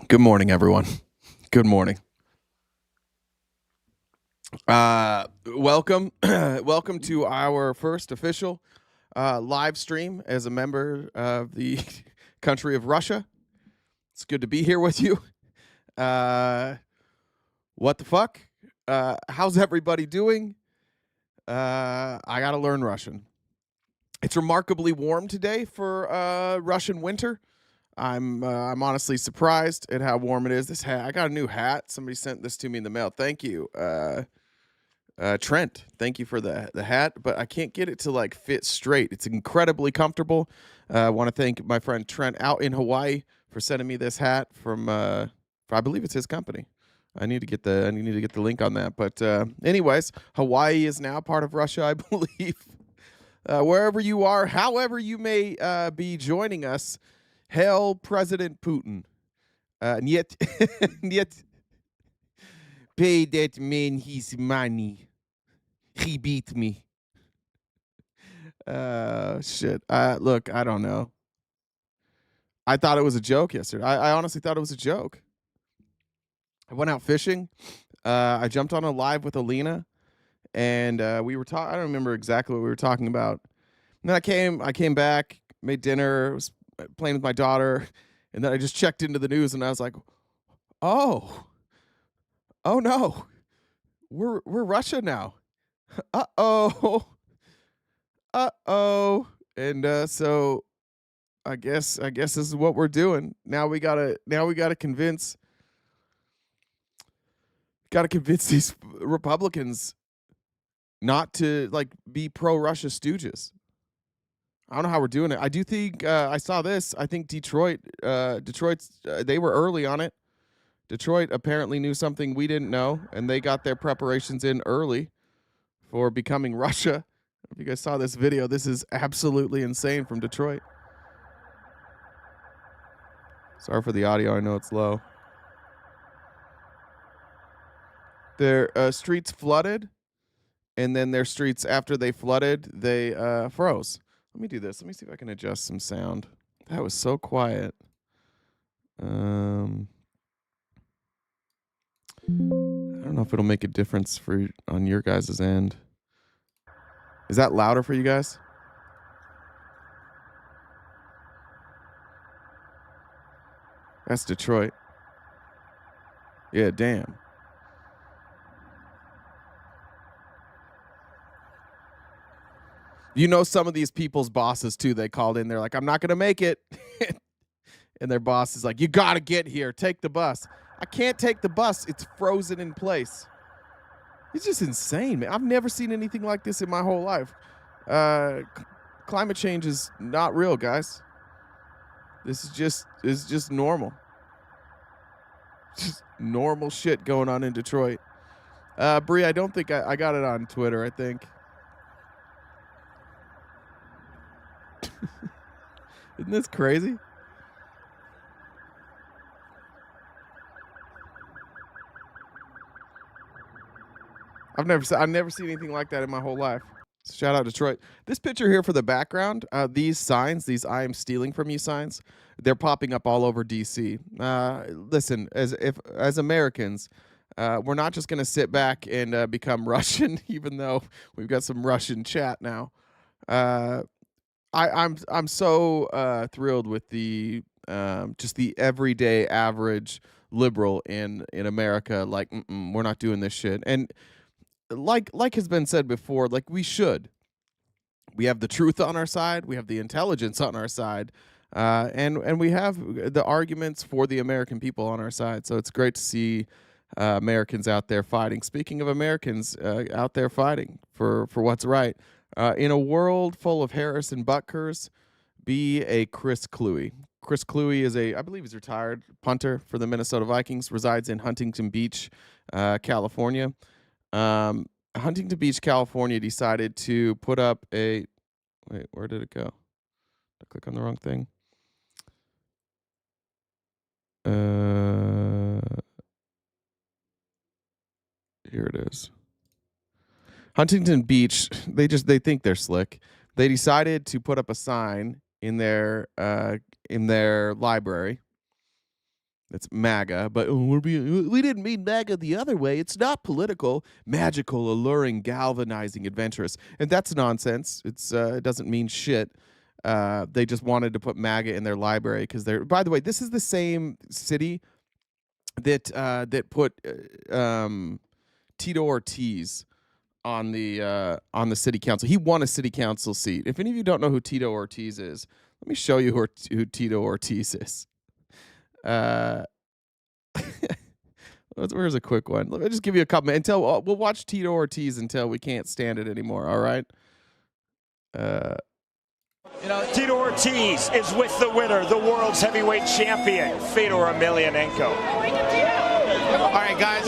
Good morning, everyone. Good morning. Welcome, welcome to our first official live stream as a member of the country of Russia. It's good to be here with you. What the fuck? How's everybody doing? I gotta learn Russian. It's remarkably warm today for Russian winter. I'm honestly surprised at how warm it is. This hat, I got a new hat. Somebody sent this to me in the mail. Thank you, Trent. Thank you for the hat, but I can't get it to like fit straight. It's incredibly comfortable. I want to thank my friend Trent out in Hawaii for sending me this hat from I believe it's his company. I need to get the link on that. But anyways, Hawaii is now part of Russia, I believe. Wherever you are, however you may be joining us, hail President Putin. Yet pay that man his money. He beat me. Shit. Look, I don't know. I thought it was a joke yesterday. I honestly thought it was a joke. I went out fishing. I jumped on a live with Alina, and we were talking. I don't remember exactly what we were talking about. And then I came back, made dinner, was playing with my daughter, and then I just checked into the news, and I was like, oh no, we're Russia now. Uh-oh. And so I guess this is what we're doing. Now we gotta convince these Republicans not to like be pro-Russia stooges. I don't know how we're doing it. I do think I saw this. I think Detroit's they were early on it. Detroit apparently knew something we didn't know, and they got their preparations in early for becoming Russia. If you guys saw this video, this is absolutely insane from Detroit. Sorry for the audio. I know it's low. Their streets flooded, and then their streets, after they flooded, they froze. Let me do this. Let me see if I can adjust some sound. That was so quiet. I don't know if it'll make a difference on your guys' end. Is that louder for you guys? That's Detroit. Yeah, damn. You know, some of these people's bosses too, they called in, they're like, I'm not gonna make it. And their boss is like, you gotta get here, take the bus. I can't take the bus, it's frozen in place. It's just insane, man. I've never seen anything like this in my whole life. Climate change is not real, guys. This is just normal. Just normal shit going on in Detroit. Bree, I don't think I got it on Twitter, I think. Isn't this crazy? I've never seen anything like that in my whole life. Shout out Detroit. This picture here for the background, these signs, these I am stealing from you signs, they're popping up all over DC. Listen, as Americans, we're not just going to sit back and become Russian, even though we've got some Russian chat now. I'm so thrilled with the just the everyday average liberal in America. Like, we're not doing this shit. And like has been said before, like we should. We have the truth on our side. We have the intelligence on our side. And we have the arguments for the American people on our side. So it's great to see Americans out there fighting. Speaking of Americans out there fighting for what's right. In a world full of Harris and Butkers, be a Chris Kluwe. Chris Kluwe is I believe he's retired punter for the Minnesota Vikings, resides in Huntington Beach, California. Huntington Beach, California decided to put up wait, where did it go? I click on the wrong thing. Here it is. Huntington Beach, they think they're slick. They decided to put up a sign in their library That's MAGA, but we didn't mean MAGA the other way. It's not political, magical, alluring, galvanizing, adventurous. And that's nonsense. It doesn't mean shit. They just wanted to put MAGA in their library because they're. By the way, this is the same city that put Tito Ortiz on the city council. He won a city council seat. If any of you don't know who Tito Ortiz is, let me show you who Tito Ortiz is. Where's a quick one? Let me just give you a couple until we'll watch Tito Ortiz until we can't stand it anymore. All right. Tito Ortiz is with the winner, the world's heavyweight champion, Fedor Emelianenko. All right, guys.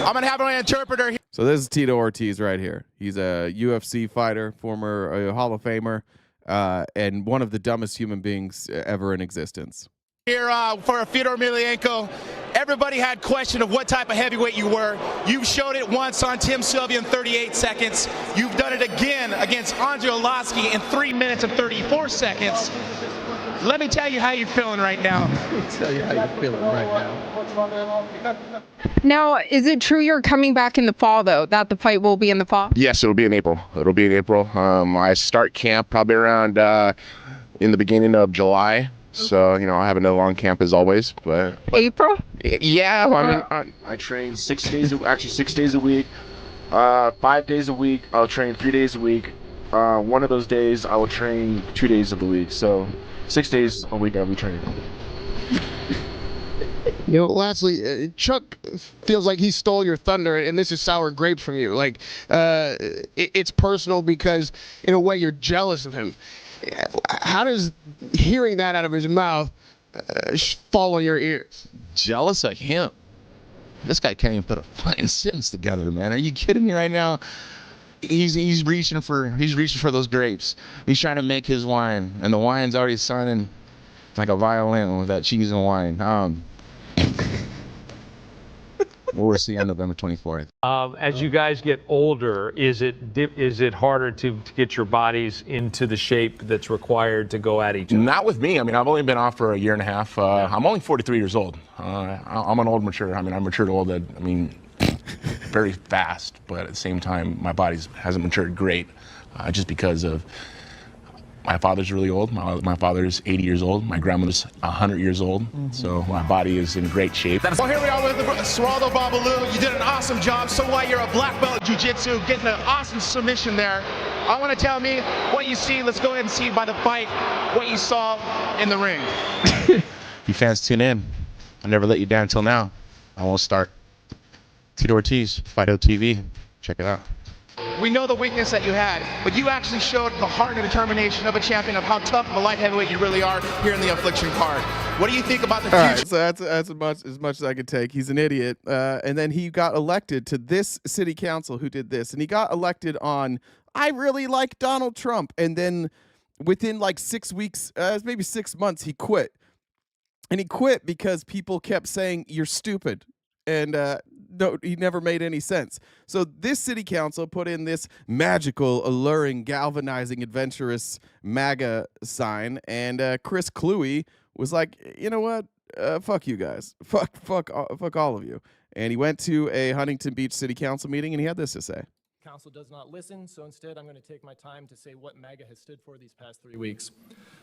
I'm gonna have my interpreter here. So this is Tito Ortiz right here. He's a UFC fighter, former Hall of Famer. And one of the dumbest human beings ever in existence. Here for Fedor Emelianenko, everybody had question of what type of heavyweight you were. You showed it once on Tim Sylvia in 38 seconds. You've done it again against Andrei Arlovski in 3 minutes and 34 seconds. Let me tell you how you're feeling right now. Now, is it true you're coming back in the fall, though, that the fight will be in the fall? Yes, it'll be in April. I start camp probably around in the beginning of July. So, I have another long camp as always. But April? Yeah, I train 6 days a week, 5 days a week. I'll train 3 days a week. One of those days I will train 2 days of the week. So 6 days a week I'll be training. Lastly, Chuck feels like he stole your thunder, and this is sour grapes from you. Like, it's personal because, in a way, you're jealous of him. How does hearing that out of his mouth fall on your ears? Jealous of him? This guy can't even put a fucking sentence together, man. Are you kidding me right now? He's reaching for those grapes. He's trying to make his wine, and the wine's already sounding like a violin with that cheese and wine. We'll see on November 24th. As you guys get older, is it harder to get your bodies into the shape that's required to go at each other? Not with me. I mean, I've only been off for a year and a half. I'm only 43 years old. I'm an old mature. I mean, I'm matured old. Very fast, but at the same time, my body hasn't matured great, just because of my father's really old. My father's 80 years old. My grandmother's 100 years old. So my body is in great shape. Well, here we are with Swaldo Babalu. You did an awesome job. So why you're a black belt in jiu-jitsu, getting an awesome submission there. I want to tell me what you see. Let's go ahead and see by the fight what you saw in the ring. You fans tune in. I never let you down until now. I won't start. Tito Ortiz, Fido TV. Check it out. We know the weakness that you had, but you actually showed the heart and determination of a champion, of how tough of a light heavyweight you really are here in the Affliction card. What do you think about the future? All right, so that's as much as I could take. He's an idiot. And then he got elected to this city council who did this. And he got elected on, I really like Donald Trump. And then within like 6 weeks, maybe 6 months, he quit. And he quit because people kept saying, you're stupid. And no, he never made any sense. So this city council put in this magical, alluring, galvanizing, adventurous MAGA sign, and Chris Cluey was like, you know what? Fuck you guys. Fuck all of you. And he went to a Huntington Beach city council meeting, and he had this to say. Council does not listen, so instead I'm going to take my time to say what MAGA has stood for these past 3 weeks.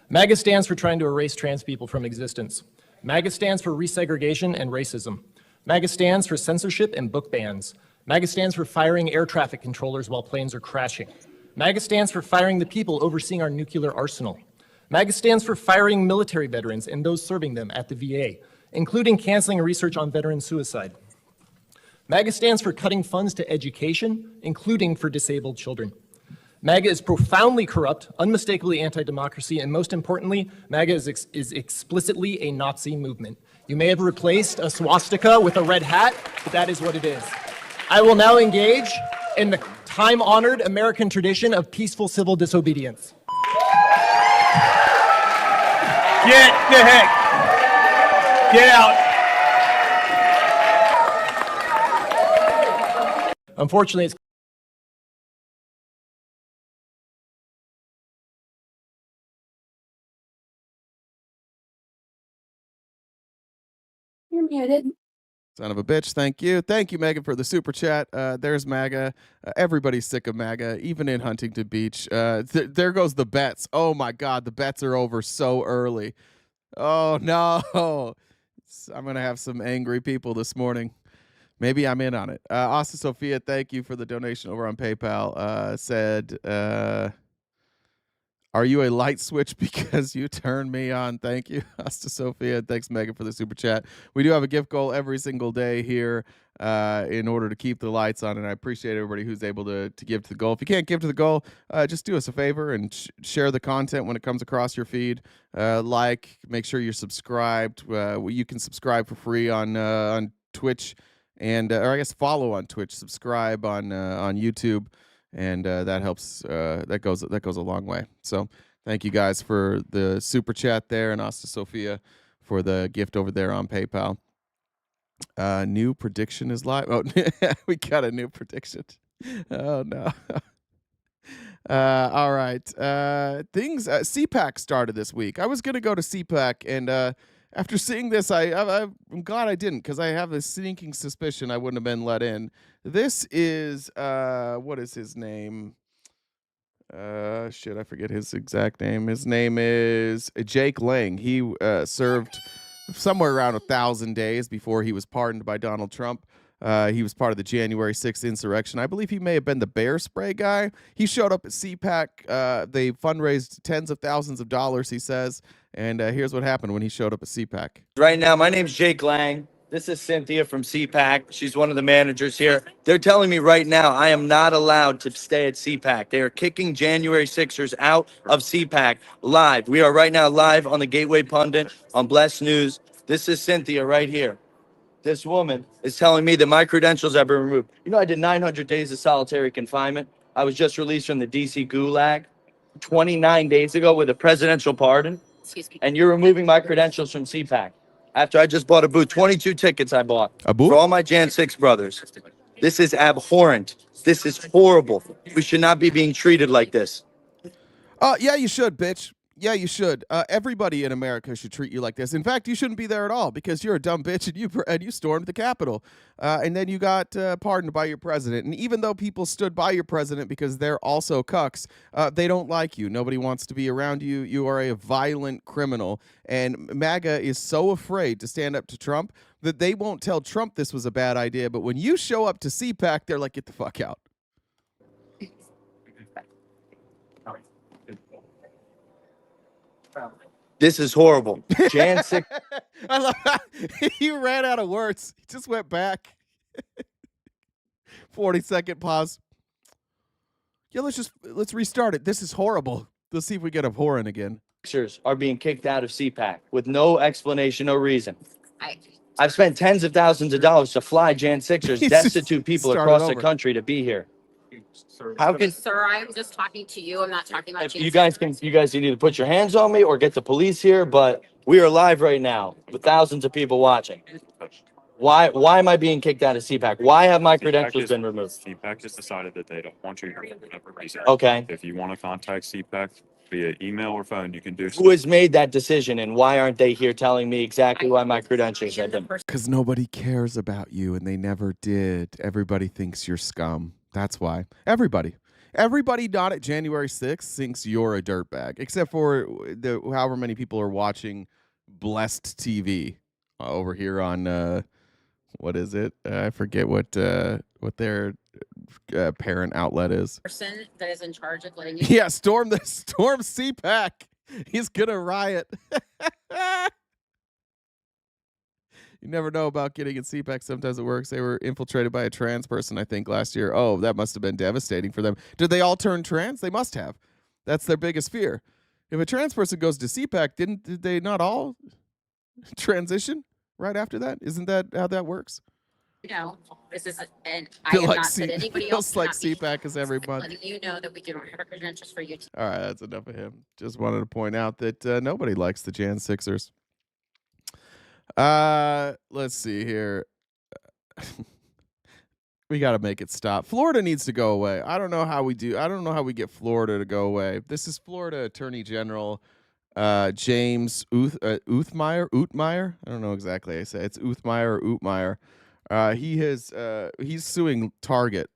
MAGA stands for trying to erase trans people from existence. MAGA stands for resegregation and racism. MAGA stands for censorship and book bans. MAGA stands for firing air traffic controllers while planes are crashing. MAGA stands for firing the people overseeing our nuclear arsenal. MAGA stands for firing military veterans and those serving them at the VA, including canceling research on veteran suicide. MAGA stands for cutting funds to education, including for disabled children. MAGA is profoundly corrupt, unmistakably anti-democracy, and most importantly, MAGA is explicitly a Nazi movement. You may have replaced a swastika with a red hat, but that is what it is. I will now engage in the time-honored American tradition of peaceful civil disobedience. Get the heck. Get out. Unfortunately, it's You're muted. Son of a bitch. Thank you. Thank you, Megan, for the super chat. There's MAGA. Everybody's sick of MAGA, even in Huntington Beach. There goes the bets. Oh, my God. The bets are over so early. Oh, no. I'm going to have some angry people this morning. Maybe I'm in on it. Asta Sophia, thank you for the donation over on PayPal. Said, are you a light switch because you turned me on? Thank you, Asta Sophia. Thanks, Megan, for the super chat. We do have a gift goal every single day here in order to keep the lights on, and I appreciate everybody who's able to give to the goal. If you can't give to the goal, just do us a favor and share the content when it comes across your feed. Make sure you're subscribed. You can subscribe for free on Twitch, and or I guess follow on Twitch, subscribe on YouTube. And that helps. That goes a long way. So thank you guys for the super chat there, and Asta Sophia for the gift over there on PayPal. New prediction is live. Oh, we got a new prediction. Oh no. All right. CPAC started this week. I was gonna go to CPAC, and after seeing this, I'm glad I didn't, because I have a sneaking suspicion I wouldn't have been let in. This is what is his name? I forget his exact name. His name is Jake Lang. He served somewhere around 1,000 days before he was pardoned by Donald Trump. He was part of the January 6th insurrection. I believe he may have been the bear spray guy. He showed up at CPAC. They fundraised tens of thousands of dollars, he says. And here's what happened when he showed up at CPAC. Right now, my name's Jake Lang. This is Cynthia from CPAC. She's one of the managers here. They're telling me right now I am not allowed to stay at CPAC. They are kicking January 6ers out of CPAC live. We are right now live on the Gateway Pundit on Blessed News. This is Cynthia right here. This woman is telling me that my credentials have been removed. You know, I did 900 days of solitary confinement. I was just released from the DC Gulag 29 days ago with a presidential pardon. Excuse me. And you're removing my credentials from CPAC after I just bought a booth. 22 tickets I bought for all my Jan 6 brothers. This is abhorrent. This is horrible. We should not be being treated like this. Yeah, you should, bitch. Yeah, you should. Everybody in America should treat you like this. In fact, you shouldn't be there at all because you're a dumb bitch and you stormed the Capitol. And then you got pardoned by your president. And even though people stood by your president because they're also cucks, they don't like you. Nobody wants to be around you. You are a violent criminal. And MAGA is so afraid to stand up to Trump that they won't tell Trump this was a bad idea. But when you show up to CPAC, they're like, get the fuck out. This is horrible. Jan 6. I love how he ran out of words. He just went back. 40-second pause. Yeah, let's restart it. This is horrible. Let's see if we get abhorrent again. Are being kicked out of CPAC with no explanation, no reason. I've spent tens of thousands of dollars to fly Jan 6ers, destitute people across the country to be here. How can Sir, I'm just talking to you. I'm not talking about you guys can either put your hands on me or get the police here, but we are live right now with thousands of people watching. Why am I being kicked out of CPAC? Why have my credentials been removed? CPAC just decided that they don't want you here for whatever reason. Okay. If you want to contact CPAC via email or phone, you can do so. Who has made that decision, and why aren't they here telling me exactly why my credentials have been? Because nobody cares about you, and they never did. Everybody thinks you're scum. That's why. Everybody not at January 6th thinks you're a dirtbag, except for however many people are watching Blessed TV over here on what is it? I forget what their parent outlet is. Person that is in charge of letting you. Yeah, storm CPAC. He's gonna riot. You never know about getting in CPAC. Sometimes it works. They were infiltrated by a trans person, I think, last year. Oh, that must have been devastating for them. Did they all turn trans? They must have. That's their biggest fear. If a trans person goes to CPAC, did they not all transition right after that? Isn't that how that works? No, this is, and I have not said anybody else. Feels like CPAC is everybody. Letting you know that we don't have our credentials for you. All right, that's enough of him. Just wanted to point out that nobody likes the Jan Sixers. Let's see here. We got to make it stop. Florida needs to go away. I don't know how we get Florida to go away. This is Florida Attorney General James Ootmeyer. I don't know exactly how I say it. It's Ootmeyer or Ootmeyer. He's suing Target.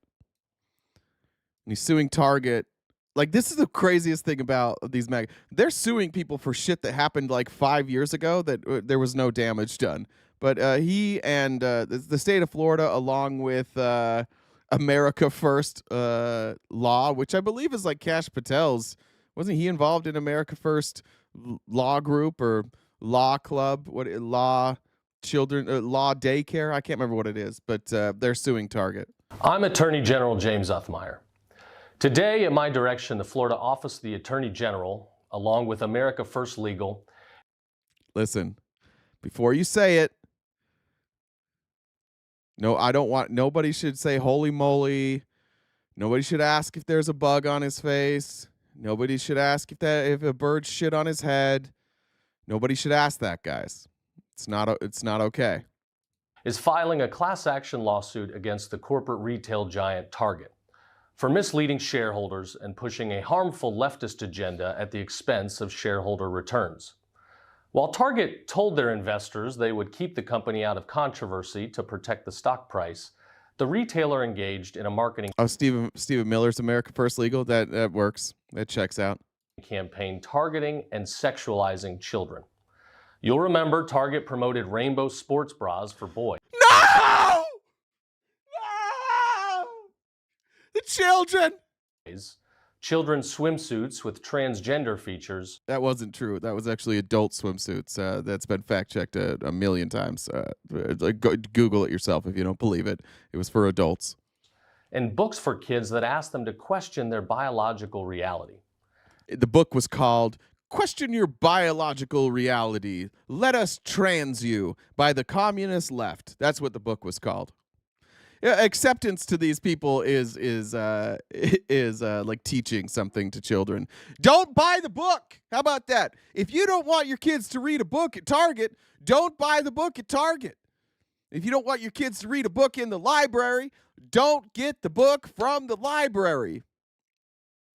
And he's suing Target. Like, this is the craziest thing about these MAGA. They're suing people for shit that happened like 5 years ago that there was no damage done. But he and the state of Florida, along with America First Law, which I believe is like Kash Patel's. Wasn't he involved in America First Law Group or Law Club? Law Daycare? I can't remember what it is, but they're suing Target. I'm Attorney General James Uthmeyer. Today, at my direction, the Florida Office of the Attorney General, along with America First Legal. Listen, before you say it, no, I don't want, nobody should say holy moly. Nobody should ask if there's a bug on his face. Nobody should ask if a bird shit on his head. Nobody should ask that, guys. It's not okay. Is filing a class action lawsuit against the corporate retail giant Target for misleading shareholders and pushing a harmful leftist agenda at the expense of shareholder returns. While Target told their investors they would keep the company out of controversy to protect the stock price, the retailer engaged in a marketing Stephen Miller's America First Legal. That works. That checks out. Campaign targeting and sexualizing children. You'll remember Target promoted rainbow sports bras for boys. No! The children! Children's swimsuits with transgender features. That wasn't true. That was actually adult swimsuits. That's been fact-checked a million times. Google it yourself if you don't believe it. It was for adults. And books for kids that ask them to question their biological reality. The book was called Question Your Biological Reality. Let Us Trans You by the Communist Left. That's what the book was called. Yeah, acceptance to these people is like teaching something to children. Don't buy the book. How about that? If you don't want your kids to read a book at Target, don't buy the book at Target. If you don't want your kids to read a book in the library, don't get the book from the library.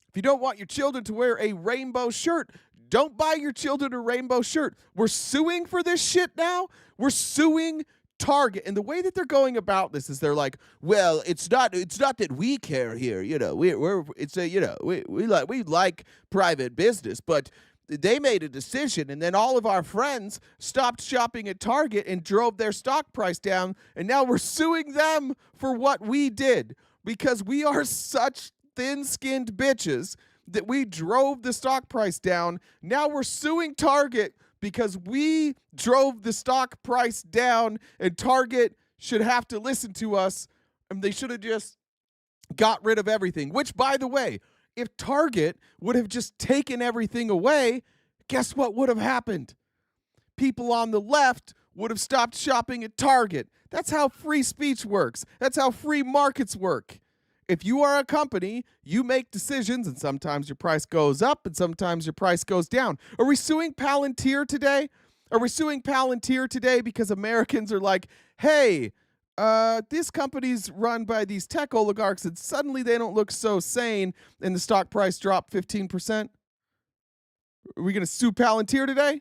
If you don't want your children to wear a rainbow shirt, don't buy your children a rainbow shirt. We're suing for this shit now. We're suing Target, and the way that they're going about this is they're like, well, it's not that we care here, you know, we like private business, but they made a decision, and then all of our friends stopped shopping at Target and drove their stock price down, and now we're suing them for what we did because we are such thin-skinned bitches that we drove the stock price down. Now we're suing Target because we drove the stock price down, and Target should have to listen to us, and they should have just got rid of everything. Which, by the way, if Target would have just taken everything away, guess what would have happened? People on the left would have stopped shopping at Target. That's how free speech works. That's how free markets work. If you are a company, you make decisions, and sometimes your price goes up and sometimes your price goes down. Are we suing Palantir today? Are we suing Palantir today because Americans are like, hey, this company's run by these tech oligarchs and suddenly they don't look so sane and the stock price dropped 15%? Are we going to sue Palantir today?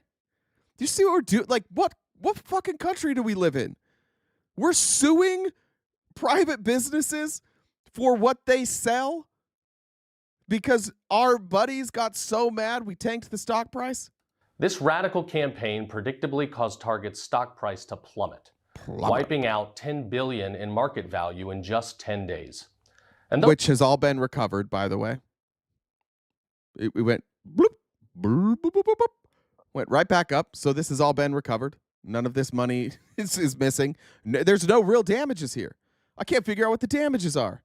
Do you see what we're doing? Like, what fucking country do we live in? We're suing private businesses for what they sell because our buddies got so mad we tanked the stock price? This radical campaign predictably caused Target's stock price to plummet, wiping out $10 billion in market value in just 10 days. And which has all been recovered, by the way. We went bloop, bloop, bloop, bloop, bloop, went right back up. So this has all been recovered. None of this money is missing. There's no real damages here. I can't figure out what the damages are.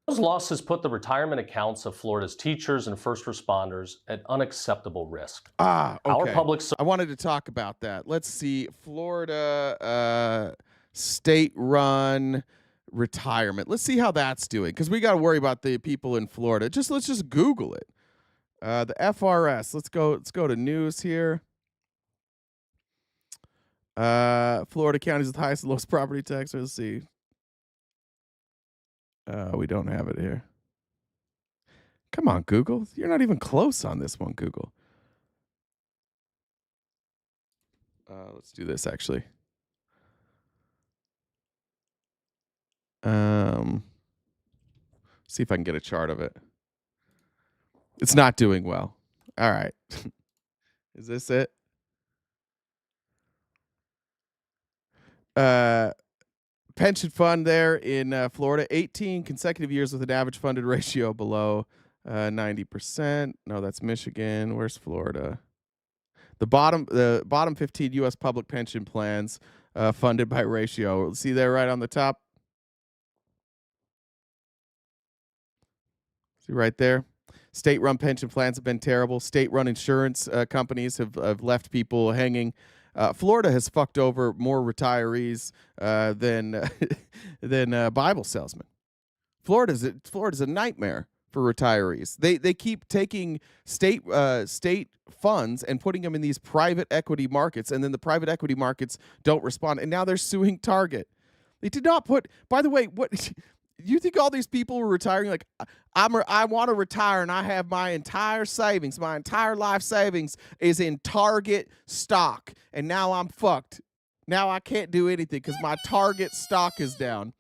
Those losses put the retirement accounts of Florida's teachers and first responders at unacceptable risk. Okay. Our public I wanted to talk about that. Let's see. Florida state-run retirement. Let's see how that's doing because we got to worry about the people in Florida. Let's just Google it. The FRS. Let's go to news here. Florida counties with the highest and lowest property tax. Let's see. We don't have it here. Come on, Google. You're not even close on this one, Google. Let's do this actually. See if I can get a chart of it. It's not doing well. All right. Is this it? Pension fund there in Florida, 18 consecutive years with an average funded ratio below 90%. No, that's Michigan. Where's Florida? The bottom 15 U.S. public pension plans funded by ratio. See there right on the top? See right there? State-run pension plans have been terrible. State-run insurance companies have left people hanging. Florida has fucked over more retirees than than Bible salesmen. Florida's a nightmare for retirees. They keep taking state funds and putting them in these private equity markets, and then the private equity markets don't respond, and now they're suing Target. They did not put. By the way, what? You think all these people were retiring like, I want to retire and I have my entire savings, my entire life savings is in Target stock, and now I'm fucked. Now I can't do anything because my Target stock is down.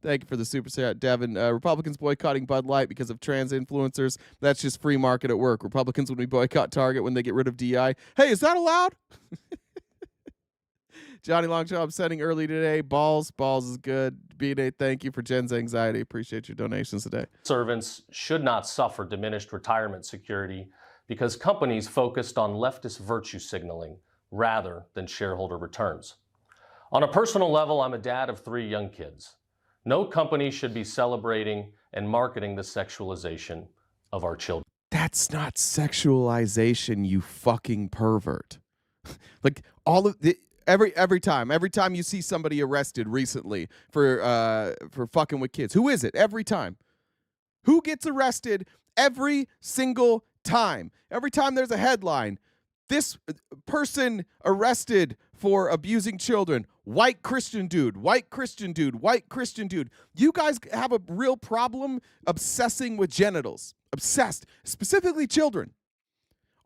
Thank you for the super chat, Devin. Republicans boycotting Bud Light because of trans influencers. That's just free market at work. Republicans when we boycott Target when they get rid of DI. Hey, is that allowed? Johnny Longshot, I'm sending early today. Balls is good. B-Day, thank you for Jen's anxiety. Appreciate your donations today. Servants should not suffer diminished retirement security because companies focused on leftist virtue signaling rather than shareholder returns. On a personal level, I'm a dad of 3 young kids. No company should be celebrating and marketing the sexualization of our children. That's not sexualization, you fucking pervert. Like all of the every time you see somebody arrested recently for fucking with kids, who is it? Every time. Who gets arrested every single time? Every time there's a headline, this person arrested for abusing children. White Christian dude, white Christian dude, white Christian dude. You guys have a real problem obsessing with genitals. Obsessed, specifically children.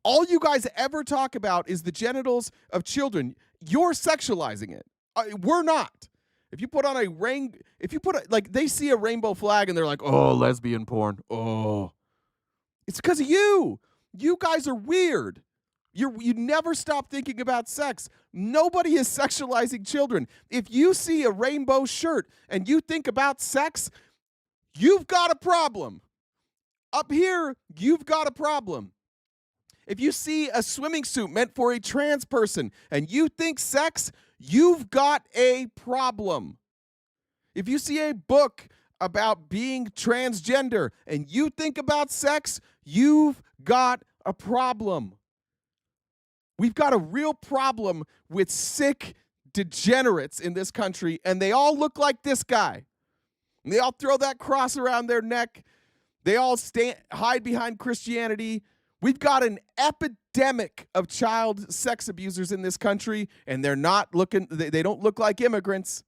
All you guys ever talk about is the genitals of children. You're sexualizing it. We're not. If you put on like they see a rainbow flag and they're like, oh, lesbian porn. Oh, it's because of you. You guys are weird. You never stop thinking about sex. Nobody is sexualizing children. If you see a rainbow shirt and you think about sex, you've got a problem. Up here, you've got a problem. If you see a swimming suit meant for a trans person and you think sex, you've got a problem. If you see a book about being transgender and you think about sex, you've got a problem. We've got a real problem with sick degenerates in this country, and they all look like this guy. And they all throw that cross around their neck. They all hide behind Christianity. We've got an epidemic of child sex abusers in this country, and they don't look like immigrants,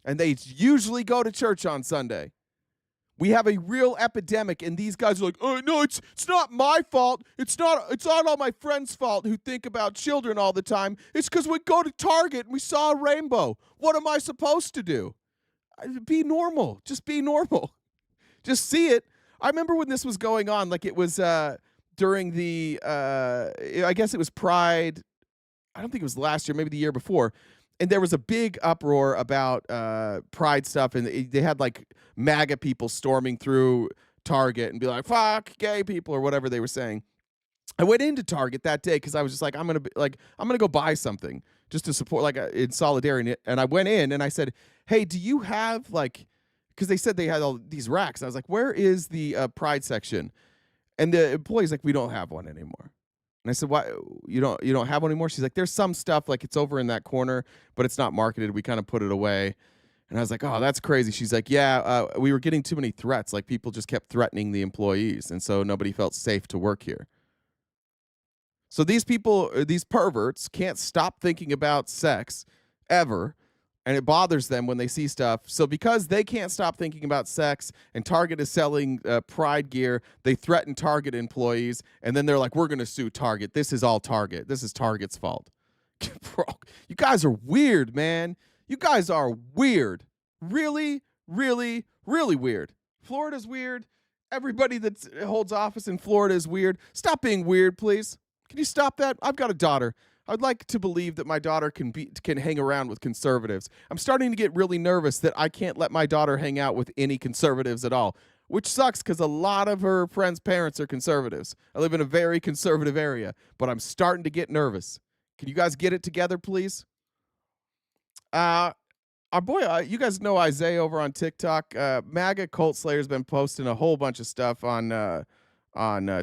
and they usually go to church on Sunday. We have a real epidemic, and these guys are like, oh, no, it's not my fault. It's not all my friends' fault who think about children all the time. It's because we go to Target and we saw a rainbow. What am I supposed to do? Be normal. Just be normal. Just see it. I remember when this was going on, like it was during the, I guess it was Pride. I don't think it was last year, maybe the year before. And there was a big uproar about Pride stuff, and they had like MAGA people storming through Target and be like, fuck gay people or whatever they were saying. I went into Target that day because I was just like, I'm gonna go buy something just to support, like in solidarity. And I went in and I said, hey, do you have like, because they said they had all these racks. I was like, where is the Pride section? And the employee's like, we don't have one anymore. And I said, why you don't have one anymore? She's like, there's some stuff like it's over in that corner, but it's not marketed. We kind of put it away. And I was like, oh, that's crazy. She's like, yeah, we were getting too many threats. Like people just kept threatening the employees. And so nobody felt safe to work here. So these people, these perverts can't stop thinking about sex ever. And it bothers them when they see stuff. So because they can't stop thinking about sex and Target is selling Pride gear, they threaten Target employees. And then they're like, we're going to sue Target. This is all Target. This is Target's fault. Bro, you guys are weird, man. You guys are weird. Really, really, really weird. Florida's weird. Everybody that holds office in Florida is weird. Stop being weird, please. Can you stop that? I've got a daughter. I'd like to believe that my daughter can hang around with conservatives. I'm starting to get really nervous that I can't let my daughter hang out with any conservatives at all, which sucks because a lot of her friends' parents are conservatives. I live in a very conservative area, but I'm starting to get nervous. Can you guys get it together, please? Our boy, you guys know Isaiah over on TikTok. MAGA Cult Slayer's been posting a whole bunch of stuff on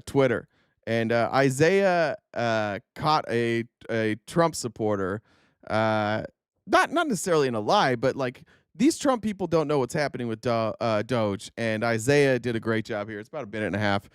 Twitter. And Isaiah caught a Trump supporter, not necessarily in a lie, but like these Trump people don't know what's happening with DOGE. And Isaiah did a great job here. It's about a minute and a half.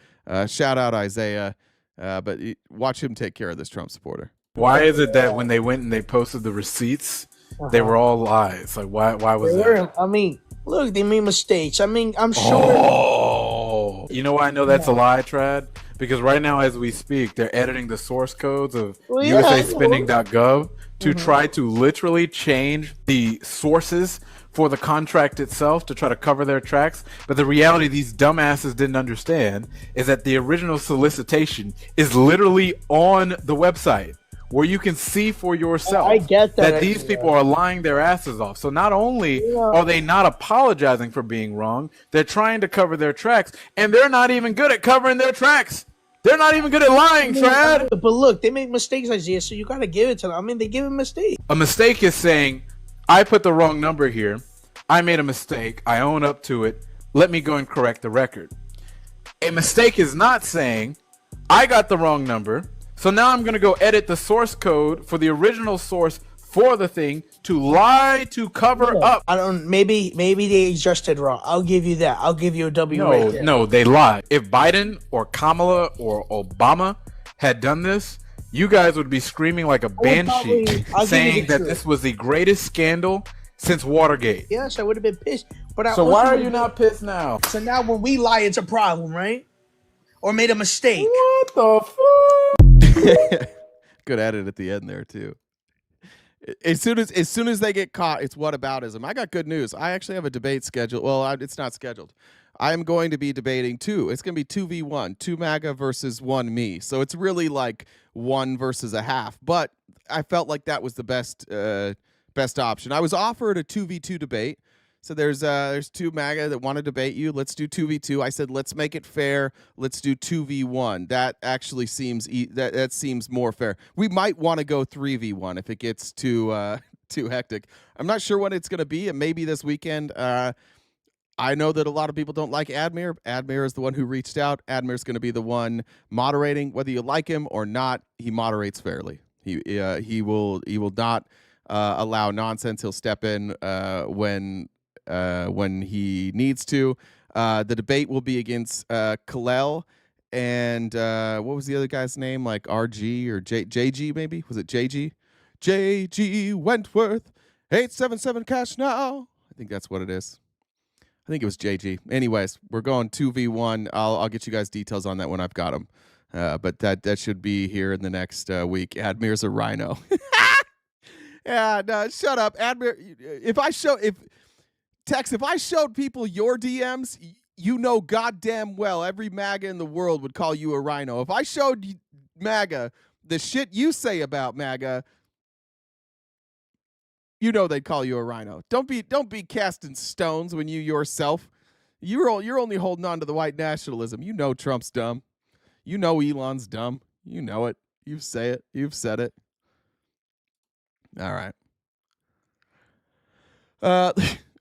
Shout out Isaiah, but watch him take care of this Trump supporter. Why is it that when they went and they posted the receipts, they were all lies? Like why was that? I mean, look, they made mistakes. I mean, I'm sure. Oh, you know why I know that's a lie, Trad? Because right now, as we speak, they're editing the source codes of USAspending.gov to try to literally change the sources for the contract itself to try to cover their tracks. But the reality these dumbasses didn't understand is that the original solicitation is literally on the website where you can see for yourself I get that these people are lying their asses off. So not only are they not apologizing for being wrong, they're trying to cover their tracks, and they're not even good at covering their tracks. They're not even good at lying, Trad. But look, they make mistakes, Isaiah, so you got to give it to them. I mean, they give a mistake. A mistake is saying, I put the wrong number here. I made a mistake. I own up to it. Let me go and correct the record. A mistake is not saying, I got the wrong number, so now I'm going to go edit the source code for the original source for the thing to lie to cover up. I don't. Maybe they adjusted wrong. I'll give you that. I'll give you a W right there. No, they lied. If Biden or Kamala or Obama had done this, you guys would be screaming like a banshee, saying that this was the greatest scandal since Watergate. Yes, I would have been pissed. But so why are you not pissed now? So now when we lie, it's a problem, right? Or made a mistake. What the fuck? Good edit at the end there too. As soon as they get caught, it's whataboutism. I got good news. I actually have a debate scheduled. Well, it's not scheduled. I am going to be debating two. It's going to be 2v1, 2 MAGA versus 1 me. So it's really like 1 versus a half. But I felt like that was the best option. I was offered a 2v2 debate. So there's 2 MAGA that want to debate you. Let's do 2v2. I said, let's make it fair. Let's do 2v1. That actually seems that seems more fair. We might want to go 3v1 if it gets too hectic. I'm not sure when it's going to be. It may be this weekend. I know that a lot of people don't like Admir. Admir is the one who reached out. Admir is going to be the one moderating. Whether you like him or not, he moderates fairly. He will not allow nonsense. He'll step in when he needs to. The debate will be against Kalel and what was the other guy's name? Like RG or JG maybe? Was it JG? JG Wentworth, 877 cash now. I think that's what it is. I think it was JG. Anyways, we're going 2v1. I'll get you guys details on that when I've got them. But that should be here in the next week. Admir's a rhino. Yeah, no, shut up. Admir, if I showed people your DMs, you know goddamn well every MAGA in the world would call you a rhino. If I showed MAGA the shit you say about MAGA, you know they'd call you a rhino. Don't be casting stones when you yourself. You're only holding on to the white nationalism. You know Trump's dumb. You know Elon's dumb. You know it. You say it. You've said it. All right.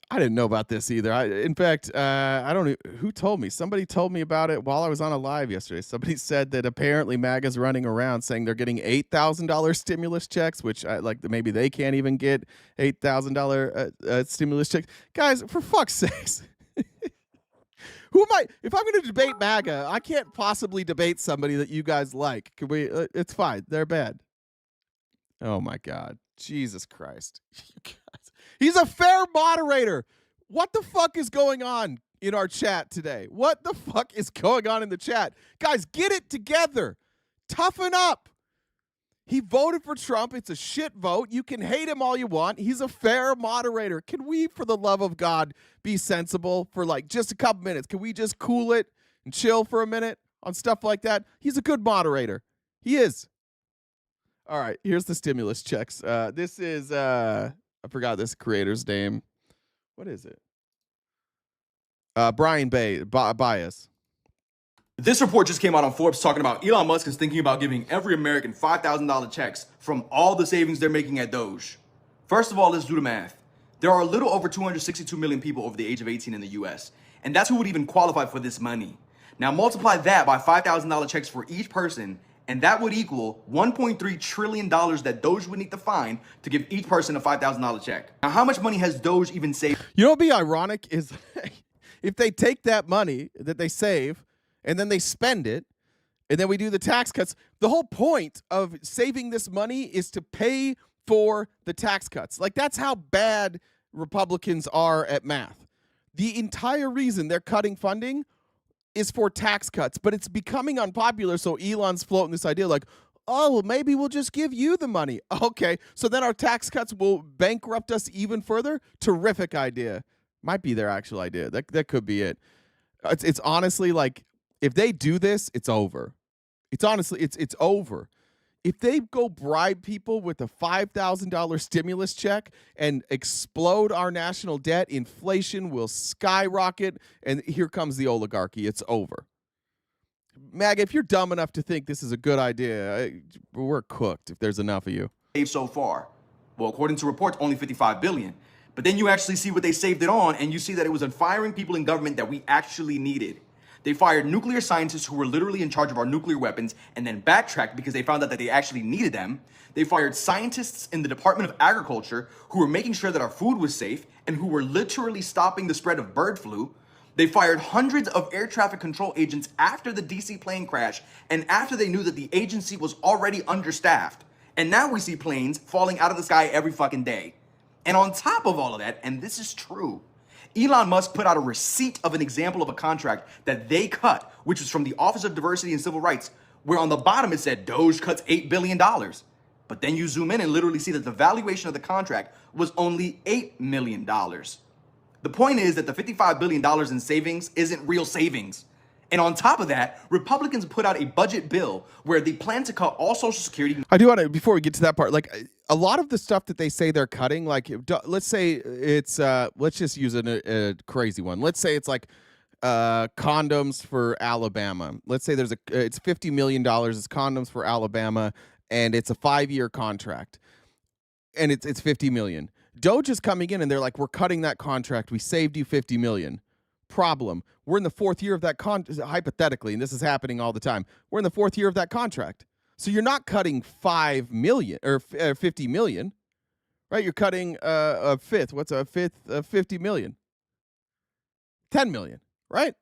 I didn't know about this either. In fact, I don't know who told me. Somebody told me about it while I was on a live yesterday. Somebody said that apparently MAGA's running around saying they're getting $8,000 stimulus checks, which maybe they can't even get $8,000 stimulus checks. Guys, for fuck's sakes. Who am I? If I'm going to debate MAGA, I can't possibly debate somebody that you guys like. Can we? It's fine. They're bad. Oh my God. Jesus Christ. You guys. He's a fair moderator. What the fuck is going on in our chat today? What the fuck is going on in the chat? Guys, get it together. Toughen up. He voted for Trump. It's a shit vote. You can hate him all you want. He's a fair moderator. Can we, for the love of God, be sensible for like just a couple minutes? Can we just cool it and chill for a minute on stuff like that? He's a good moderator. He is. All right, here's the stimulus checks. This is, I forgot this creator's name. What is it? Brian Bias. This report just came out on Forbes talking about Elon Musk is thinking about giving every American $5,000 checks from all the savings they're making at DOGE. First of all, let's do the math. There are a little over 262 million people over the age of 18 in the US, and that's who would even qualify for this money. Now multiply that by $5,000 checks for each person, and that would equal $1.3 trillion that DOGE would need to find to give each person a $5,000 check. Now, how much money has DOGE even saved? You know what would be ironic is if they take that money that they save and then they spend it, and then we do the tax cuts. The whole point of saving this money is to pay for the tax cuts. Like, that's how bad Republicans are at math. The entire reason they're cutting funding is for tax cuts, but it's becoming unpopular, so Elon's floating this idea like, oh, well, maybe we'll just give you the money. Okay, so then our tax cuts will bankrupt us even further? Terrific idea. Might be their actual idea. That could be it. It's honestly like, if they do this, it's over. It's honestly, it's over. If they go bribe people with a $5,000 stimulus check and explode our national debt, inflation will skyrocket, and here comes the oligarchy. It's over. MAGA, if you're dumb enough to think this is a good idea, we're cooked if there's enough of you. Saved so far? Well, according to reports, only $55 billion. But then you actually see what they saved it on, and you see that it was on firing people in government that we actually needed. They fired nuclear scientists who were literally in charge of our nuclear weapons and then backtracked because they found out that they actually needed them. They fired scientists in the Department of Agriculture who were making sure that our food was safe and who were literally stopping the spread of bird flu. They fired hundreds of air traffic control agents after the DC plane crash and after they knew that the agency was already understaffed. And now we see planes falling out of the sky every fucking day. And on top of all of that, and this is true, Elon Musk put out a receipt of an example of a contract that they cut, which was from the Office of Diversity and Civil Rights, where on the bottom it said DOGE cuts $8 billion. But then you zoom in and literally see that the valuation of the contract was only $8 million. The point is that the $55 billion in savings isn't real savings. And on top of that, Republicans put out a budget bill where they plan to cut all Social Security. I do want to, before we get to that part, like a lot of the stuff that they say they're cutting, like let's say it's, let's just use a crazy one. Let's say it's like condoms for Alabama. Let's say it's $50 million. It's condoms for Alabama, and it's a 5-year contract, and it's $50 million. DOGE is coming in and they're like, we're cutting that contract. We saved you $50 million. Problem. We're in the 4th year of that hypothetically, and this is happening all the time. We're in the 4th year of that contract. So you're not cutting 5 million or 50 million, right? You're cutting a fifth. What's a fifth of 50 million? 10 million, right?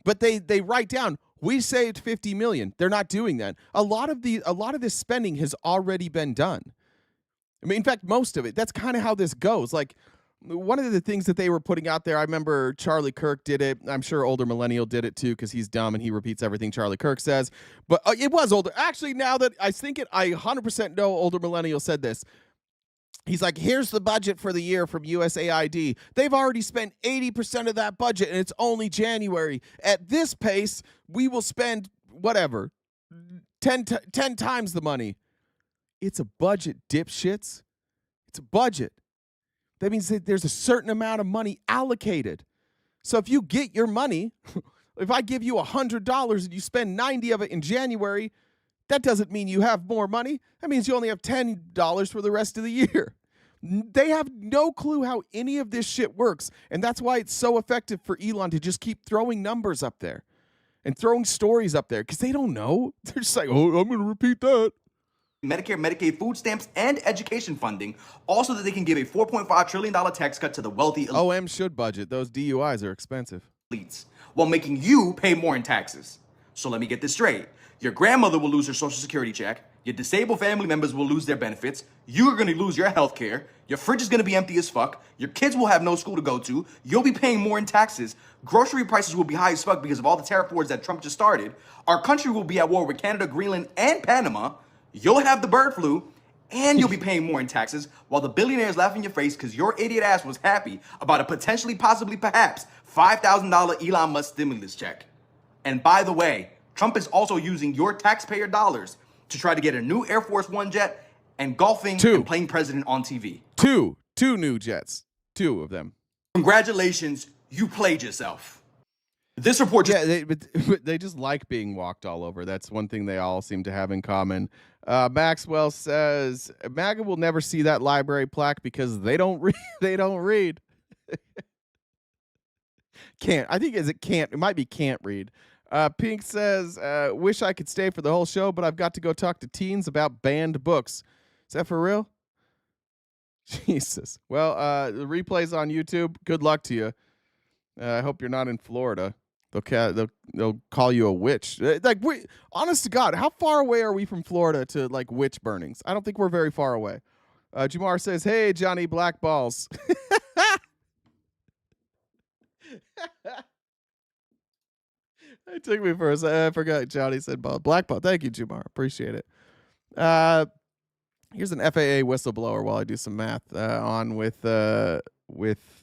But they write down, we saved 50 million. They're not doing that. A lot of this spending has already been done. I mean, in fact, most of it. That's kind of how this goes. Like, one of the things that they were putting out there, I remember Charlie Kirk did it. I'm sure older millennial did it too because he's dumb and he repeats everything Charlie Kirk says. But it was older. Actually, now that I think it, I 100% know older millennial said this. He's like, here's the budget for the year from USAID. They've already spent 80% of that budget and it's only January. At this pace, we will spend whatever, 10 times the money. It's a budget, dipshits. It's a budget. That means that there's a certain amount of money allocated. So if you get your money, if I give you $100 and you spend 90 of it in January, that doesn't mean you have more money. That means you only have $10 for the rest of the year. They have no clue how any of this shit works. And that's why it's so effective for Elon to just keep throwing numbers up there and throwing stories up there because they don't know. They're just like, oh, I'm going to repeat that. Medicare, Medicaid, food stamps, and education funding, also that they can give a $4.5 trillion tax cut to the wealthy OM should budget. Those DUIs are expensive. Elites, while making you pay more in taxes. So let me get this straight. Your grandmother will lose her Social Security check. Your disabled family members will lose their benefits. You are going to lose your health care. Your fridge is going to be empty as fuck. Your kids will have no school to go to. You'll be paying more in taxes. Grocery prices will be high as fuck because of all the tariff wars that Trump just started. Our country will be at war with Canada, Greenland, and Panama. You'll have the bird flu, and you'll be paying more in taxes, while the billionaires laugh in your face because your idiot ass was happy about a potentially, possibly, perhaps $5,000 Elon Musk stimulus check. And by the way, Trump is also using your taxpayer dollars to try to get a new Air Force One jet and golfing and playing president on TV. Two new jets. 2 of them. Congratulations, you played yourself. This report just... but they just like being walked all over. That's one thing they all seem to have in common. Maxwell says MAGA will never see that library plaque because they don't read. They don't read. Can't. I think it can't. It might be can't read. Pink says, wish I could stay for the whole show, but I've got to go talk to teens about banned books. Is that for real? Jesus. Well, the replay's on YouTube. Good luck to you. I hope you're not in Florida. They'll call you a witch. Like, honest to God, how far away are we from Florida to like witch burnings? I don't think we're very far away. Jamar says, "Hey, Johnny Blackballs." It took me for a second. I forgot Johnny said ball. Blackball. Thank you, Jamar. Appreciate it. Here's an FAA whistleblower while I do some math on with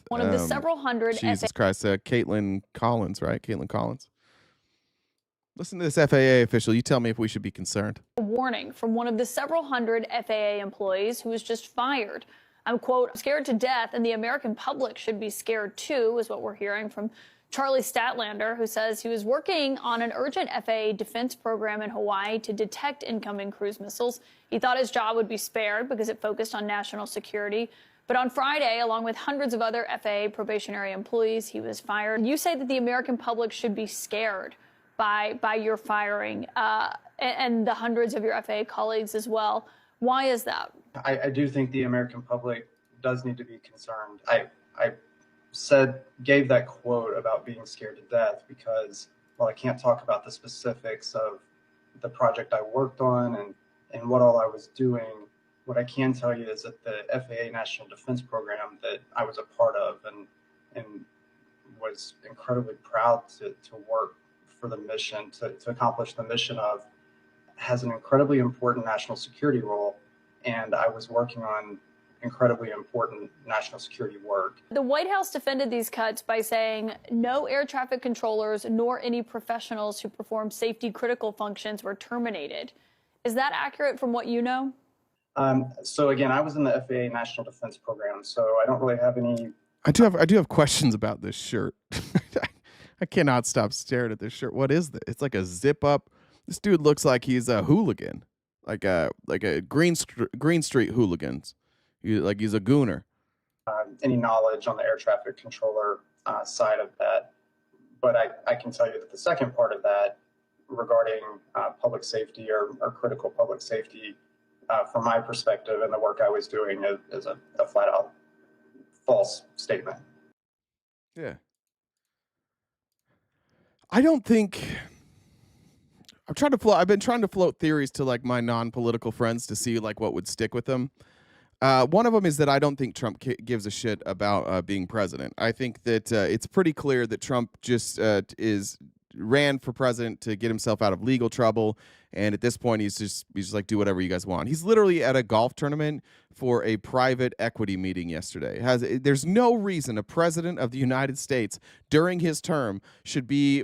one of the several hundred Jesus Christ, Caitlin Collins, right? Caitlin Collins. Listen to this FAA official. You tell me if we should be concerned. A warning from one of the several hundred FAA employees who was just fired. I'm, quote, scared to death, and the American public should be scared too, is what we're hearing from Charlie Statlander, who says he was working on an urgent FAA defense program in Hawaii to detect incoming cruise missiles. He thought his job would be spared because it focused on national security. But on Friday, along with hundreds of other FAA probationary employees, he was fired. You say that the American public should be scared by your firing and the hundreds of your FAA colleagues as well. Why is that? I do think the American public does need to be concerned. I gave that quote about being scared to death because, while I can't talk about the specifics of the project I worked on and what all I was doing, what I can tell you is that the FAA National Defense Program that I was a part of and was incredibly proud to work for the mission, to accomplish the mission of, has an incredibly important national security role. And I was working on incredibly important national security work. The White House defended these cuts by saying no air traffic controllers nor any professionals who perform safety critical functions were terminated. Is that accurate from what you know? So again, I was in the FAA National Defense Program, so I don't really have any. I do have questions about this shirt. I cannot stop staring at this shirt. What is this? It's like a zip up. This dude looks like he's a hooligan, like a Green Street hooligans. He's a gooner. Any knowledge on the air traffic controller side of that, but I can tell you that the second part of that, regarding public safety or critical public safety, from my perspective and the work I was doing, is a flat out false statement. Yeah. I don't think. I've been trying to float theories to like my non-political friends to see like what would stick with them. One of them is that I don't think Trump gives a shit about being president. I think that it's pretty clear that Trump just ran for president to get himself out of legal trouble, and at this point he's just like, do whatever you guys want. He's literally at a golf tournament for a private equity meeting yesterday. There's no reason a president of the United States during his term should be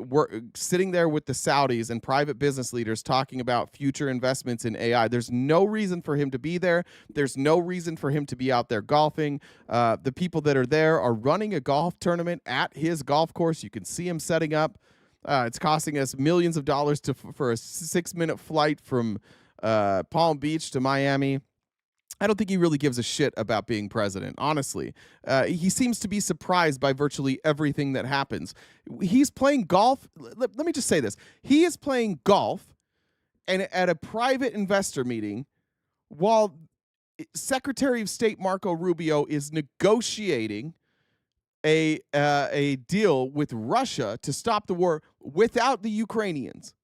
sitting there with the Saudis and private business leaders talking about future investments in AI. There's no reason for him to be there. There's no reason for him to be out there golfing. The people that are there are running a golf tournament at his golf course. You can see him setting up. It's costing us millions of dollars for a 6-minute flight from Palm Beach to Miami. I don't think he really gives a shit about being president, honestly. He seems to be surprised by virtually everything that happens. He's playing golf. Let me just say this. He is playing golf and at a private investor meeting while Secretary of State Marco Rubio is negotiating a deal with Russia to stop the war without the Ukrainians.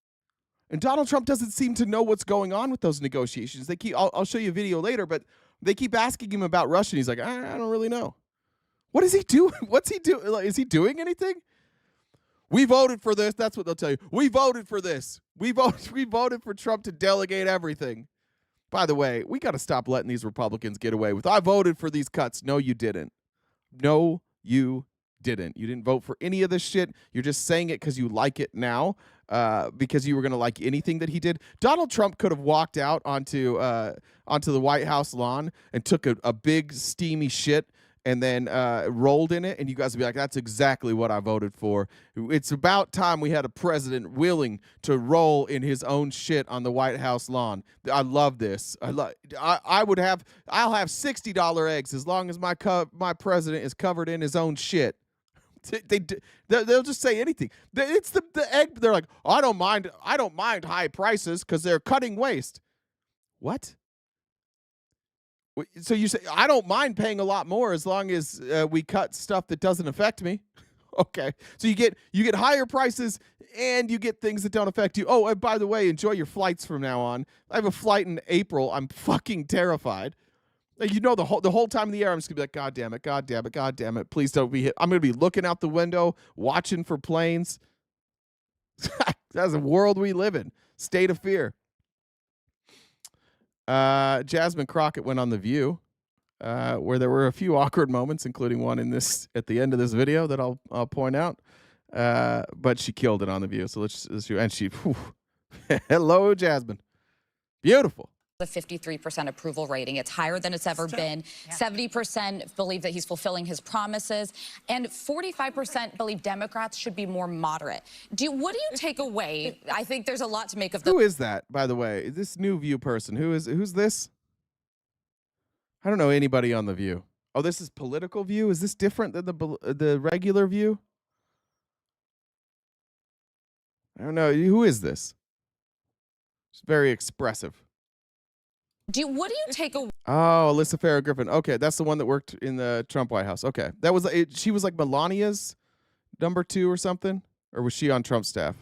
And Donald Trump doesn't seem to know what's going on with those negotiations. I'll show you a video later, but they keep asking him about Russia, and he's like, I don't really know. What is he doing? What's he doing? Like, is he doing anything? We voted for this. That's what they'll tell you. We voted for this. We voted for Trump to delegate everything. By the way, we got to stop letting these Republicans get away with, I voted for these cuts. No, you didn't. No, you didn't. You didn't vote for any of this shit. You're just saying it because you like it now, because you were going to like anything that he did. Donald Trump could have walked out onto the White House lawn and took a big steamy shit and then rolled in it, and you guys would be like, that's exactly what I voted for. It's about time we had a president willing to roll in his own shit on the White House lawn. I love this. I'll have $60 eggs as long as my president is covered in his own shit. They'll just say anything. It's the egg. They're like, I don't mind high prices because they're cutting waste. What? So you say, I don't mind paying a lot more as long as we cut stuff that doesn't affect me. Okay. So you get higher prices and you get things that don't affect you. Oh, and by the way, enjoy your flights from now on. I have a flight in April. I'm fucking terrified. You know, the whole time in the air, I'm just gonna be like, God damn it, God damn it, God damn it. Please don't be hit. I'm gonna be looking out the window, watching for planes. That's the world we live in. State of fear. Jasmine Crockett went on The View, where there were a few awkward moments, including one at the end of this video that I'll point out. But she killed it on The View. So let's hello, Jasmine. Beautiful. A 53% approval rating. It's higher than it's ever been. 70% believe that he's fulfilling his promises, and 45% believe Democrats should be more moderate. What do you take away? I think there's a lot to make of the. Who is that, by the way? This new View person. Who's this? I don't know anybody on The View. Oh, this is Political View? Is this different than the regular View? I don't know. Who is this? It's very expressive. What do you take away? Oh, Alyssa Farrah Griffin. Okay, that's the one that worked in the Trump White House. Okay, that was she was like Melania's number 2 or something, or was she on Trump's staff?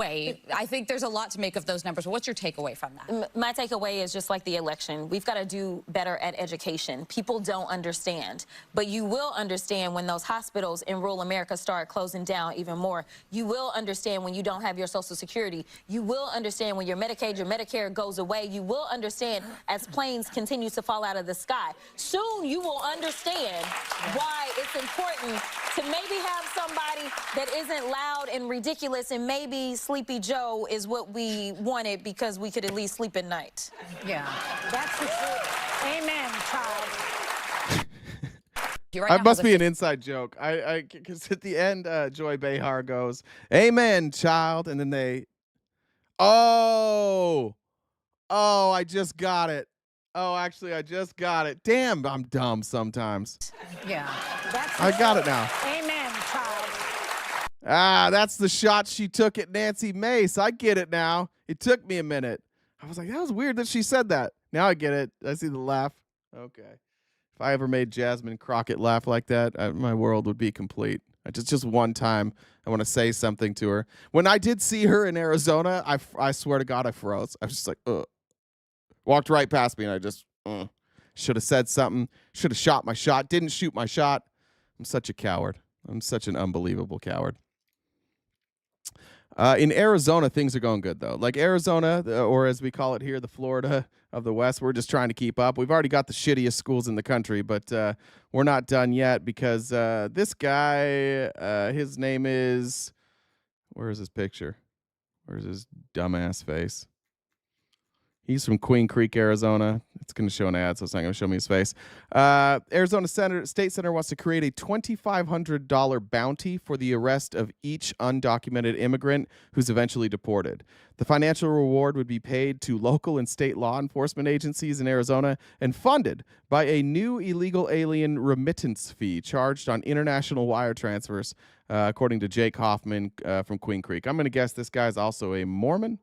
I think there's a lot to make of those numbers. What's your takeaway from that? My takeaway is just like the election. We've got to do better at education. People don't understand, but you will understand when those hospitals in rural America start closing down even more. You will understand when you don't have your Social Security. You will understand when your Medicaid, your Medicare goes away. You will understand as planes continue to fall out of the sky. Soon you will understand why it's important to maybe have somebody that isn't loud and ridiculous, and maybe Sleepy Joe is what we wanted because we could at least sleep at night. Yeah, that's the truth. Amen, child. That must be an inside joke. Because at the end, Joy Behar goes, "Amen, child," and then I just got it. Oh, actually, I just got it. Damn, I'm dumb sometimes. Yeah, I got it now. Amen, child. That's the shot she took at Nancy Mace. I get it now. It took me a minute. I was like, that was weird that she said that. Now I get it. I see the laugh. Okay. If I ever made Jasmine Crockett laugh like that, my world would be complete. Just one time, I want to say something to her. When I did see her in Arizona, I swear to God, I froze. I was just like, ugh. Walked right past me, and I just should have said something. Should have shot my shot. Didn't shoot my shot. I'm such a coward. I'm such an unbelievable coward. In Arizona, things are going good, though. Like Arizona, or as we call it here, the Florida of the West, we're just trying to keep up. We've already got the shittiest schools in the country, but we're not done yet because this guy, his name is, where's his picture? Where's his dumbass face? He's from Queen Creek, Arizona. It's going to show an ad, so it's not going to show me his face. Arizona State Center wants to create a $2,500 bounty for the arrest of each undocumented immigrant who's eventually deported. The financial reward would be paid to local and state law enforcement agencies in Arizona and funded by a new illegal alien remittance fee charged on international wire transfers, according to Jake Hoffman from Queen Creek. I'm going to guess this guy's also a Mormon.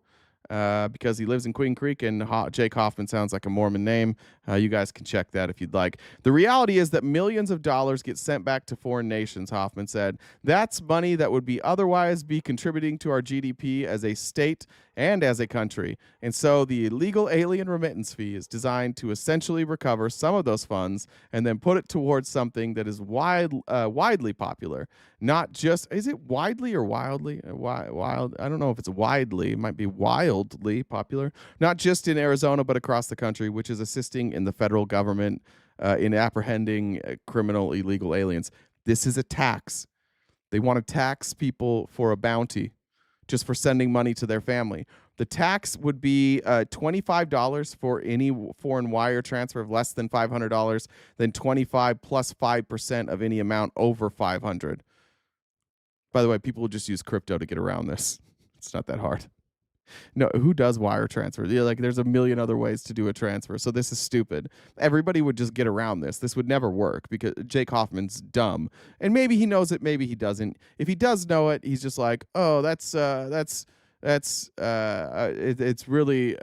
Because he lives in Queen Creek, and Jake Hoffman sounds like a Mormon name. You guys can check that if you'd like. The reality is that millions of dollars get sent back to foreign nations, Hoffman said. That's money that would otherwise be contributing to our GDP as a state and as a country. And so the illegal alien remittance fee is designed to essentially recover some of those funds and then put it towards something that is widely popular. Not just, is it widely or wildly? Wild. I don't know if it's widely. It might be wild. wildly popular, not just in Arizona, but across the country, which is assisting in the federal government in apprehending criminal illegal aliens. This is a tax. They want to tax people for a bounty just for sending money to their family. The tax would be $25 for any foreign wire transfer of less than $500, then 25 plus 5% of any amount over $500. By the way, people will just use crypto to get around this. It's not that hard. No, who does wire transfer? Yeah, like there's a million other ways to do a transfer. So this is stupid. Everybody would just get around this. This would never work because Jake Hoffman's dumb. And maybe he knows it, maybe he doesn't. If he does know it, he's just like, "Oh, it's really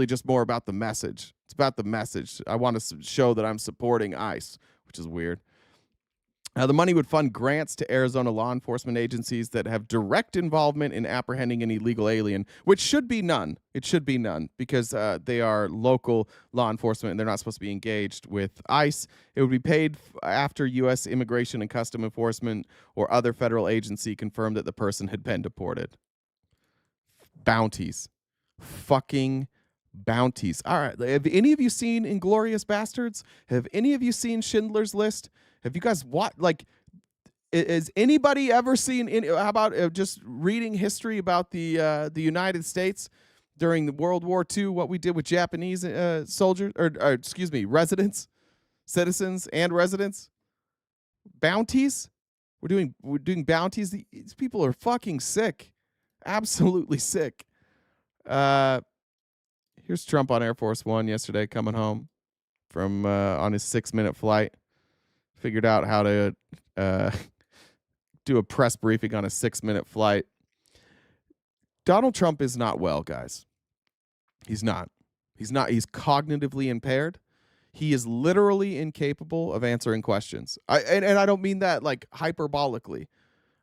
just more about the message. It's about the message. I want to show that I'm supporting ICE," which is weird. The money would fund grants to Arizona law enforcement agencies that have direct involvement in apprehending an illegal alien, which should be none. It should be none because they are local law enforcement and they're not supposed to be engaged with ICE. It would be paid after U.S. Immigration and Custom Enforcement or other federal agency confirmed that the person had been deported. Bounties. Fucking bounties. All right. Have any of you seen Inglourious Bastards? Have any of you seen Schindler's List? Have you guys watched, like, has anybody ever seen, how about just reading history about the United States during the World War II, what we did with Japanese soldiers, or excuse me, residents, citizens and residents? Bounties? We're doing bounties. These people are fucking sick. Absolutely sick. Here's Trump on Air Force One yesterday coming home from on his 6-minute flight. Figured out how to do a press briefing on a 6-minute flight. Donald Trump is not well, guys. He's not. He's cognitively impaired. He is literally incapable of answering questions. And I don't mean that like hyperbolically.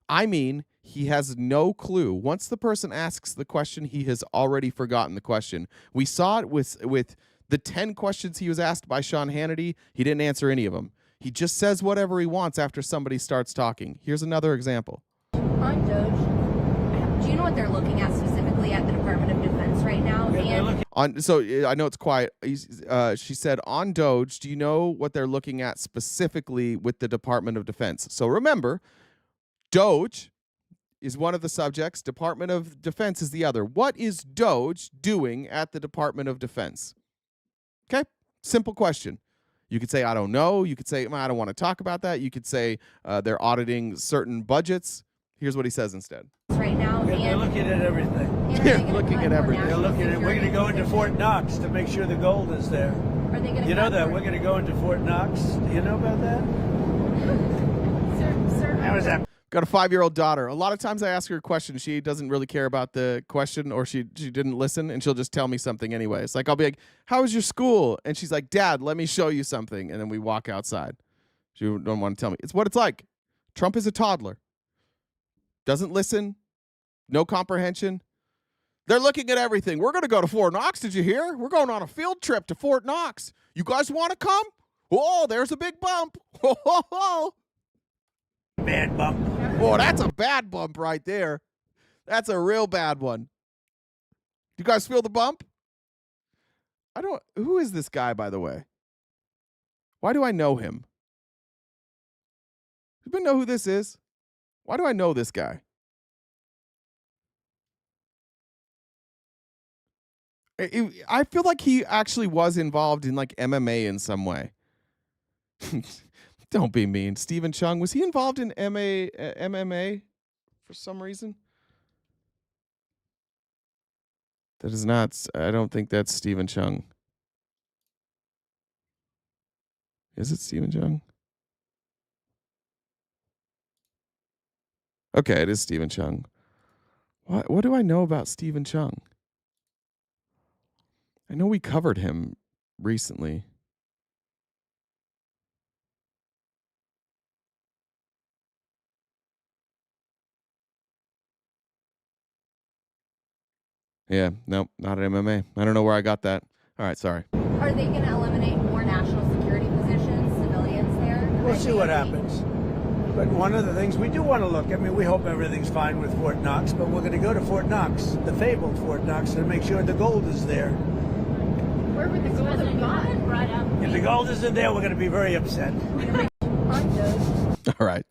I mean, he has no clue. Once the person asks the question, he has already forgotten the question. We saw it with the 10 questions he was asked by Sean Hannity. He didn't answer any of them. He just says whatever he wants after somebody starts talking. Here's another example. On DOGE, do you know what they're looking at specifically at the Department of Defense right now? So I know it's quiet. She said, on DOGE, do you know what they're looking at specifically with the Department of Defense? So remember, DOGE is one of the subjects. Department of Defense is the other. What is DOGE doing at the Department of Defense? Okay, simple question. You could say, I don't know. You could say, I don't want to talk about that. You could say they're auditing certain budgets. Here's what he says instead. Right now, they're looking at everything. They're looking at everything. They're looking at. We're going to go into Fort Knox to make sure the gold is there. Are they going to? You know that we're going to go into Fort Knox. Do you know about that? Sir, how is that? Got a 5-year-old daughter. A lot of times I ask her a question. She doesn't really care about the question, or she didn't listen, and she'll just tell me something anyway. It's like, I'll be like, how was your school? And she's like, Dad, let me show you something. And then we walk outside. She don't want to tell me. It's what it's like. Trump is a toddler. Doesn't listen. No comprehension. They're looking at everything. We're going to go to Fort Knox. Did you hear? We're going on a field trip to Fort Knox. You guys want to come? Oh, there's a big bump. Oh. Bad bump. Oh, that's a bad bump right there. That's a real bad one. Do you guys feel the bump? Who is this guy, by the way? Why do I know him? Does anybody know who this is? Why do I know this guy? I feel like he actually was involved in like MMA in some way. Don't be mean. Stephen Chung, was he involved in MMA for some reason? That is not, I don't think that's Stephen Chung. Is it Stephen Chung? Okay, it is Stephen Chung. What do I know about Stephen Chung? I know we covered him recently. Yeah, nope, not at MMA. I don't know where I got that. All right, sorry. Are they going to eliminate more national security positions, civilians there? We'll see what happens. But one of the things we do want to look, I mean, we hope everything's fine with Fort Knox, but we're going to go to Fort Knox, the fabled Fort Knox, to make sure the gold is there. Where would the gold have gone? If the gold isn't there, we're going to be very upset. All right.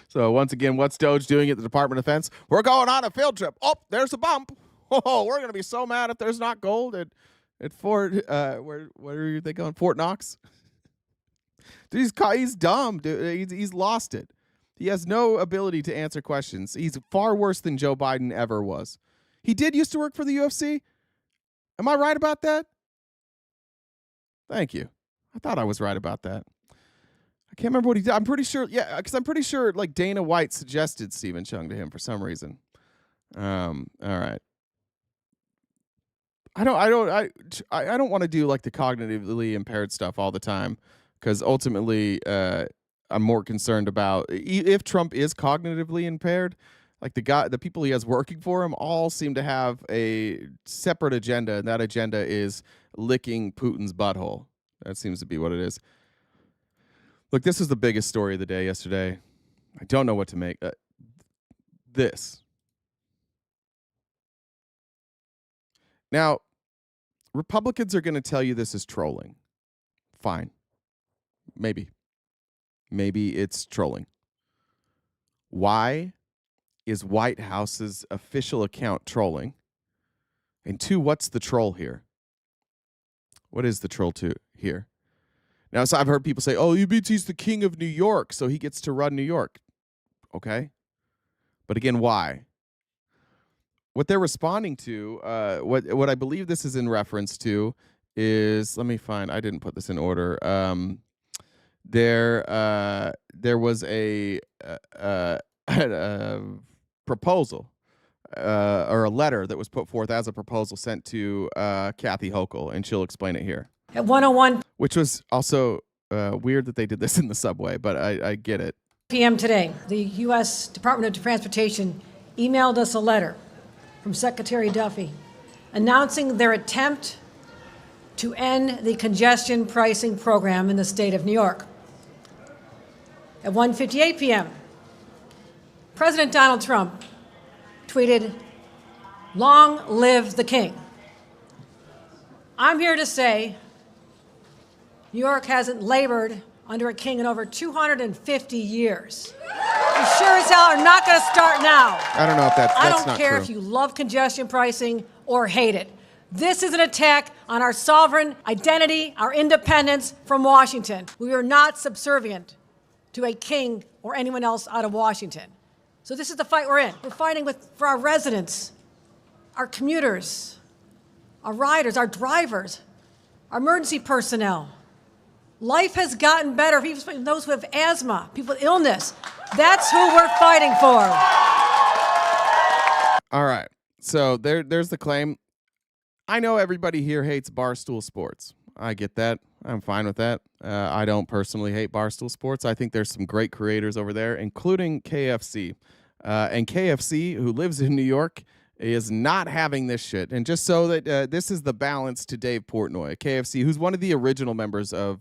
So once again, what's DOGE doing at the Department of Defense? We're going on a field trip. Oh, there's a bump. Oh, we're going to be so mad if there's not gold at Fort, where are they going? Fort Knox? Dude, he's dumb, dude. He's lost it. He has no ability to answer questions. He's far worse than Joe Biden ever was. He did used to work for the UFC. Am I right about that? Thank you. I thought I was right about that. I can't remember what he did. I'm pretty sure, yeah, because I'm pretty sure like Dana White suggested Stephen Chung to him for some reason. All right. I don't want to do like the cognitively impaired stuff all the time, because ultimately I'm more concerned about if Trump is cognitively impaired, like the people he has working for him all seem to have a separate agenda, and that agenda is licking Putin's butthole. That seems to be what it is. Look, this is the biggest story of the day yesterday. I don't know what to make. This. Now, Republicans are going to tell you this is trolling. Fine. Maybe. Maybe it's trolling. Why is White House's official account trolling? And two, what's the troll here? What is the troll here? Now, so I've heard people say, oh, he's the king of New York, so he gets to run New York. Okay. But again, why? What they're responding to, what I believe this is in reference to is, let me find, I didn't put this in order. There was a proposal or a letter that was put forth as a proposal sent to Kathy Hochul, and she'll explain it here. At 1:01 Which was also weird that they did this in the subway, but I get it. p.m. today, the U.S. Department of Transportation emailed us a letter from Secretary Duffy announcing their attempt to end the congestion pricing program in the state of New York. At 1:58 p.m., President Donald Trump tweeted, "Long live the king." I'm here to say New York hasn't labored under a king in over 250 years. You sure as hell are not going to start now. I don't know if that's not true. I don't care if you love congestion pricing or hate it. This is an attack on our sovereign identity, our independence from Washington. We are not subservient to a king or anyone else out of Washington. So this is the fight we're in. We're fighting for our residents, our commuters, our riders, our drivers, our emergency personnel. Life has gotten better. Even those who have asthma, people with illness. That's who we're fighting for. All right. So there's the claim. I know everybody here hates Barstool Sports. I get that. I'm fine with that. I don't personally hate Barstool Sports. I think there's some great creators over there, including KFC. And KFC, who lives in New York, is not having this shit. And just so that this is the balance to Dave Portnoy, KFC, who's one of the original members of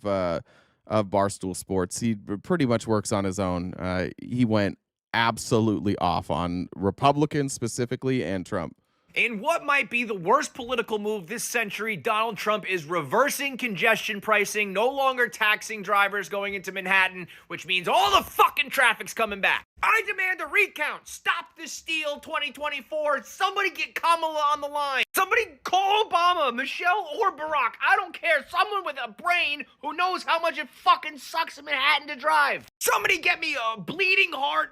Barstool Sports. He pretty much works on his own. He went absolutely off on Republicans specifically and Trump. In what might be the worst political move this century, Donald Trump is reversing congestion pricing, no longer taxing drivers going into Manhattan, which means all the fucking traffic's coming back. I demand a recount. Stop the steal 2024. Somebody get Kamala on the line. Somebody call Obama, Michelle, or Barack. I don't care. Someone with a brain who knows how much it fucking sucks in Manhattan to drive. Somebody get me a bleeding heart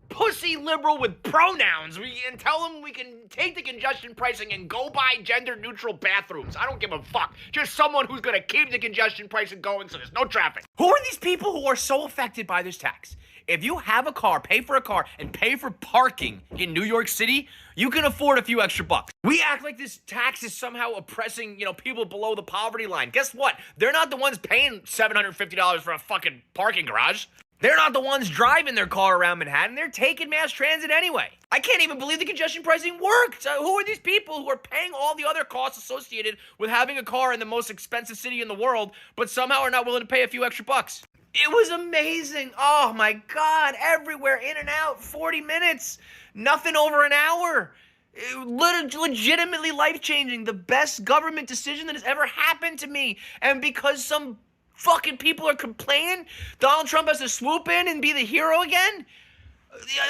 pussy liberal with pronouns and tell them we can take the congestion pricing and go buy gender-neutral bathrooms. I don't give a fuck. Just someone who's gonna keep the congestion pricing going so there's no traffic. Who are these people who are so affected by this tax? If you have a car, pay for a car, and pay for parking in New York City, you can afford a few extra bucks. We act like this tax is somehow oppressing, people below the poverty line. Guess what? They're not the ones paying $750 for a fucking parking garage. They're not the ones driving their car around Manhattan. They're taking mass transit anyway. I can't even believe the congestion pricing worked. Who are these people who are paying all the other costs associated with having a car in the most expensive city in the world, but somehow are not willing to pay a few extra bucks? It was amazing. Oh my God, everywhere, in and out, 40 minutes, nothing over an hour. Legitimately life-changing, the best government decision that has ever happened to me. And because some fucking people are complaining, Donald Trump has to swoop in and be the hero again?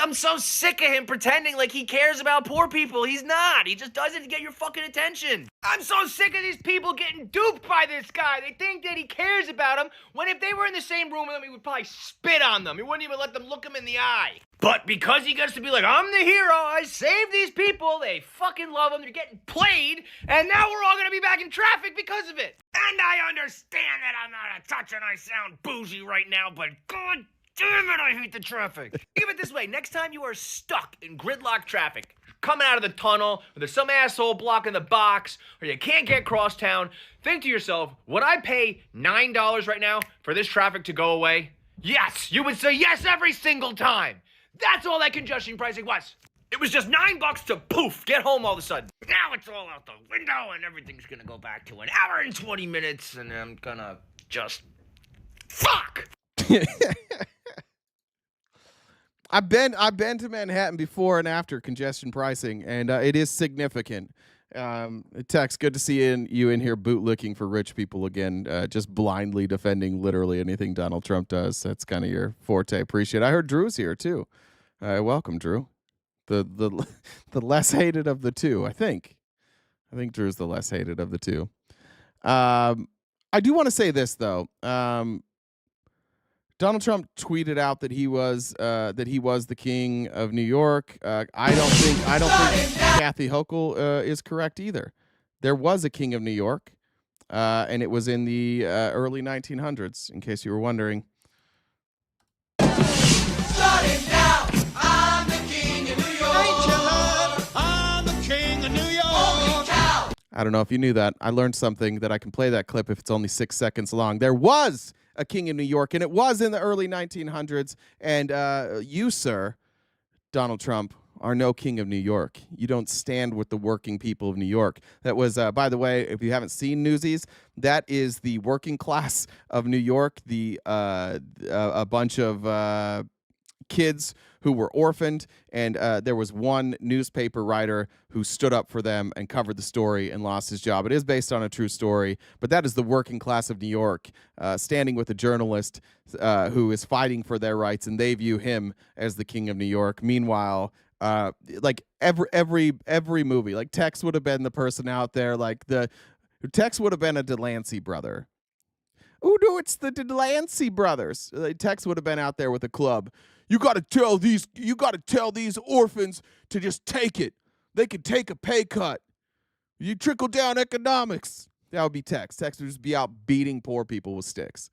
I'm so sick of him pretending like he cares about poor people. He's not. He just does it to get your fucking attention. I'm so sick of these people getting duped by this guy. They think that he cares about them, when if they were in the same room with him, he would probably spit on them. He wouldn't even let them look him in the eye. But because he gets to be like, I'm the hero, I saved these people, they fucking love him, they're getting played, and now we're all gonna be back in traffic because of it. And I understand that I'm not a touch and I sound bougie right now, but God damn it, I hate the traffic. Think of it this way, next time you are stuck in gridlock traffic, coming out of the tunnel, or there's some asshole blocking the box, or you can't get cross town, think to yourself, would I pay $9 right now for this traffic to go away? Yes, you would say yes every single time. That's all that congestion pricing was. It was just $9 to poof, get home all of a sudden. Now it's all out the window and everything's gonna go back to an hour and 20 minutes and I'm gonna just fuck. I've been to Manhattan before and after congestion pricing, and it is significant. Tex, good to see you in here bootlicking for rich people again, just blindly defending literally anything Donald Trump does. That's kind of your forte. Appreciate it. I heard Drew's here too. Welcome, Drew. The less hated of the two, I think. I think Drew's the less hated of the two. I do want to say this though. Donald Trump tweeted out that he was the king of New York. I don't think Kathy Hochul is correct either. There was a king of New York, and it was in the early 1900s. In case you were wondering. Starting now, I'm the king of New York. Ain't you love? I'm the king of New York. Holy cow! I don't know if you knew that. I learned something that I can play that clip if it's only 6 seconds long. There was a king in New York, and it was in the early 1900s. And you, sir, Donald Trump, are no king of New York. You don't stand with the working people of New York. That was, by the way, if you haven't seen Newsies, that is the working class of New York. A bunch of kids who were orphaned, and there was one newspaper writer who stood up for them and covered the story and lost his job. It is based on a true story, but that is the working class of New York, standing with a journalist who is fighting for their rights, and they view him as the king of New York. Meanwhile, like every movie, like Tex would have been the person out there, Tex would have been a Delancey brother. Oh no, it's the Delancey brothers. Tex would have been out there with a club. You got to tell these orphans to just take it. They could take a pay cut. You trickle down economics. That would be Tex. Tex would just be out beating poor people with sticks.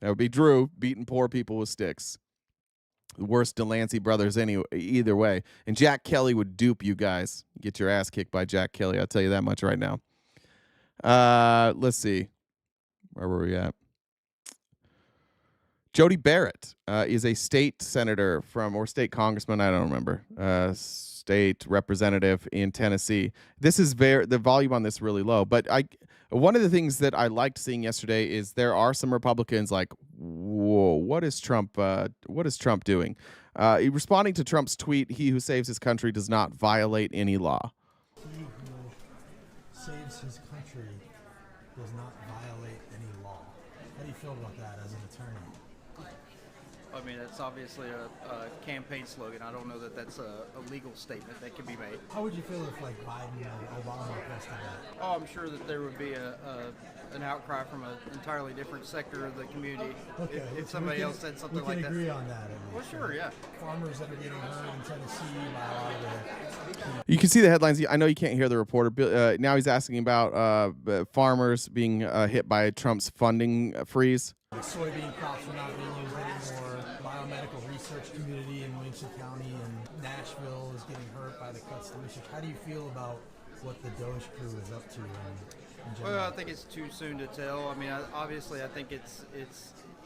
That would be Drew beating poor people with sticks. The worst Delancey brothers either way. And Jack Kelly would dupe you guys. Get your ass kicked by Jack Kelly. I'll tell you that much right now. Let's see. Where were we at? Jody Barrett is a state senator or state congressman, I don't remember, state representative in Tennessee. This is the volume on this really low, but one of the things that I liked seeing yesterday is there are some Republicans like, whoa, what is Trump doing? Responding to Trump's tweet, he who saves his country does not violate any law. He who saves his country does not violate any law. How do you feel about that as an attorney? I mean, that's obviously a campaign slogan. I don't know that that's a legal statement that can be made. How would you feel if, like, Biden or Obama posted that? Oh, I'm sure that there would be an outcry from an entirely different sector of the community if somebody else said something like that. We can agree on that. Well, sure, yeah. Farmers that are getting hurt in Tennessee by a lot of You can see the headlines. I know you can't hear the reporter. Now he's asking about farmers being hit by Trump's funding freeze. The soybean crops are not being used anymore. Biomedical research community in Williamson County and Nashville is getting hurt by the cuts to research. How do you feel about what the DOGE crew is up to in general? Well, I think it's too soon to tell. I mean, obviously, I think it's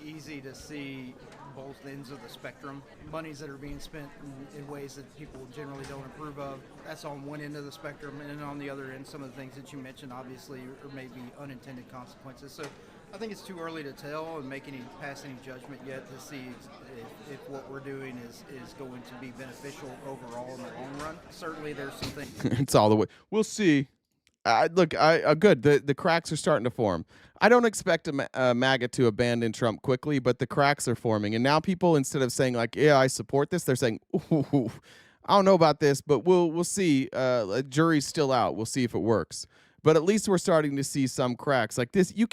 easy to see both ends of the spectrum. Monies that are being spent in ways that people generally don't approve of. That's on one end of the spectrum, and then on the other end, some of the things that you mentioned, obviously, are maybe unintended consequences. So I think it's too early to tell and pass any judgment yet to see if what we're doing is going to be beneficial overall in the long run. Certainly, there's some things. It's all the way. We'll see. Look, good. The cracks are starting to form. I don't expect MAGA to abandon Trump quickly, but the cracks are forming. And now people, instead of saying like, yeah, I support this, they're saying, ooh, I don't know about this, but we'll see. Jury's still out. We'll see if it works. But at least we're starting to see some cracks like this. You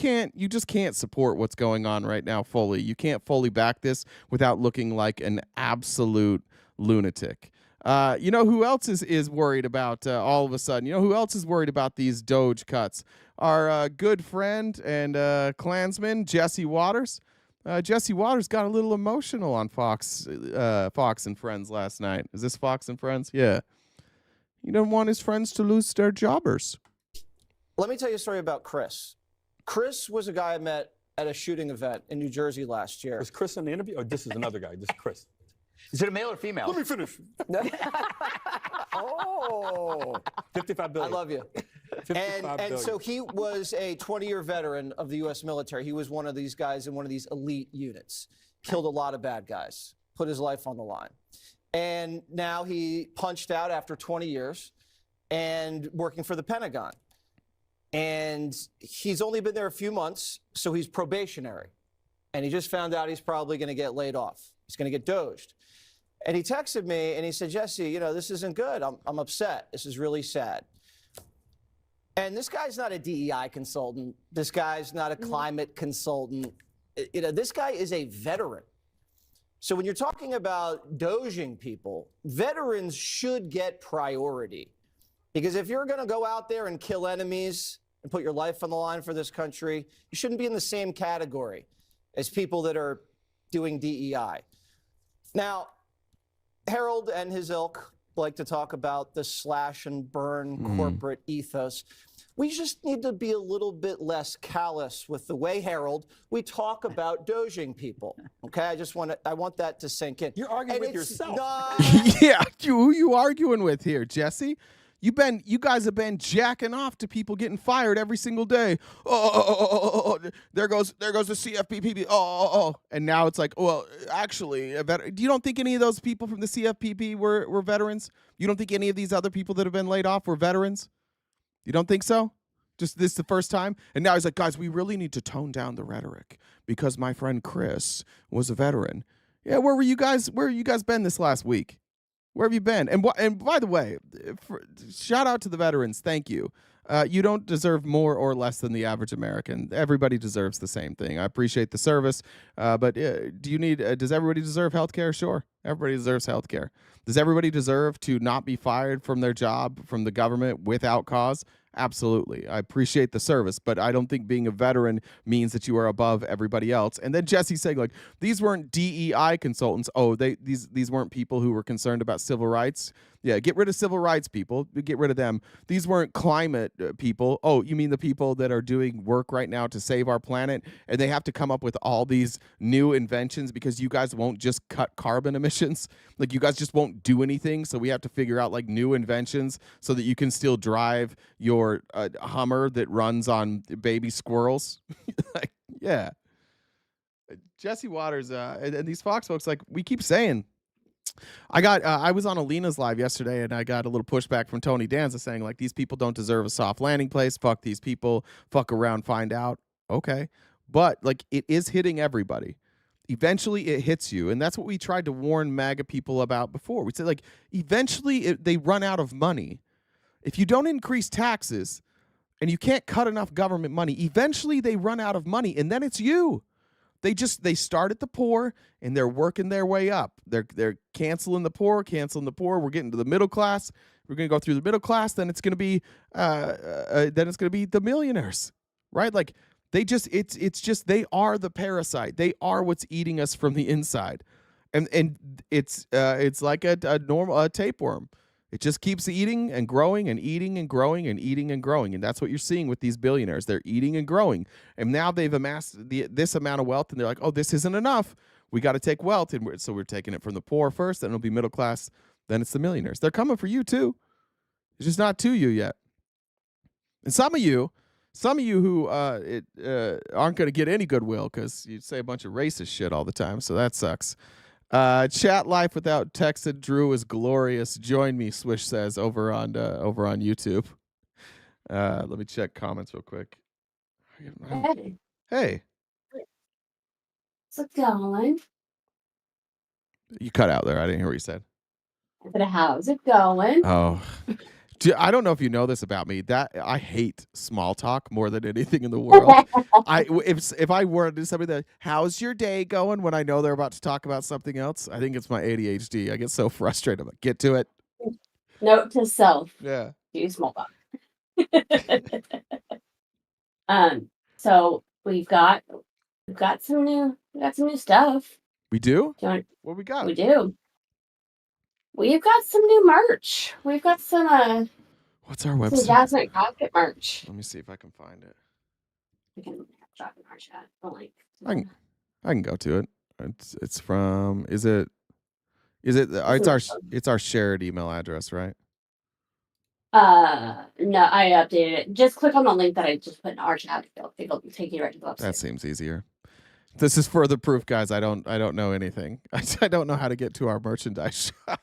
just can't support what's going on right now fully. You can't fully back this without looking like an absolute lunatic. You know who else is worried about all of a sudden? You know who else is worried about these DOGE cuts? Our good friend and Klansman, Jesse Waters. Jesse Waters got a little emotional on Fox and Friends last night. Is this Fox and Friends? Yeah. He didn't want his friends to lose their jobbers. Let me tell you a story about Chris. Chris was a guy I met at a shooting event in New Jersey last year. Was Chris in the interview? Or this is another guy? This is Chris. Is it a male or female? Let me finish. Oh. 55 billion. I love you. And so he was a 20-year veteran of the U.S. military. He was one of these guys in one of these elite units. Killed a lot of bad guys. Put his life on the line. And now he punched out after 20 years and working for the Pentagon. And he's only been there a few months, so he's probationary. And he just found out he's probably going to get laid off. He's going to get doged. And he texted me and he said, Jesse, you know, this isn't good. I'm upset. This is really sad. And this guy's not a DEI consultant. This guy's not a climate consultant. You know, this guy is a veteran. So when you're talking about doging people, veterans should get priority. Because if you're going to go out there and kill enemies and put your life on the line for this country, you shouldn't be in the same category as people that are doing DEI. Now, Harold and his ilk like to talk about the slash and burn corporate ethos. We just need to be a little bit less callous with the way, Harold, we talk about doging people. Okay, I want that to sink in. You're arguing with yourself. Yeah, who you arguing with here, Jesse? You guys have been jacking off to people getting fired every single day. Oh, there goes the CFPP. And now it's like, well, actually, you don't think any of those people from the CFPP were veterans? You don't think any of these other people that have been laid off were veterans? You don't think so? Just this the first time? And now he's like, guys, we really need to tone down the rhetoric because my friend Chris was a veteran. Yeah, where were you guys been this last week? Where have you been? And by the way, shout out to the veterans. Thank you. You don't deserve more or less than the average American. Everybody deserves the same thing. I appreciate the service, but does everybody deserve health care? Sure. Everybody deserves health care. Does everybody deserve to not be fired from their job from the government without cause? Absolutely. I appreciate the service, but I don't think being a veteran means that you are above everybody else. And then Jesse saying, like, these weren't DEI consultants. Oh, these weren't people who were concerned about civil rights. Yeah, get rid of civil rights people. Get rid of them. These weren't climate people. Oh, you mean the people that are doing work right now to save our planet, and they have to come up with all these new inventions because you guys won't just cut carbon emissions? Like, you guys just won't do anything, so we have to figure out, like, new inventions so that you can still drive your Hummer that runs on baby squirrels? Like, yeah. Jesse Waters and these Fox folks, like, we keep saying, I was on Alina's live yesterday and I got a little pushback from Tony Danza saying, like, these people don't deserve a soft landing place. Fuck these people. Fuck around, find out. Okay. But, like, it is hitting everybody. Eventually it hits you. And that's what we tried to warn MAGA people about before. We said, like, eventually they run out of money. If you don't increase taxes and you can't cut enough government money, eventually they run out of money, and then it's you. They start at the poor and they're working their way up. They're canceling the poor. We're getting to the middle class. We're going to go through the middle class. Then it's going to be the millionaires, right? Like, they are the parasite. They are what's eating us from the inside, and it's like a normal tapeworm. It just keeps eating and growing and eating and growing and eating and growing. And that's what you're seeing with these billionaires. They're eating and growing. And now they've amassed this amount of wealth, and they're like, oh, this isn't enough. We got to take wealth. And so we're taking it from the poor first, then it'll be middle class, then it's the millionaires. They're coming for you too. It's just not to you yet. And some of you some of you who aren't going to get any goodwill because you say a bunch of racist shit all the time, so that sucks. Chat life without texted Drew is glorious. Join me, Swish says over on YouTube. Let me check comments real quick. Hey. What's going? You cut out there. I didn't hear what you said. But how's it going? Oh. I don't know if you know this about me. That I hate small talk more than anything in the world. If I were to do somebody that, how's your day going, when I know they're about to talk about something else, I think it's my ADHD. I get so frustrated. I'm like, get to it. Note to self. Yeah. Do small talk. So we've got some new stuff. We do? What we got? We do. We've got some new merch. We've got some what's our some website? Jasmine Crockett merch. Let me see if I can find it. We can drop in our chat. A link. I can go to it. It's from it's our shared email address, right? No, I updated it. Just click on the link that I just put in our chat. It'll take you right to the website. That seems easier. This is further proof, guys. I don't know anything. I don't know how to get to our merchandise shop.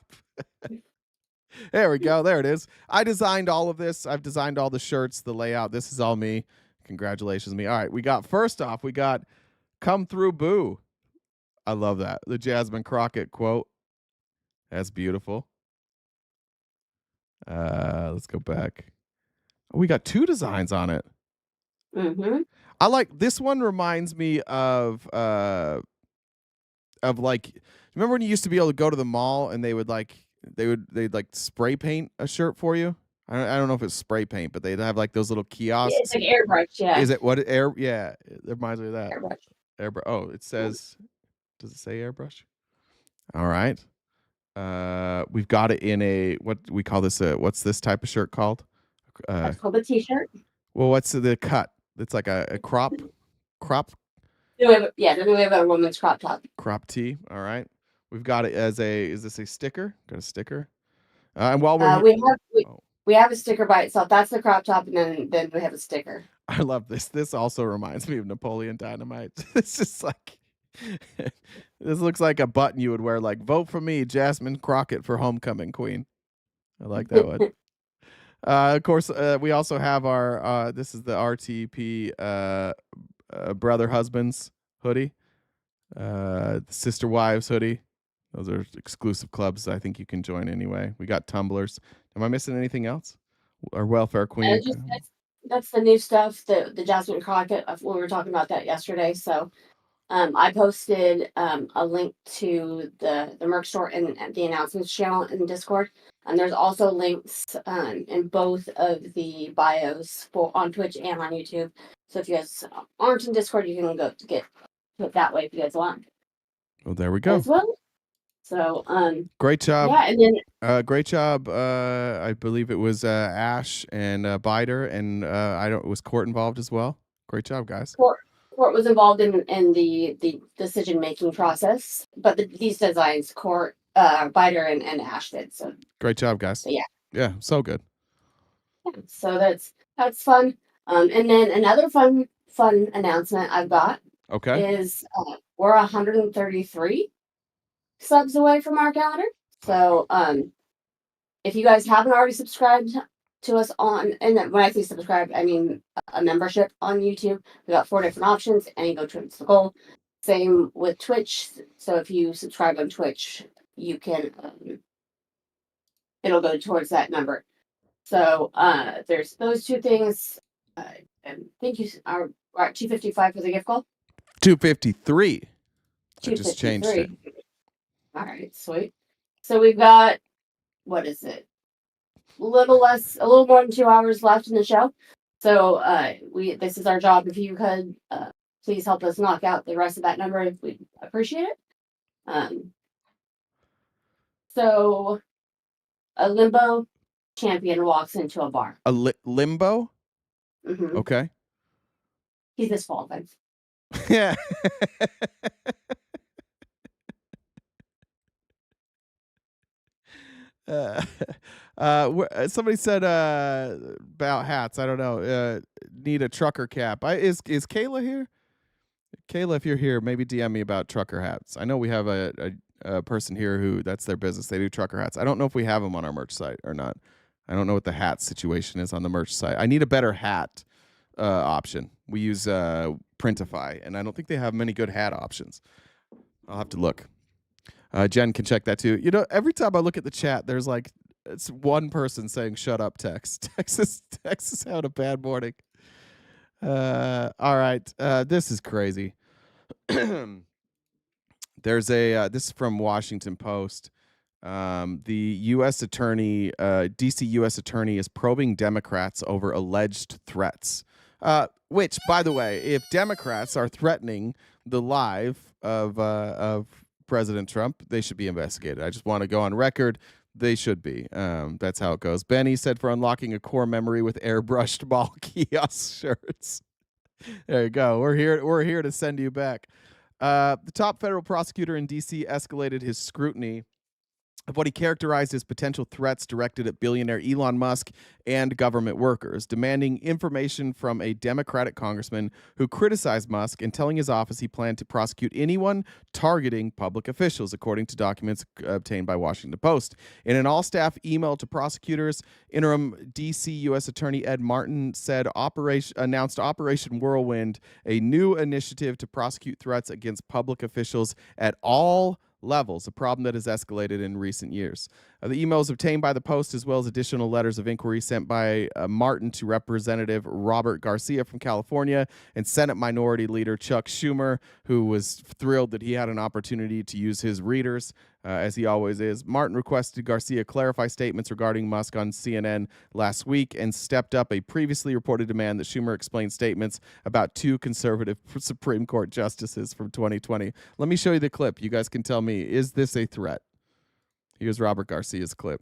There we go. There it is. I designed all of this. I've designed all the shirts, the layout. This is all me. Congratulations, me. All right. First off, we got "Come Through Boo." I love that. The Jasmine Crockett quote. That's beautiful. Let's go back. We got 2 designs on it. Mm-hmm. I like this one. Reminds me of like, remember when you used to be able to go to the mall and they'd spray paint a shirt for you? I don't know if it's spray paint, but they'd have like those little kiosks. It's like airbrush, yeah. Is it what air? Yeah, it reminds me of that. Airbrush. Airbrush. Oh, it says. Does it say airbrush? All right. We've got it in a, what we call this. What's this type of shirt called? It's called a t-shirt. Well, what's the cut? It's like a crop. Then we have a woman's crop top. Crop tee. All right. We've got it as is this a sticker? Got a sticker. And while we're we have a sticker by itself. That's the crop top, and then we have a sticker. I love this. This also reminds me of Napoleon Dynamite. It's just like, this looks like a button you would wear, like, vote for me, Jasmine Crockett, for homecoming queen. I like that one. Of course, we also have our, this is the RTP brother husbands hoodie, sister wives hoodie. Those are exclusive clubs I think you can join anyway. We got tumblers. Am I missing anything else? Our welfare queen. That's the new stuff, the Jasmine Crockett. We were talking about that yesterday. So I posted a link to the merch store and the announcements channel in Discord. And there's also links in both of the bios on Twitch and on YouTube. So if you guys aren't in Discord, you can go to get it that way if you guys want. Well, there we go. As well. So great job. Yeah, and then great job. I believe it was Ash and Bider, and was Court involved as well. Great job, guys. Court was involved in the decision making process, but these designs, Court, Bider, and Ash did. So great job, guys. Yeah, so good. Yeah, so that's fun. And then another fun announcement I've got. Okay. Is we're 133 subs away from our calendar. So if you guys haven't already subscribed to us and when I say subscribe, I mean a membership on YouTube. We got 4 different options, and you go towards the goal. Same with Twitch. So if you subscribe on Twitch, you can it'll go towards that number. So there's those 2 things. And thank you. We're at 255 for the gift call. 253. I just changed it. All right, sweet. So we've got, what is it? A little more than 2 hours left in the show. So this is our job. If you could please help us knock out the rest of that number, we'd appreciate it. So a limbo champion walks into a bar. A limbo? Mm-hmm. Okay. He's disqualified. Yeah. Somebody said about hats. I don't know. Need a trucker cap. Is Kayla here? Kayla, if you're here, maybe DM me about trucker hats. I know we have a person here who that's their business. They do trucker hats. I don't know if we have them on our merch site or not. I don't know what the hat situation is on the merch site. I need a better hat option. We use Printify, and I don't think they have many good hat options. I'll have to look. Jen can check that too. You know, every time I look at the chat, there's like it's one person saying "shut up, Tex." Texas had a bad morning. All right, this is crazy. There's this is from Washington Post. The U.S. attorney, D.C. U.S. attorney, is probing Democrats over alleged threats. Which, by the way, if Democrats are threatening the life of President Trump, they should be investigated. I just want to go on record. They should be. That's how it goes. Benny said for unlocking a core memory with airbrushed mall kiosk shirts. There you go. We're here to send you back. The top federal prosecutor in D.C. escalated his scrutiny of what he characterized as potential threats directed at billionaire Elon Musk and government workers, demanding information from a Democratic congressman who criticized Musk and telling his office he planned to prosecute anyone targeting public officials, according to documents obtained by Washington Post. In an all-staff email to prosecutors, interim D.C. U.S. Attorney Ed Martin said announced Operation Whirlwind, a new initiative to prosecute threats against public officials at all levels, a problem that has escalated in recent years. The emails obtained by the Post, as well as additional letters of inquiry sent by Martin to Representative Robert Garcia from California and Senate Minority Leader Chuck Schumer, who was thrilled that he had an opportunity to use his readers, as he always is. Martin requested Garcia clarify statements regarding Musk on CNN last week and stepped up a previously reported demand that Schumer explain statements about two conservative Supreme Court justices from 2020. Let me show you the clip. You guys can tell me, is this a threat? Here's Robert Garcia's clip.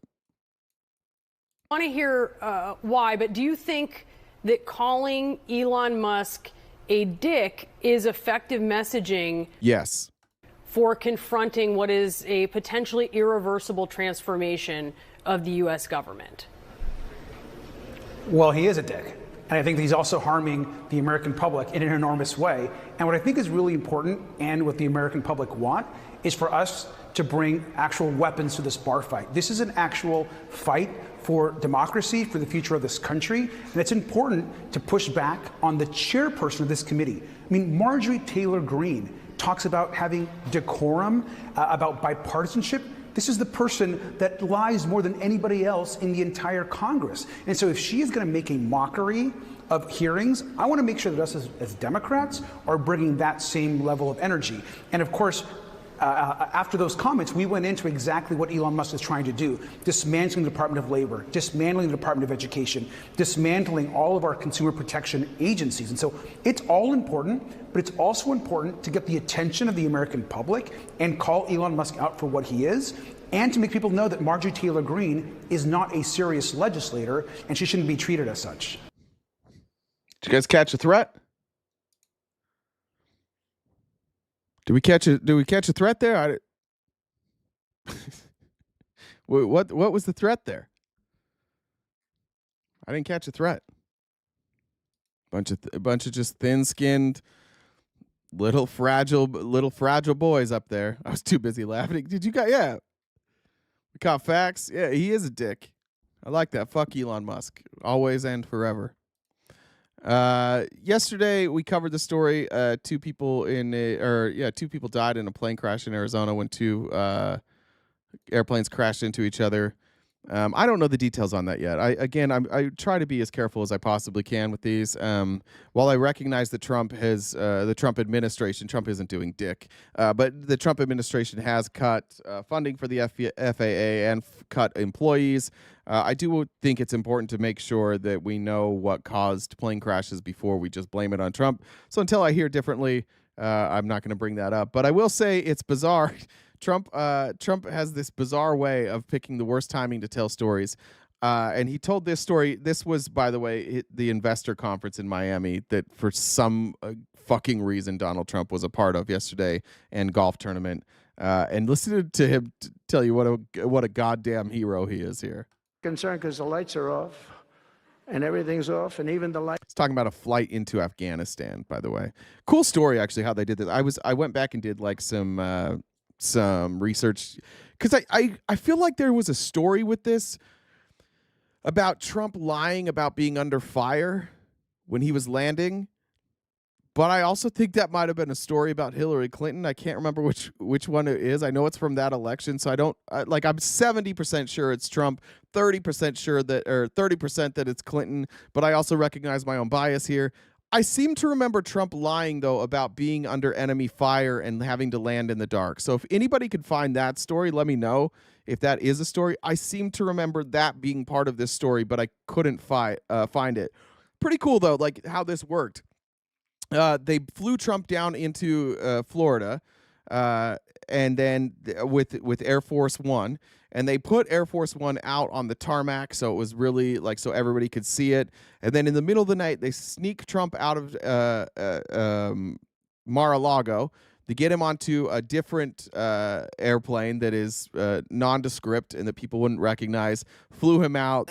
I want to hear why, but do you think that calling Elon Musk a dick is effective messaging? Yes. For confronting what is a potentially irreversible transformation of the U.S. government? Well, he is a dick. And I think that he's also harming the American public in an enormous way. And what I think is really important, and what the American public want, is for us to bring actual weapons to this bar fight. This is an actual fight for democracy, for the future of this country. And it's important to push back on the chairperson of this committee. I mean, Marjorie Taylor Greene talks about having decorum, about bipartisanship. This is the person that lies more than anybody else in the entire Congress. And so if she is going to make a mockery of hearings, I want to make sure that us as Democrats are bringing that same level of energy. And of course, after those comments, we went into exactly what Elon Musk is trying to do: dismantling the Department of Labor, dismantling the Department of Education, dismantling all of our consumer protection agencies. And so it's all important, but it's also important to get the attention of the American public and call Elon Musk out for what he is, and to make people know that Marjorie Taylor Greene is not a serious legislator and she shouldn't be treated as such. Did you guys catch a threat? Did we catch a threat there? What was the threat there? I didn't catch a threat. Bunch of just thin-skinned, little fragile boys up there. I was too busy laughing. Did you guys? Yeah, we caught facts. Yeah, he is a dick. I like that. Fuck Elon Musk, always and forever. Yesterday we covered the story. Two people died in a plane crash in Arizona when two airplanes crashed into each other. I don't know the details on that yet. I try to be as careful as I possibly can with these. While I recognize that Trump isn't doing dick, but the Trump administration has cut funding for the FAA and cut employees. I do think it's important to make sure that we know what caused plane crashes before we just blame it on Trump. So until I hear differently, I'm not going to bring that up. But I will say it's bizarre. Trump has this bizarre way of picking the worst timing to tell stories. And he told this story. This was, by the way, the investor conference in Miami that for some fucking reason Donald Trump was a part of yesterday, and golf tournament. and listen to him tell you what a goddamn hero he is here. Concerned because the lights are off and everything's off, and even the lights. He's talking about a flight into Afghanistan, by the way. Cool story, actually, how they did this. I went back and did like some research because I feel like there was a story with this about Trump lying about being under fire when he was landing. But I also think that might have been a story about Hillary Clinton. I can't remember which one it is. I know it's from that election, so I'm 70% sure it's Trump, 30% sure that, or 30% that it's Clinton. But I also recognize my own bias here. I seem to remember Trump lying though about being under enemy fire and having to land in the dark. So if anybody could find that story, let me know if that is a story. I seem to remember that being part of this story, but I couldn't find it. Pretty cool though, like how this worked. They flew Trump down into Florida, and then with Air Force One, and they put Air Force One out on the tarmac, so it was really like so everybody could see it. And then in the middle of the night, they sneak Trump out of Mar-a-Lago to get him onto a different airplane that is nondescript and that people wouldn't recognize. Flew him out.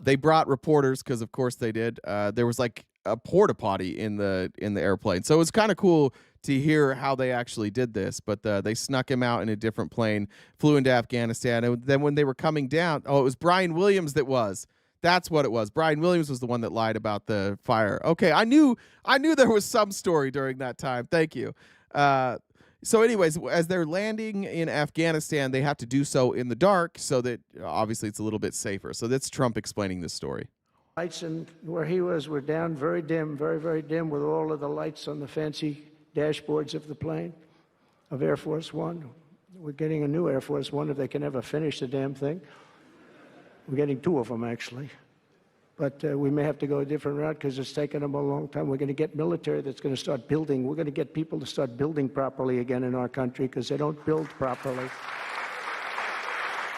They brought reporters because of course they did. There was like a porta potty in the airplane, so it was kind of cool to hear how they actually did this. But they snuck him out in a different plane, flew into Afghanistan, and then when they were coming down, it was Brian Williams that was. That's what it was. Brian Williams was the one that lied about the fire. Okay, I knew there was some story during that time. Thank you. So anyways, as they're landing in Afghanistan, they have to do so in the dark so that obviously it's a little bit safer. So that's Trump explaining this story. Lights and where he was were down, very dim, very, very dim, with all of the lights on the fancy dashboards of the plane, of Air Force One. We're getting a new Air Force One if they can ever finish the damn thing. We're getting 2 of them, actually. But we may have to go a different route because it's taken them a long time. We're going to get military that's going to start building. We're going to get people to start building properly again in our country because they don't build properly.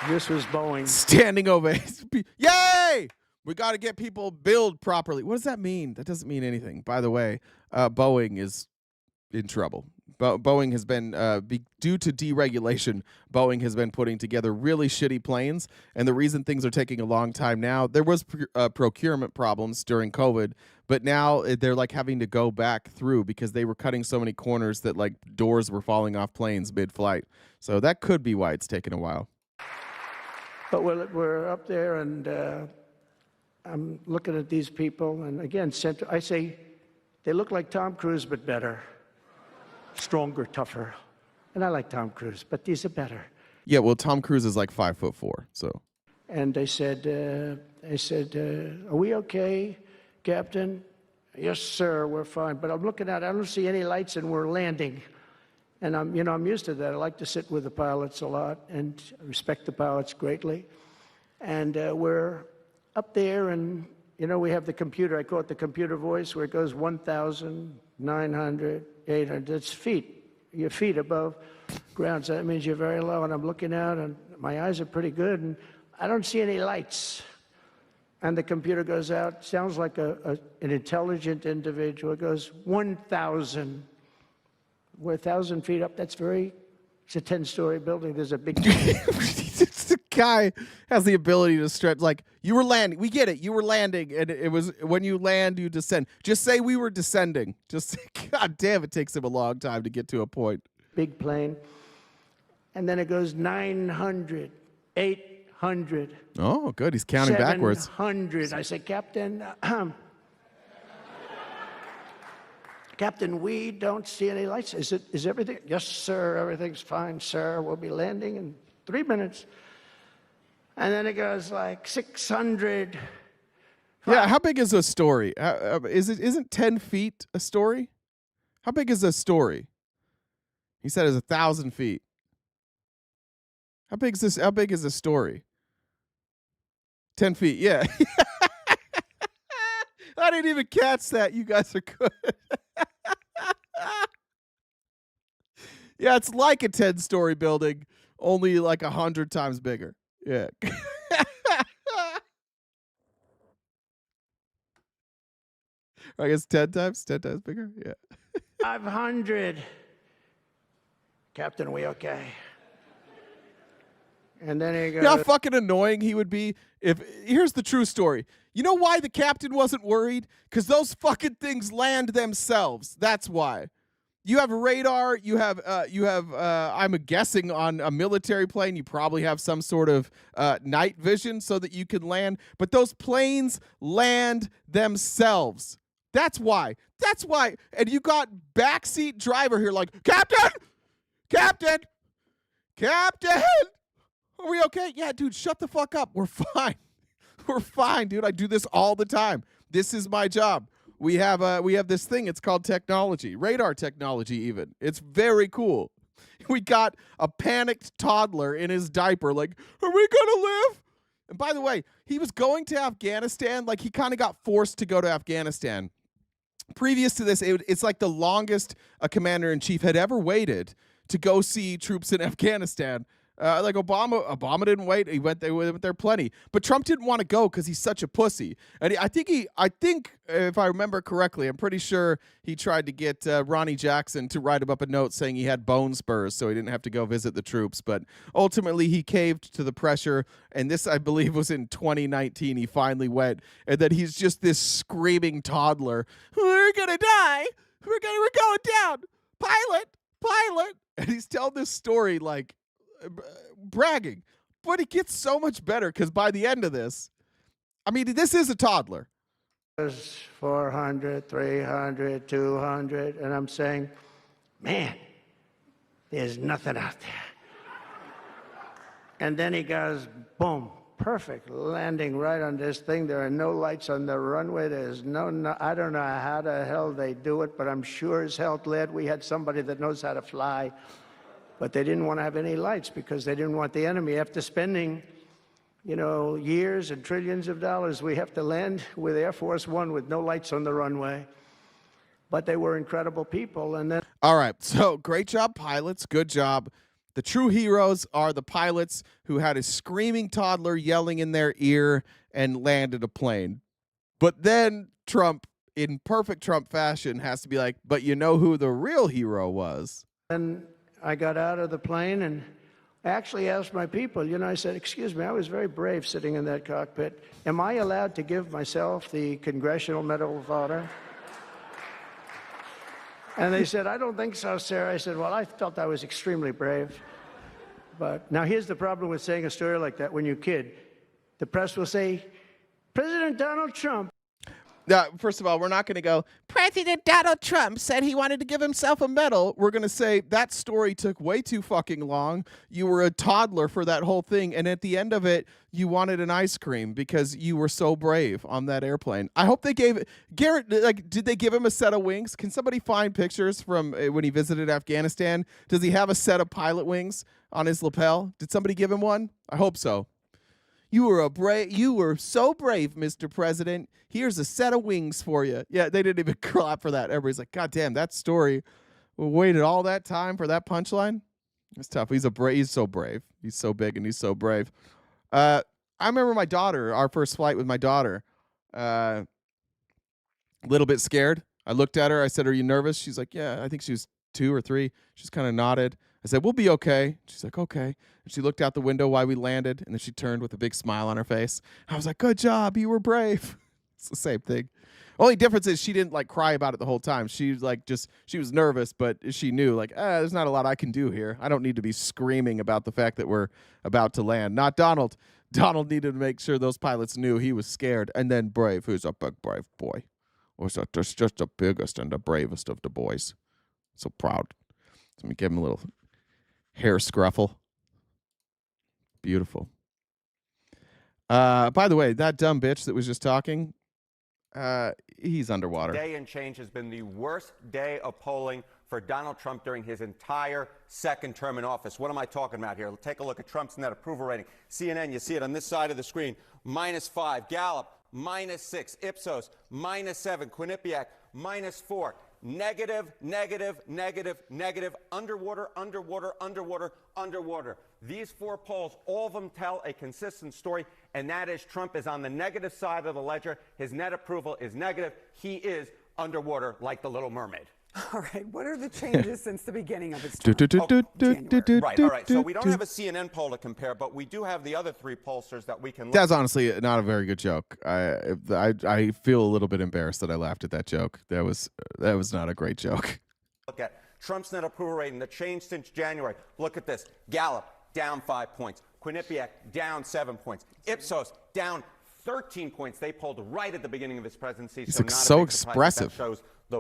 This was Boeing. Standing ovation. Yay! We got to get people build properly. What does that mean? That doesn't mean anything. By the way, Boeing is in trouble. Boeing has been, due to deregulation, Boeing has been putting together really shitty planes. And the reason things are taking a long time now, there was procurement problems during COVID, but now they're like having to go back through because they were cutting so many corners that like doors were falling off planes mid-flight. So that could be why it's taken a while. But we're up there, and I'm looking at these people, and again, I say they look like Tom Cruise, but better. Stronger, tougher. And I like Tom Cruise, but these are better. Yeah, well, Tom Cruise is like 5'4", so. And they said, are we okay, Captain? Yes, sir, we're fine. But I'm looking out, I don't see any lights, and we're landing. And I'm used to that. I like to sit with the pilots a lot and respect the pilots greatly. And we're up there, and we have the computer. I call it the computer voice, where it goes 1,900, 800. It's feet. Your feet above ground. So that means you're very low. And I'm looking out, and my eyes are pretty good, and I don't see any lights. And the computer goes out. Sounds like an intelligent individual. It goes 1,000. We're 1,000 feet up. It's a 10-story building. There's a big. The guy has the ability to stretch. Like, you were landing. We get it. You were landing, and it was when you land, you descend. Just say we were descending. Just God damn, it takes him a long time to get to a point. Big plane, and then it goes 900, 800. Oh, good. He's counting backwards. 700. I say, Captain. Captain, we don't see any lights. Is everything? Yes, sir. Everything's fine, sir. We'll be landing in 3 minutes. And then it goes like 600. Yeah, how big is a story? Isn't 10 feet a story? How big is a story? He said it's 1,000 feet. How big is a story? 10 feet, yeah. I didn't even catch that. You guys are good. Yeah, it's like a 10-story building, only like 100 times bigger. Yeah. I guess 10 times bigger. Yeah. 500. Captain, are we okay? And then he goes, You know how fucking annoying he would be if. Here's the true story. You know why the captain wasn't worried? Because those fucking things land themselves. That's why. You have radar. You have. I'm guessing on a military plane. You probably have some sort of night vision so that you can land. But those planes land themselves. That's why. That's why. And you got backseat driver here, like, Captain, Captain, Captain. Are we okay? Yeah, dude, shut the fuck up. We're fine. We're fine, dude. I do this all the time. This is my job. We have this thing. It's called technology, radar technology even. It's very cool. We got a panicked toddler in his diaper like, are we going to live? And by the way, he was going to Afghanistan. Like, he kind of got forced to go to Afghanistan. Previous to this, it's like the longest a commander-in-chief had ever waited to go see troops in Afghanistan. Like Obama didn't wait. He went there plenty, but Trump didn't want to go because he's such a pussy. And I think if I remember correctly, I'm pretty sure he tried to get Ronnie Jackson to write him up a note saying he had bone spurs, so he didn't have to go visit the troops. But ultimately, he caved to the pressure. And this, I believe, was in 2019. He finally went, and then he's just this screaming toddler. We're gonna die. We're going down. Pilot. And he's telling this story like, bragging, but it gets so much better because by the end of this, I mean, this is a toddler. 400, 300, 200, and I'm saying, man, there's nothing out there. And then he goes, boom, perfect landing right on this thing. There are no lights on the runway. There's no, I don't know how the hell they do it, but I'm sure as hell glad we had somebody that knows how to fly. But they didn't want to have any lights because they didn't want the enemy. After spending, years and trillions of dollars, we have to land with Air Force One with no lights on the runway. But they were incredible people. And then, all right, so great job, pilots. Good job. The true heroes are the pilots who had a screaming toddler yelling in their ear and landed a plane. But then Trump, in perfect Trump fashion, has to be like, but you know who the real hero was? And I got out of the plane and I actually asked my people, I said, excuse me, I was very brave sitting in that cockpit. Am I allowed to give myself the Congressional Medal of Honor? And they said, I don't think so, sir. I said, well, I felt I was extremely brave. But now here's the problem with saying a story like that when you kid. The press will say, President Donald Trump. Now, first of all, we're not going to go, President Donald Trump said he wanted to give himself a medal. We're going to say that story took way too fucking long. You were a toddler for that whole thing. And at the end of it, you wanted an ice cream because you were so brave on that airplane. I hope they gave Garrett, did they give him a set of wings? Can somebody find pictures from when he visited Afghanistan? Does he have a set of pilot wings on his lapel? Did somebody give him one? I hope so. You were so brave, Mr. President. Here's a set of wings for you. Yeah, they didn't even clap for that. Everybody's like, God damn, that story. We waited all that time for that punchline. It's tough. He's so brave. He's so big and he's so brave. I remember my daughter, our first flight with my daughter. A little bit scared. I looked at her. I said, are you nervous? She's like, yeah. I think she was 2 or 3. She's kind of nodded. I said, we'll be okay. She's like, okay. And she looked out the window while we landed, and then she turned with a big smile on her face. I was like, good job. You were brave. It's the same thing. Only difference is she didn't cry about it the whole time. She was she was nervous, but she knew there's not a lot I can do here. I don't need to be screaming about the fact that we're about to land. Not Donald. Donald needed to make sure those pilots knew he was scared. And then brave. Who's a big brave boy? Was just the biggest and the bravest of the boys. So proud. Let me give him a little hair scruffle. Beautiful. By the way, that dumb bitch that was just talking, he's underwater. Day and change has been the worst day of polling for Donald Trump during his entire second term in office. What am I talking about here? Take a look at Trump's net approval rating. CNN, you see it on this side of the screen, -5. Gallup, -6. Ipsos, -7. Quinnipiac, -4. Negative, negative, negative, negative, underwater, underwater, underwater, underwater. These 4 polls, all of them tell a consistent story, and that is Trump is on the negative side of the ledger. His net approval is negative. He is underwater like the Little Mermaid. All right. What are the changes since the beginning of its Right. January? All right. So we don't have a CNN poll to compare, but we do have the other three pollsters that we can look That's honestly not a very good joke. I feel a little bit embarrassed that I laughed at that joke. That was not a great joke. look at. Trump's net approval rating, the change since January. Look at this. Gallup, down 5 points. Quinnipiac, down 7 points. Ipsos, down 13 points. They polled right at the beginning of his presidency. He's so not so a big surprise. expressive. That shows the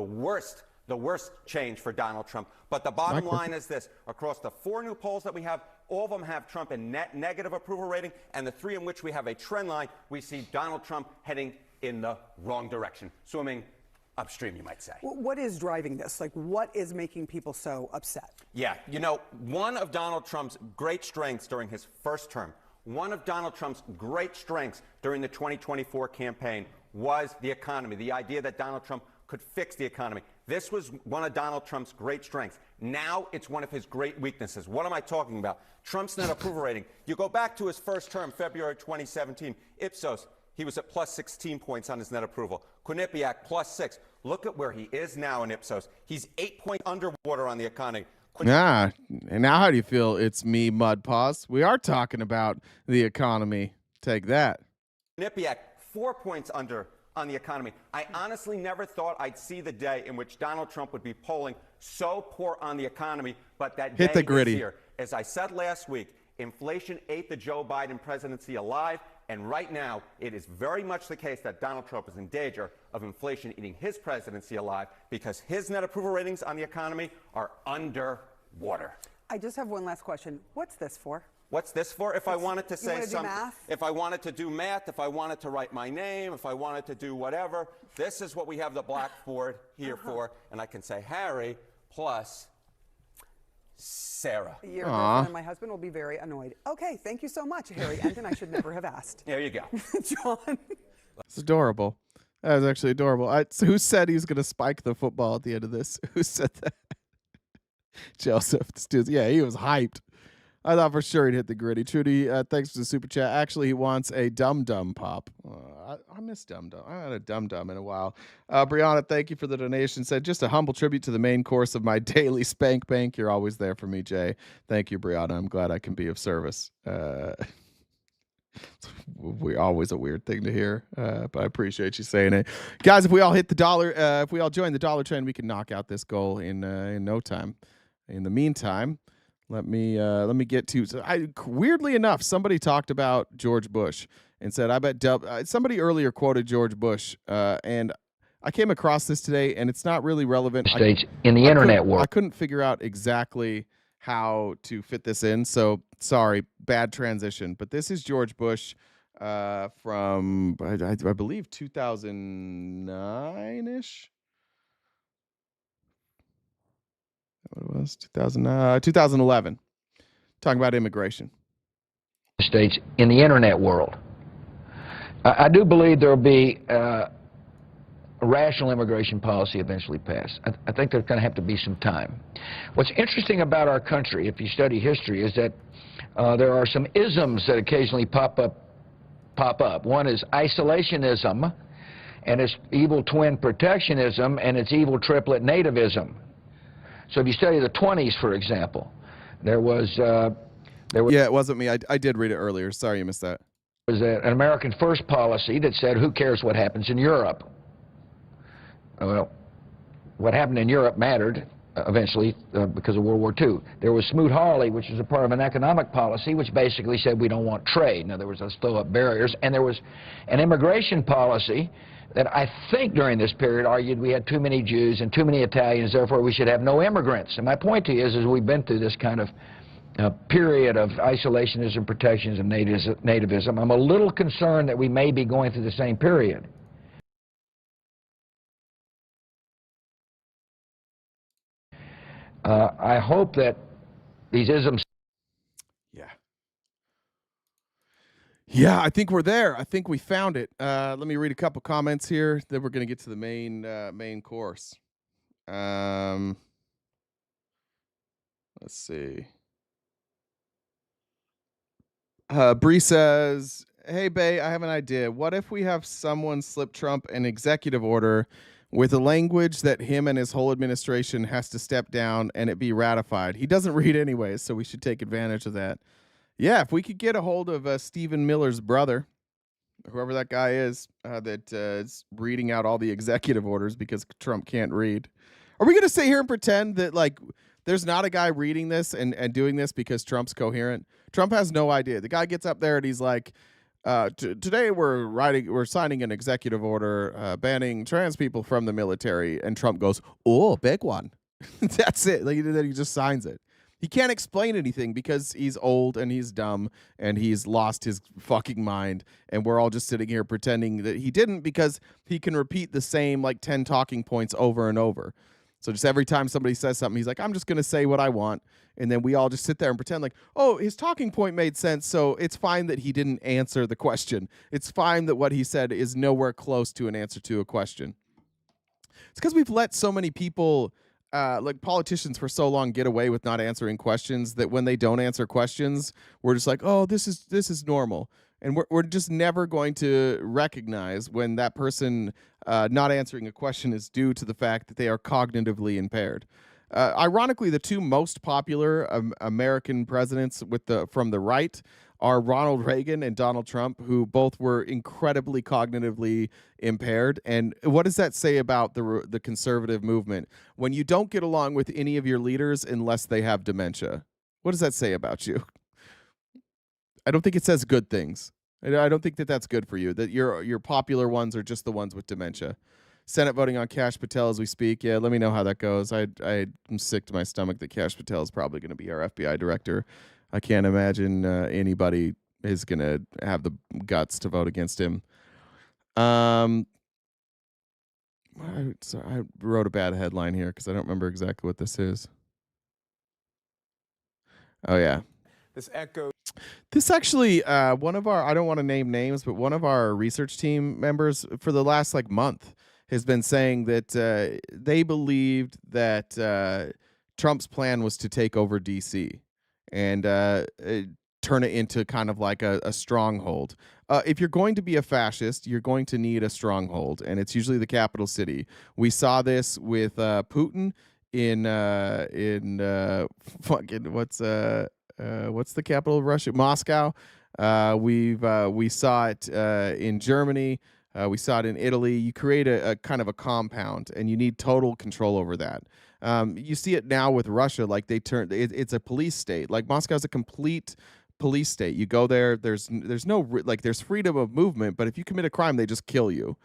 worst change for Donald Trump. But the bottom line is this. Across the 4 new polls that we have, all of them have Trump in net negative approval rating, and the 3 in which we have a trend line, we see Donald Trump heading in the wrong direction, swimming upstream, you might say. What is driving this? Like, what is making people so upset? Yeah, you know, one of Donald Trump's great strengths during his first term, one of Donald Trump's great strengths during the 2024 campaign was the economy, the idea that Donald Trump could fix the economy. This was one of Donald Trump's great strengths. Now it's one of his great weaknesses. What am I talking about? Trump's net approval rating. You go back to his first term, February 2017, Ipsos, he was at plus 16 points on his net approval. Quinnipiac, plus 6. Look at where he is now in Ipsos. He's 8 points underwater on the economy. And now how do you feel? It's me, Mud Paws. We are talking about the economy. Take that. Quinnipiac, 4 points under on the economy. I honestly never thought I'd see the day in which Donald Trump would be polling so poor on the economy, but that Hit day the gritty. is here. As I said last week, inflation ate the Joe Biden presidency alive, and right now it is very much the case that Donald Trump is in danger of inflation eating his presidency alive because his net approval ratings on the economy are underwater. I just have one last question. What's this for? What's this for? If I wanted to say wanna do something, math? if I wanted to do math, if I wanted to write my name, if I wanted to do whatever, this is what we have the blackboard here for, and I can say Harry plus Sarah. Your girlfriend and my husband will be very annoyed. Okay, thank you so much, Harry Enton. I should never have asked. There you go. John. It's adorable. That was actually adorable. So who said he's going to spike the football at the end of this? Who said that? Joseph. Yeah, he was hyped. I thought for sure he'd hit the gritty. Trudy, thanks for the super chat. Actually, he wants a Dum Dum Pop. I miss Dum Dum. I haven't had a Dum Dum in a while. Brianna, thank you for the donation. Said, just a humble tribute to the main course of my daily spank bank. You're always there for me, Jay. Thank you, Brianna. I'm glad I can be of service. We're always a weird thing to hear, but I appreciate you saying it. Guys, if we all hit the dollar, if we all join the dollar trend, we can knock out this goal in no time. In the meantime, let me get to. So weirdly enough, somebody talked about George Bush and said, "I bet." Somebody earlier quoted George Bush, and I came across this today, and it's not really relevant. States in the internet world. I couldn't figure out exactly how to fit this in, so sorry, bad transition. But this is George Bush from I believe 2009-ish. What it was 2011, talking about immigration. States in the internet world. I do believe there will be a rational immigration policy eventually passed. I think there's going to have to be some time. What's interesting about our country, if you study history, is that there are some isms that occasionally pop up. One is isolationism, and its evil twin protectionism, and its evil triplet nativism. So if you study the 20s, for example, there was Yeah, it wasn't me. I did read it earlier. Sorry you missed that. Was an American first policy that said, who cares what happens in Europe? Well, what happened in Europe mattered eventually because of World War II. There was Smoot-Hawley, which was a part of an economic policy, which basically said we don't want trade. In other words, let's throw up barriers. And there was an immigration policy that I think during this period argued we had too many Jews and too many Italians, therefore we should have no immigrants. And my point to you is we've been through this kind of period of isolationism, protectionism, nativism. I'm a little concerned that we may be going through the same period. I hope that these isms. Yeah, I think we're there. I think we found it. Let me read a couple comments here. Then we're going to get to the main course. Let's see. Bree says, "Hey, Bay, I have an idea. What if we have someone slip Trump an executive order with a language that him and his whole administration has to step down and it be ratified. He doesn't read anyways, so we should take advantage of that. Yeah, if we could get a hold of Stephen Miller's brother, whoever that guy is, that is reading out all the executive orders because Trump can't read. Are we going to sit here and pretend that like there's not a guy reading this and doing this because Trump's coherent? Trump has no idea. The guy gets up there and he's like, today we're signing an executive order banning trans people from the military, and Trump goes, "Oh, big one." That's it. Like then he just signs it. He can't explain anything because he's old and he's dumb and he's lost his fucking mind, and we're all just sitting here pretending that he didn't because he can repeat the same like 10 talking points over and over. So just every time somebody says something, he's like, I'm just going to say what I want. And then we all just sit there and pretend like, oh, his talking point made sense, so it's fine that he didn't answer the question. It's fine that what he said is nowhere close to an answer to a question. It's because we've let so many people, like politicians for so long, get away with not answering questions that when they don't answer questions, we're just like, oh, this is normal. And we're just never going to recognize when that person not answering a question is due to the fact that they are cognitively impaired. Ironically, the two most popular American presidents from the right are Ronald Reagan and Donald Trump, who both were incredibly cognitively impaired. And what does that say about the conservative movement? When you don't get along with any of your leaders unless they have dementia, what does that say about you? I don't think it says good things. I don't think that that's good for you, that your popular ones are just the ones with dementia. Senate voting on Kash Patel as we speak. Yeah, let me know how that goes. I'm sick to my stomach that Kash Patel is probably going to be our FBI director. I can't imagine anybody is going to have the guts to vote against him. I wrote a bad headline here because I don't remember exactly what this is. Oh, yeah. This actually, one of our, I don't want to name names, but one of our research team members for the last like month has been saying that they believed that Trump's plan was to take over DC and turn it into kind of like a stronghold. If you're going to be a fascist, you're going to need a stronghold, and it's usually the capital city. We saw this with Putin in fucking what's the capital of Russia? Moscow. We saw it in Germany. We saw it in Italy. You create a kind of a compound, and you need total control over that. You see it now with Russia. Like it's a police state. Like Moscow's a complete police state. You go there. There's no there's freedom of movement, but if you commit a crime, they just kill you,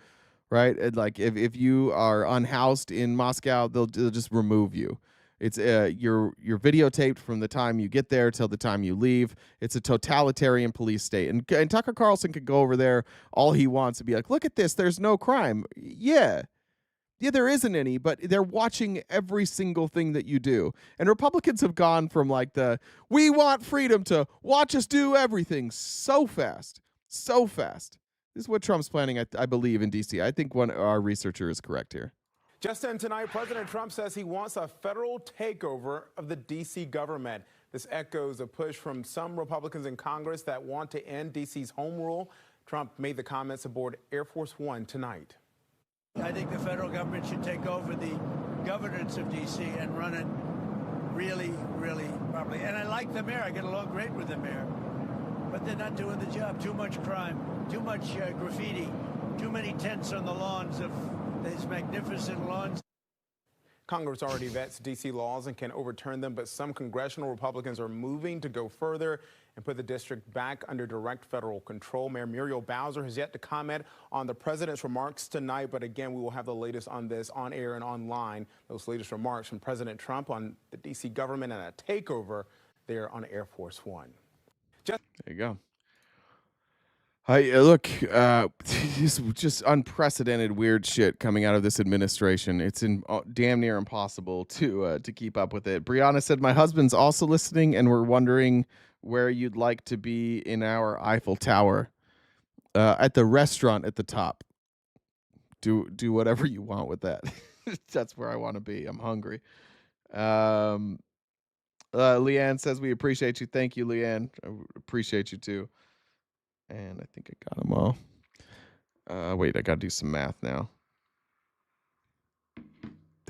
right? And like if you are unhoused in Moscow, they'll just remove you. It's you're videotaped from the time you get there till the time you leave. It's a totalitarian police state. And Tucker Carlson could go over there all he wants to be like, look at this, there's no crime. Yeah, there isn't any, but they're watching every single thing that you do. And Republicans have gone from like we want freedom to watch us do everything so fast. This is what Trump's planning, I believe, in D.C. I think our researcher is correct here. Just in tonight, President Trump says he wants a federal takeover of the D.C. government. This echoes a push from some Republicans in Congress that want to end D.C.'s home rule. Trump made the comments aboard Air Force One tonight. I think the federal government should take over the governance of D.C. and run it really, really properly. And I like the mayor. I get along great with the mayor. But they're not doing the job. Too much crime, too much graffiti, too many tents on the lawns of these magnificent lawns. Congress already vets D.C. laws and can overturn them, but some congressional Republicans are moving to go further and put the district back under direct federal control. Mayor Muriel Bowser has yet to comment on the president's remarks tonight, but again, we will have the latest on this on air and online. Those latest remarks from President Trump on the D.C. government and a takeover there on Air Force One. There you go. Look, just unprecedented weird shit coming out of this administration. It's damn near impossible to keep up with it. Brianna said, my husband's also listening, and we're wondering where you'd like to be in our Eiffel Tower. At the restaurant at the top. Do whatever you want with that. That's where I want to be. I'm hungry. Leanne says, we appreciate you. Thank you, Leanne. I appreciate you too. And I think I got them all. Wait, I got to do some math now.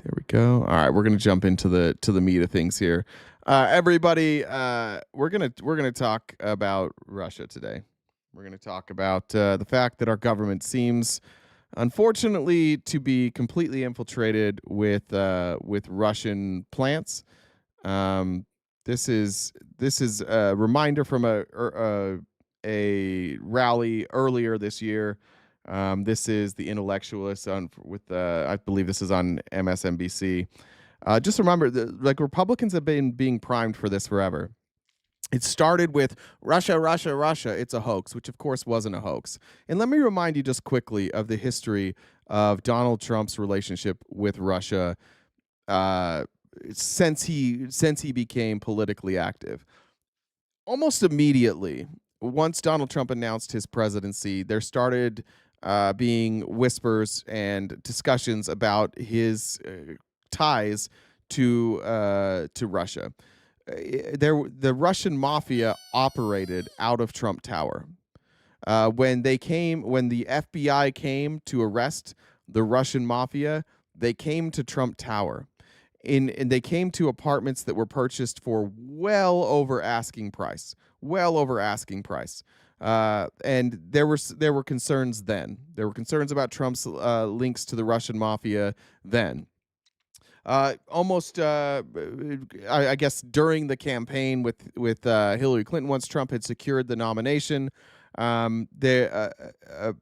There we go. All right, we're gonna jump into the meat of things here. Everybody, we're gonna talk about Russia today. We're gonna talk about the fact that our government seems, unfortunately, to be completely infiltrated with Russian plants. This is a reminder from a rally earlier this year. This is the intellectualists I believe this is on MSNBC. Just remember, like, Republicans have been being primed for this forever. It started with Russia, Russia, Russia. It's a hoax, which of course wasn't a hoax. And let me remind you just quickly of the history of Donald Trump's relationship with Russia since he became politically active. Almost immediately, once Donald Trump announced his presidency, there started being whispers and discussions about his ties to Russia. The Russian mafia operated out of Trump Tower. When the FBI came to arrest the Russian mafia, they came to Trump Tower. And they came to apartments that were purchased for well over asking price. And there were concerns then. There were concerns about Trump's links to the Russian mafia then. I guess during the campaign with Hillary Clinton, once Trump had secured the nomination,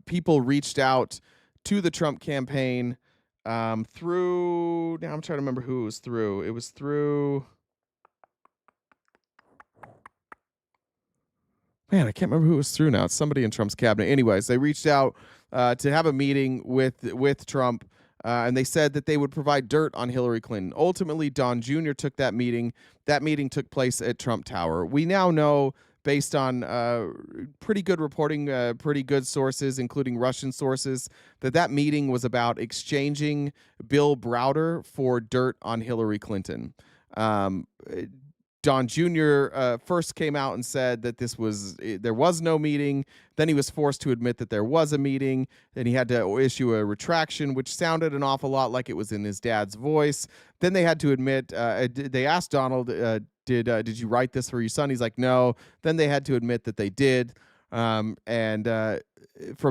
people reached out to the Trump campaign through. Now I'm trying to remember who it was through. It was through. Man, I can't remember who it was through now. It's somebody in Trump's cabinet. Anyways, they reached out to have a meeting with Trump, and they said that they would provide dirt on Hillary Clinton. Ultimately, Don Jr. took that meeting. That meeting took place at Trump Tower. We now know, based on pretty good reporting, pretty good sources, including Russian sources, that meeting was about exchanging Bill Browder for dirt on Hillary Clinton. Don Jr. First came out and said that there was no meeting. Then he was forced to admit that there was a meeting. Then he had to issue a retraction, which sounded an awful lot like it was in his dad's voice. Then they had to admit, they asked Donald, did you write this for your son? He's like, no. Then they had to admit that they did. From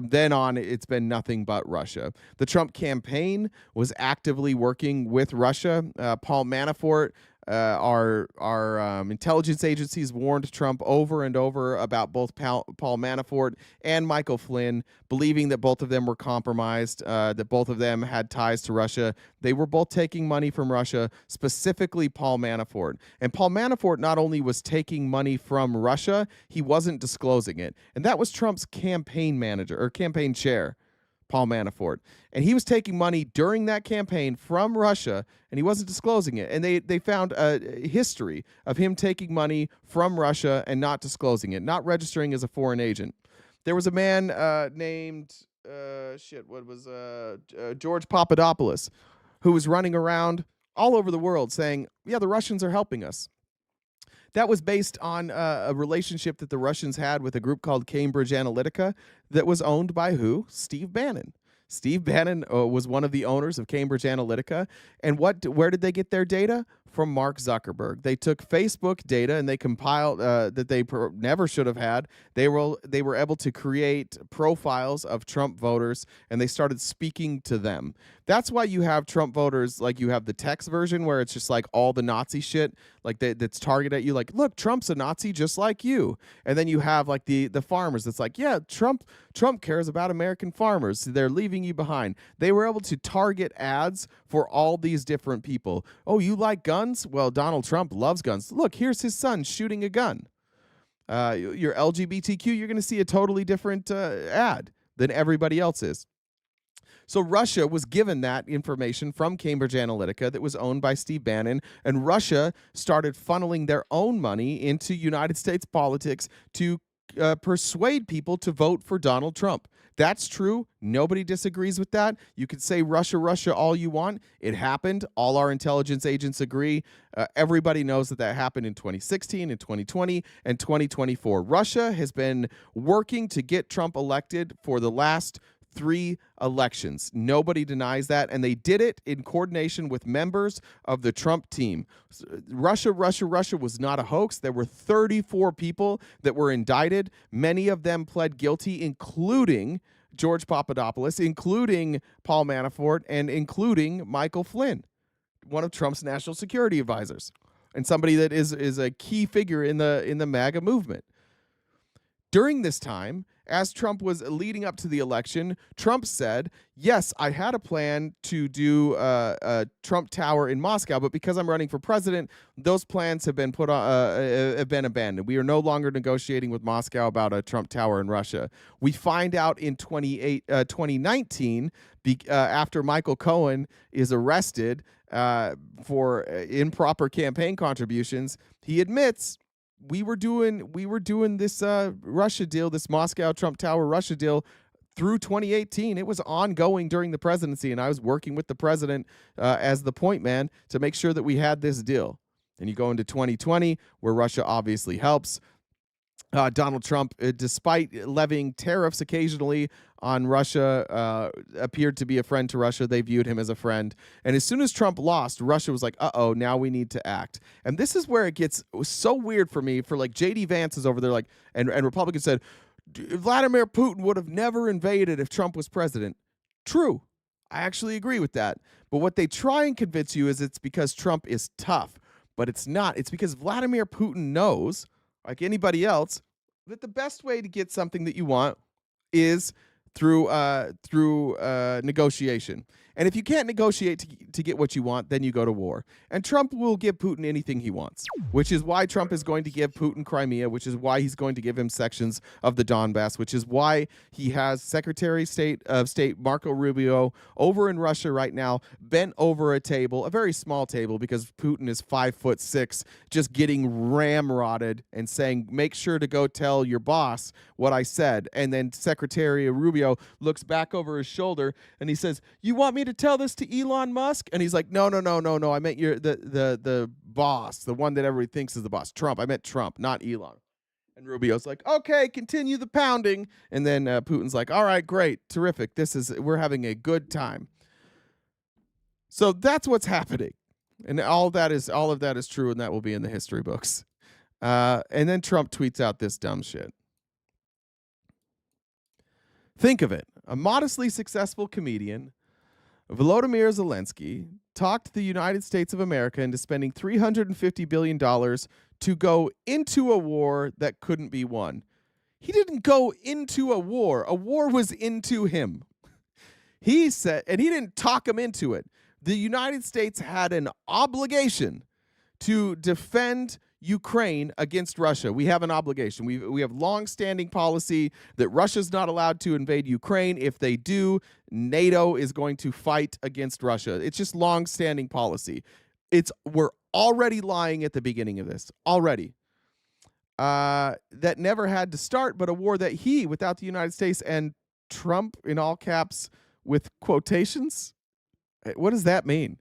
then on, it's been nothing but Russia. The Trump campaign was actively working with Russia. Paul Manafort, our intelligence agencies warned Trump over and over about both Paul Manafort and Michael Flynn, believing that both of them were compromised, that both of them had ties to Russia. They were both taking money from Russia, specifically Paul Manafort. And Paul Manafort not only was taking money from Russia, he wasn't disclosing it. And that was Trump's campaign manager or campaign chair, Paul Manafort. And he was taking money during that campaign from Russia, and he wasn't disclosing it. And they found a history of him taking money from Russia and not disclosing it, not registering as a foreign agent. There was a man named George Papadopoulos, who was running around all over the world saying, yeah, the Russians are helping us. That was based on a relationship that the Russians had with a group called Cambridge Analytica that was owned by who? Steve Bannon. Steve Bannon was one of the owners of Cambridge Analytica. And where did they get their data? From Mark Zuckerberg. They took Facebook data and they compiled that they never should have had. They were able to create profiles of Trump voters, and they started speaking to them. That's why you have Trump voters, like you have the text version where it's just like all the Nazi shit, like that's targeted at you. Like, look, Trump's a Nazi just like you. And then you have like the farmers that's like, yeah, Trump cares about American farmers. They're leaving you behind. They were able to target ads for all these different people. Oh, you like guns? Well, Donald Trump loves guns. Look, here's his son shooting a gun. You're LGBTQ, you're going to see a totally different ad than everybody else is. So Russia was given that information from Cambridge Analytica that was owned by Steve Bannon, and Russia started funneling their own money into United States politics to persuade people to vote for Donald Trump. That's true. Nobody disagrees with that. You could say Russia, Russia all you want. It happened. All our intelligence agents agree. Everybody knows that happened in 2016, in 2020, and 2024. Russia has been working to get Trump elected for the last 3 elections. Nobody denies that, and they did it in coordination with members of the Trump team. Russia was not a hoax. There were 34 people that were indicted. Many of them pled guilty, including George Papadopoulos, including Paul Manafort, and including Michael Flynn, one of Trump's national security advisors, and somebody that is a key figure in the MAGA movement. During this time, as Trump was leading up to the election, Trump said, yes, I had a plan to do a Trump Tower in Moscow, but because I'm running for president, those plans have been have been abandoned. We are no longer negotiating with Moscow about a Trump Tower in Russia. We find out in 2019, after Michael Cohen is arrested for improper campaign contributions, he admits, we were doing this Russia deal, this Moscow Trump Tower Russia deal through 2018. It was ongoing during the presidency, and I was working with the president as the point man to make sure that we had this deal. And you go into 2020, where Russia obviously helps. Donald Trump, despite levying tariffs occasionally on Russia, appeared to be a friend to Russia. They viewed him as a friend. And as soon as Trump lost, Russia was like, uh-oh, now we need to act. And this is where it gets so weird for me. For like J.D. Vance is over there, like, and Republicans said, Vladimir Putin would have never invaded if Trump was president. True. I actually agree with that. But what they try and convince you is it's because Trump is tough. But it's not. It's because Vladimir Putin knows, like anybody else, that the best way to get something that you want is through negotiation. And if you can't negotiate to get what you want, then you go to war. And Trump will give Putin anything he wants, which is why Trump is going to give Putin Crimea, which is why he's going to give him sections of the Donbass, which is why he has Secretary of State Marco Rubio over in Russia right now, bent over a table, a very small table, because Putin is 5'6", just getting ramrodded and saying, make sure to go tell your boss what I said. And then Secretary Rubio looks back over his shoulder and he says, you want me to tell this to Elon Musk? And he's like, no. I meant the boss, the one that everybody thinks is the boss, Trump. I meant Trump, not Elon. And Rubio's like, okay, continue the pounding. And then Putin's like, all right, great, terrific. We're having a good time. So that's what's happening. And all of that is true, and that will be in the history books. And then Trump tweets out this dumb shit. Think of it. A modestly successful comedian, Volodymyr Zelenskyy, talked the United States of America into spending $350 billion to go into a war that couldn't be won. He didn't go into a war. A war was into him. He said, and he didn't talk him into it. The United States had an obligation to defend Ukraine against Russia. We have an obligation. We have long-standing policy that Russia's not allowed to invade Ukraine. If they do, NATO is going to fight against Russia. It's just long-standing policy. We're already lying at the beginning of this. Already. That never had to start, but a war that without the United States and Trump, in all caps, with quotations? What does that mean?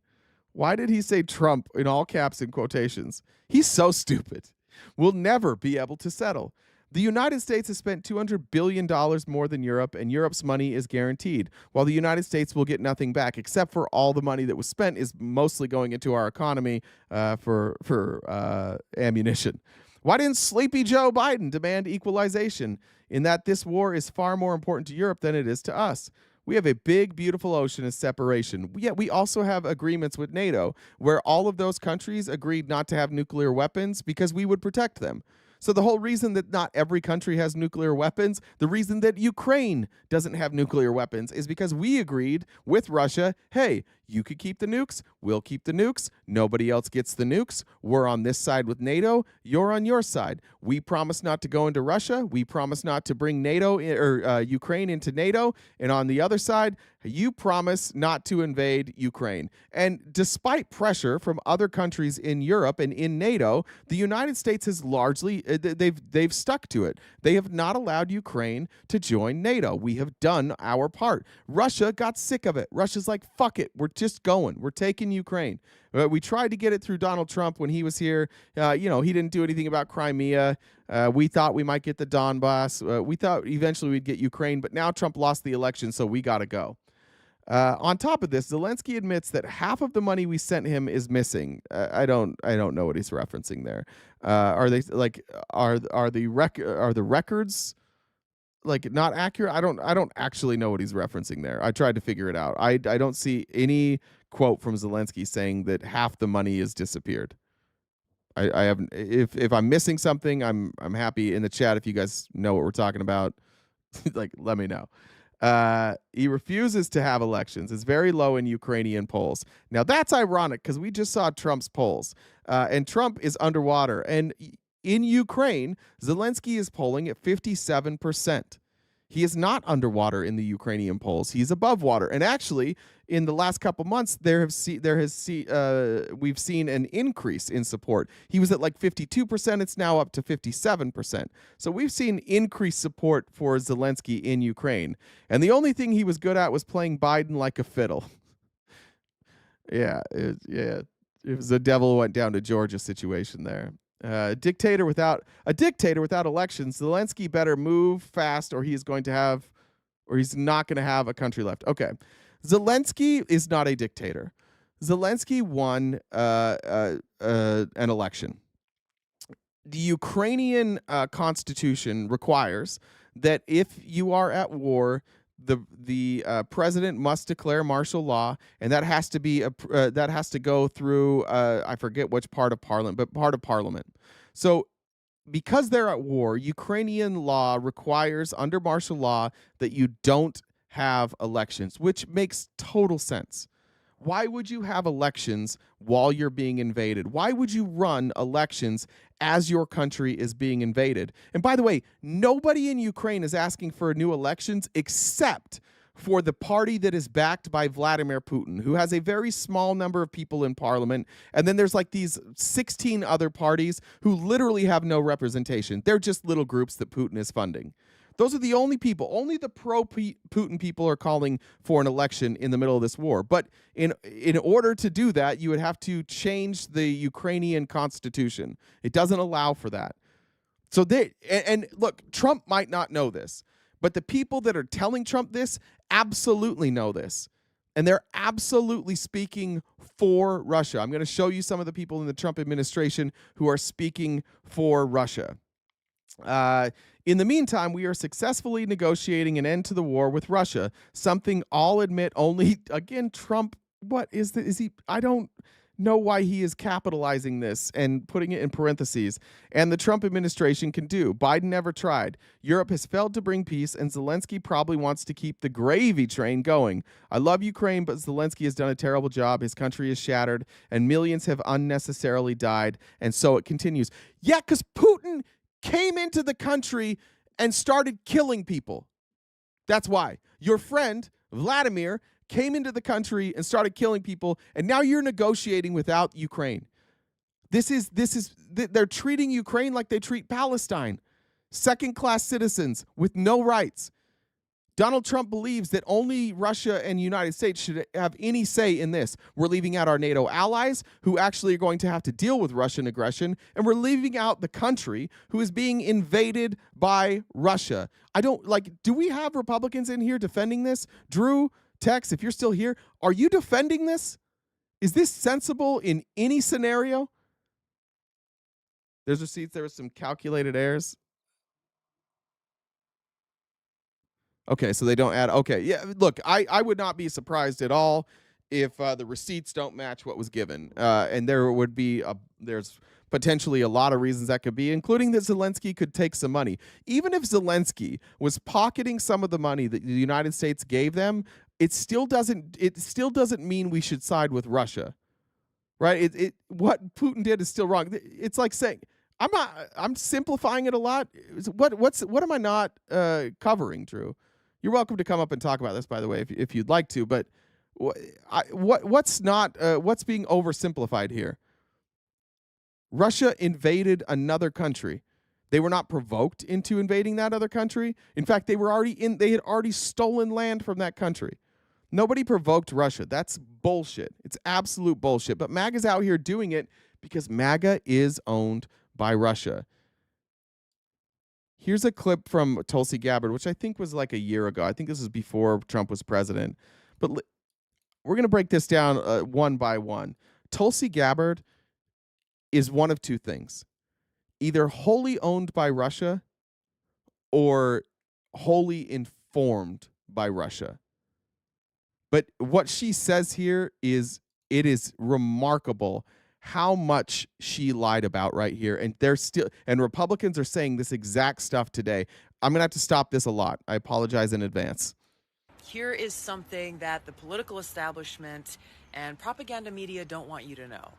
Why did he say Trump in all caps in quotations? He's so stupid. We'll never be able to settle. The United States has spent $200 billion more than Europe, and Europe's money is guaranteed, while the United States will get nothing back, except for all the money that was spent is mostly going into our economy for ammunition. Why didn't sleepy Joe Biden demand equalization, in that this war is far more important to Europe than it is to us? We have a big, beautiful ocean of separation. Yet we also have agreements with NATO where all of those countries agreed not to have nuclear weapons because we would protect them. So the whole reason that not every country has nuclear weapons, the reason that Ukraine doesn't have nuclear weapons is because we agreed with Russia, hey, you could keep the nukes, we'll keep the nukes, nobody else gets the nukes, we're on this side with NATO, you're on your side. We promise not to go into Russia, we promise not to bring NATO or Ukraine into NATO, and on the other side, you promise not to invade Ukraine. And despite pressure from other countries in Europe and in NATO, the United States has largely, they've stuck to it. They have not allowed Ukraine to join NATO. We have done our part. Russia got sick of it. Russia's like, fuck it, we're just going. We're taking Ukraine. We tried to get it through Donald Trump when he was here. He didn't do anything about Crimea. We thought we might get the Donbass. We thought eventually we'd get Ukraine, but now Trump lost the election, so we got to go. On top of this, Zelenskyy admits that half of the money we sent him is missing. I don't know what he's referencing there. Are they like are the records like not accurate? I don't actually know what he's referencing there. I tried to figure it out. I don't see any quote from Zelenskyy saying that half the money has disappeared. I haven't. If I'm missing something, I'm happy in the chat if you guys know what we're talking about. Like, let me know. He refuses to have elections. It's very low in Ukrainian polls. Now, that's ironic because we just saw Trump's polls, and Trump is underwater. And in Ukraine, Zelenskyy is polling at 57%. He is not underwater in the Ukrainian polls. He's above water. And actually, in the last couple months, we've seen an increase in support. He was at like 52%. It's now up to 57%. So we've seen increased support for Zelenskyy in Ukraine. And the only thing he was good at was playing Biden like a fiddle. It was the devil went down to Georgia situation there. A dictator without elections. Zelenskyy better move fast, or he's not going to have a country left. Okay, Zelenskyy is not a dictator. Zelenskyy won an election. The Ukrainian constitution requires that if you are at war, the president must declare martial law, and that has to go through I forget which part of parliament, but part of parliament. So because they're at war, Ukrainian law requires under martial law that you don't have elections, which makes total sense. Why would you have elections while you're being invaded? Why would you run elections as your country is being invaded? And by the way, nobody in Ukraine is asking for new elections except for the party that is backed by Vladimir Putin, who has a very small number of people in parliament. And then there's like these 16 other parties who literally have no representation. They're just little groups that Putin is funding. Those are the only people. Only the pro-Putin people are calling for an election in the middle of this war. But in order to do that, you would have to change the Ukrainian constitution. It doesn't allow for that. So and look, Trump might not know this, but the people that are telling Trump this absolutely know this. And they're absolutely speaking for Russia. I'm going to show you some of the people in the Trump administration who are speaking for Russia. In the meantime, we are successfully negotiating an end to the war with Russia, something I'll admit only, again, Trump, what is this? Is he, I don't know why he is capitalizing this and putting it in parentheses, and the Trump administration can do. Biden never tried. Europe has failed to bring peace, and Zelenskyy probably wants to keep the gravy train going. I love Ukraine, but Zelenskyy has done a terrible job. His country is shattered, and millions have unnecessarily died, and so it continues. Yeah, because Putin came into the country and started killing people. That's why. Your friend, Vladimir, came into the country and started killing people, and now you're negotiating without Ukraine. They're treating Ukraine like they treat Palestine. Second-class citizens with no rights. Donald Trump believes that only Russia and the United States should have any say in this. We're leaving out our NATO allies, who actually are going to have to deal with Russian aggression, and we're leaving out the country who is being invaded by Russia. Do we have Republicans in here defending this? Drew, Tex, if you're still here, are you defending this? Is this sensible in any scenario? There's receipts. There was some calculated errors. Okay, so they don't add. Okay, yeah, look, I would not be surprised at all if the receipts don't match what was given. And there would be there's potentially a lot of reasons that could be, including that Zelenskyy could take some money. Even if Zelenskyy was pocketing some of the money that the United States gave them, it still doesn't mean we should side with Russia. Right? What Putin did is still wrong. It's like saying, I'm simplifying it a lot. What am I not covering, Drew? You're welcome to come up and talk about this, by the way, if you'd like to. But what's being oversimplified here? Russia invaded another country. They were not provoked into invading that other country. In fact, they had already stolen land from that country. Nobody provoked Russia. That's bullshit. It's absolute bullshit. But MAGA's out here doing it because MAGA is owned by Russia. Here's a clip from Tulsi Gabbard, which I think was like a year ago. I think this is before Trump was president. But we're going to break this down one by one. Tulsi Gabbard is one of two things. Either wholly owned by Russia or wholly informed by Russia. But what she says here is, it is remarkable how much she lied about right here. And they're still, and Republicans are saying this exact stuff today. I'm going to have to stop this a lot. I apologize in advance. Here is something that the political establishment and propaganda media don't want you to know.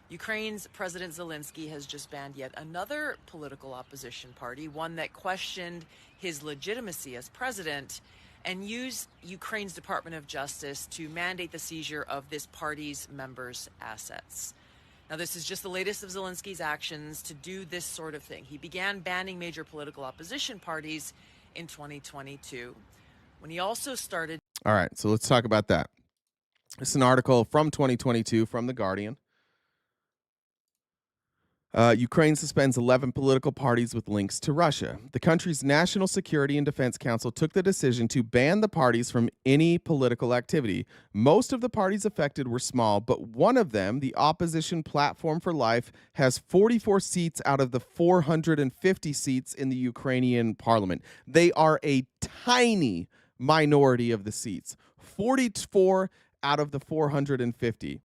Ukraine's President Zelenskyy has just banned yet another political opposition party, one that questioned his legitimacy as president, and used Ukraine's Department of Justice to mandate the seizure of this party's members' assets. Now, this is just the latest of Zelenskyy's actions to do this sort of thing. He began banning major political opposition parties in 2022, when he also started. All right, so let's talk about that. It's an article from 2022 from The Guardian. Ukraine suspends 11 political parties with links to Russia. The country's National Security and Defense Council took the decision to ban the parties from any political activity. Most of the parties affected were small, but one of them, the Opposition Platform for Life, has 44 seats out of the 450 seats in the Ukrainian parliament. They are a tiny minority of the seats, 44 out of the 450.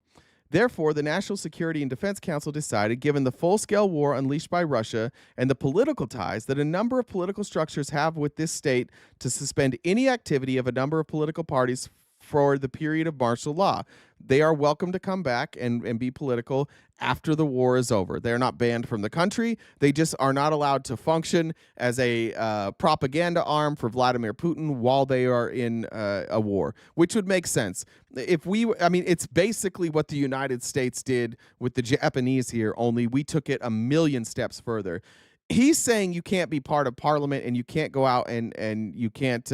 Therefore, the National Security and Defense Council decided, given the full-scale war unleashed by Russia and the political ties that a number of political structures have with this state, to suspend any activity of a number of political parties for the period of martial law. They are welcome to come back and be political after the war is over. They're not banned from the country. They just are not allowed to function as a propaganda arm for Vladimir Putin while they are in a war, which would make sense. It's basically what the United States did with the Japanese here, only we took it a million steps further. He's saying you can't be part of parliament and you can't go out and you can't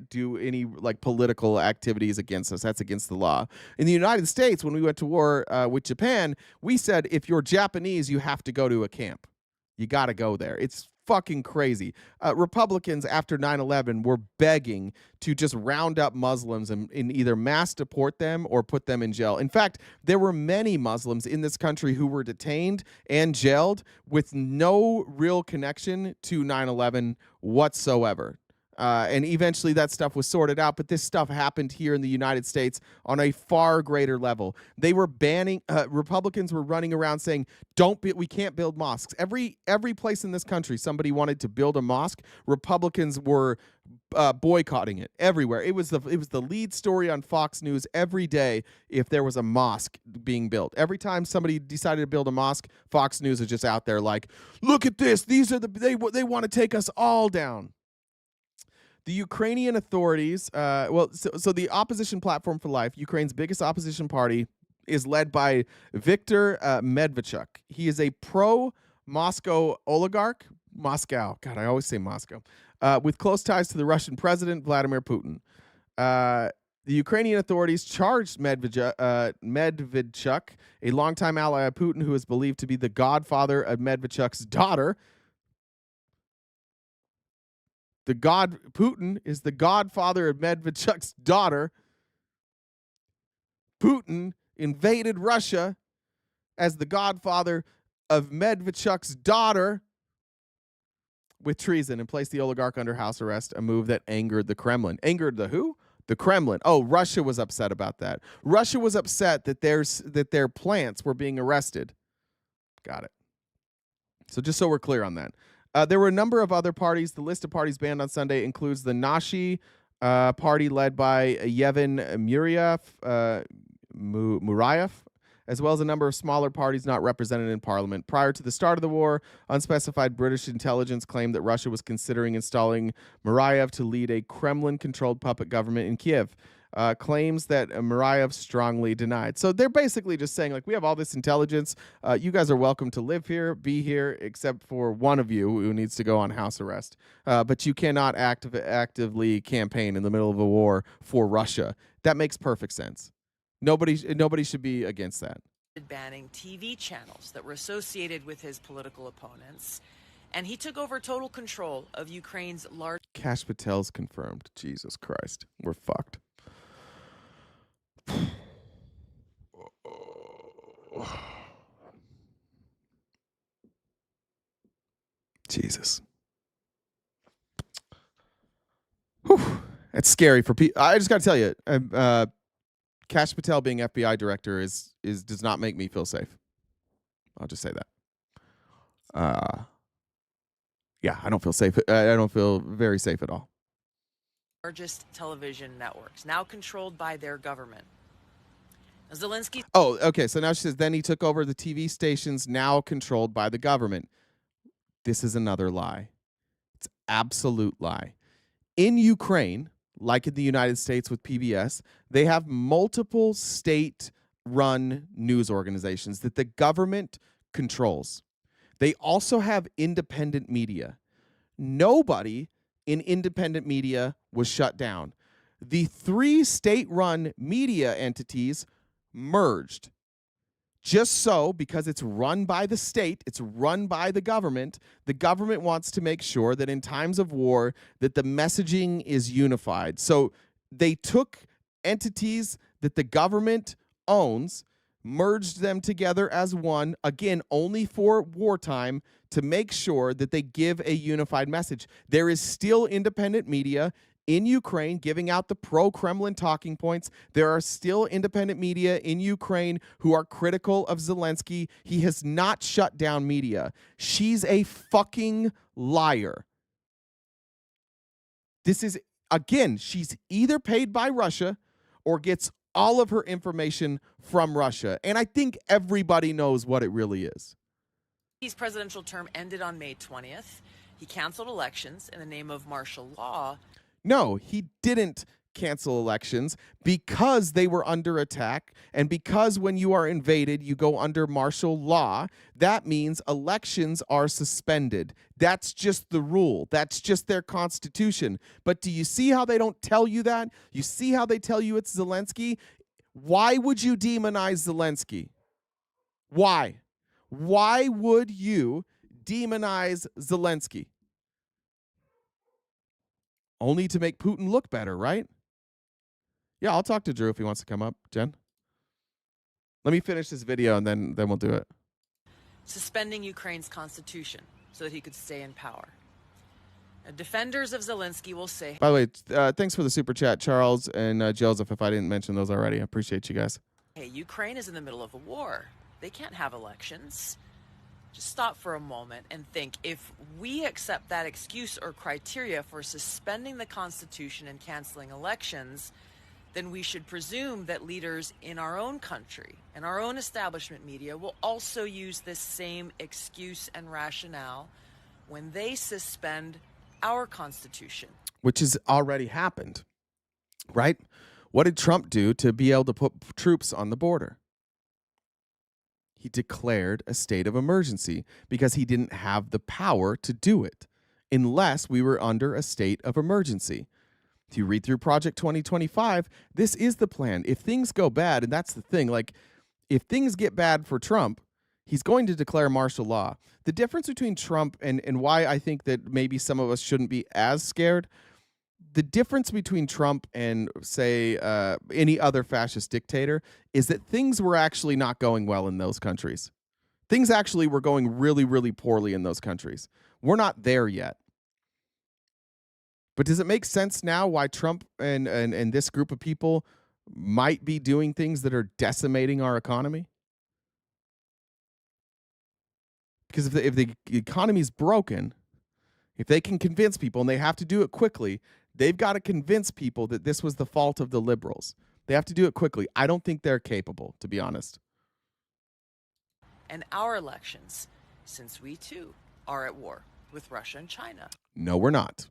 do any like political activities against us. That's against the law. In the United States, when we went to war with Japan, we said if you're Japanese, you have to go to a camp. You got to go there. It's fucking crazy. Republicans after 9/11 were begging to just round up Muslims and either mass deport them or put them in jail. In fact, there were many Muslims in this country who were detained and jailed with no real connection to 9/11 whatsoever. And eventually that stuff was sorted out, but this stuff happened here in the United States on a far greater level. They were banning, Republicans were running around saying, we can't build mosques. Every place in this country, somebody wanted to build a mosque, Republicans were boycotting it everywhere. It was the lead story on Fox News every day if there was a mosque being built. Every time somebody decided to build a mosque, Fox News is just out there like, look at this. These are they want to take us all down. The Ukrainian authorities, so the Opposition Platform for Life, Ukraine's biggest opposition party, is led by Viktor Medvedchuk. He is a pro-Moscow oligarch. Moscow. God, I always say Moscow. With close ties to the Russian president, Vladimir Putin. The Ukrainian authorities charged Medvedchuk, a longtime ally of Putin who is believed to be the godfather of Medvedchuk's daughter. Putin is the godfather of Medvedchuk's daughter. Putin invaded Russia as the godfather of Medvedchuk's daughter with treason and placed the oligarch under house arrest, a move that angered the Kremlin. Angered the who? The Kremlin. Oh, Russia was upset about that. Russia was upset that their plants were being arrested. Got it. So just so we're clear on that. There were a number of other parties. The list of parties banned on Sunday includes the Nashi party led by Levin Murayev, as well as a number of smaller parties not represented in parliament. Prior to the start of the war, unspecified British intelligence claimed that Russia was considering installing Murayev to lead a Kremlin-controlled puppet government in Kiev. claims that Murayev strongly denied. So they're basically just saying, like, we have all this intelligence. You guys are welcome to live here, be here, except for one of you who needs to go on house arrest. But you cannot actively campaign in the middle of a war for Russia. That makes perfect sense. Nobody should be against that. Banning TV channels that were associated with his political opponents, and he took over total control of Ukraine's large. Kash Patel's confirmed. Jesus Christ, we're fucked. Jesus. Whew. It's scary for people. I just got to tell you, Kash Patel being FBI director does not make me feel safe. I'll just say that. Yeah, I don't feel safe. I don't feel very safe at all. Largest television networks, now controlled by their government. Zelenskyy. Oh, okay. So now she says, then he took over the TV stations now controlled by the government. This is another lie. It's absolute lie. In Ukraine, like in the United States with PBS, they have multiple state-run news organizations that the government controls. They also have independent media. Nobody in independent media was shut down. The 3 state-run media entities merged. Just so, because it's run by the state, it's run by the government wants to make sure that in times of war that the messaging is unified. So they took entities that the government owns, merged them together as one, again, only for wartime, to make sure that they give a unified message. There is still independent media in Ukraine giving out the pro-Kremlin talking points. There are still independent media in Ukraine who are critical of Zelenskyy. He has not shut down media. She's a fucking liar. This is, again, she's either paid by Russia or gets all of her information from Russia. And I think everybody knows what it really is. His presidential term ended on May 20th. He canceled elections in the name of martial law. No, he didn't cancel elections because they were under attack, and because when you are invaded, you go under martial law. That means elections are suspended. That's just the rule. That's just their constitution. But do you see how they don't tell you that? You see how they tell you it's Zelenskyy? Why would you demonize Zelenskyy? Why? Why would you demonize Zelenskyy? Only to make Putin look better, right? Yeah, I'll talk to Drew if he wants to come up. Jen? Let me finish this video and then we'll do it. Suspending Ukraine's constitution so that he could stay in power. Now, defenders of Zelenskyy will say... By the way, thanks for the super chat, Charles and Joseph, if I didn't mention those already. I appreciate you guys. Hey, Ukraine is in the middle of a war. They can't have elections. Just stop for a moment and think, if we accept that excuse or criteria for suspending the Constitution and canceling elections, then we should presume that leaders in our own country and our own establishment media will also use this same excuse and rationale when they suspend our Constitution. Which has already happened, right? What did Trump do to be able to put troops on the border? He declared a state of emergency because he didn't have the power to do it unless we were under a state of emergency. If you read through Project 2025, this is the plan. If things go bad, and that's the thing, like if things get bad for Trump, he's going to declare martial law. The difference between Trump and why I think that maybe some of us shouldn't be as scared, the difference between Trump and, say, any other fascist dictator is that things were actually not going well in those countries. Things actually were going really, really poorly in those countries. We're not there yet. But does it make sense now why Trump and this group of people might be doing things that are decimating our economy? Because if the economy is broken, if they can convince people, and they have to do it quickly, they've got to convince people that this was the fault of the liberals. They have to do it quickly. I don't think they're capable, to be honest. And our elections, since we too are at war with Russia and China. No, we're not.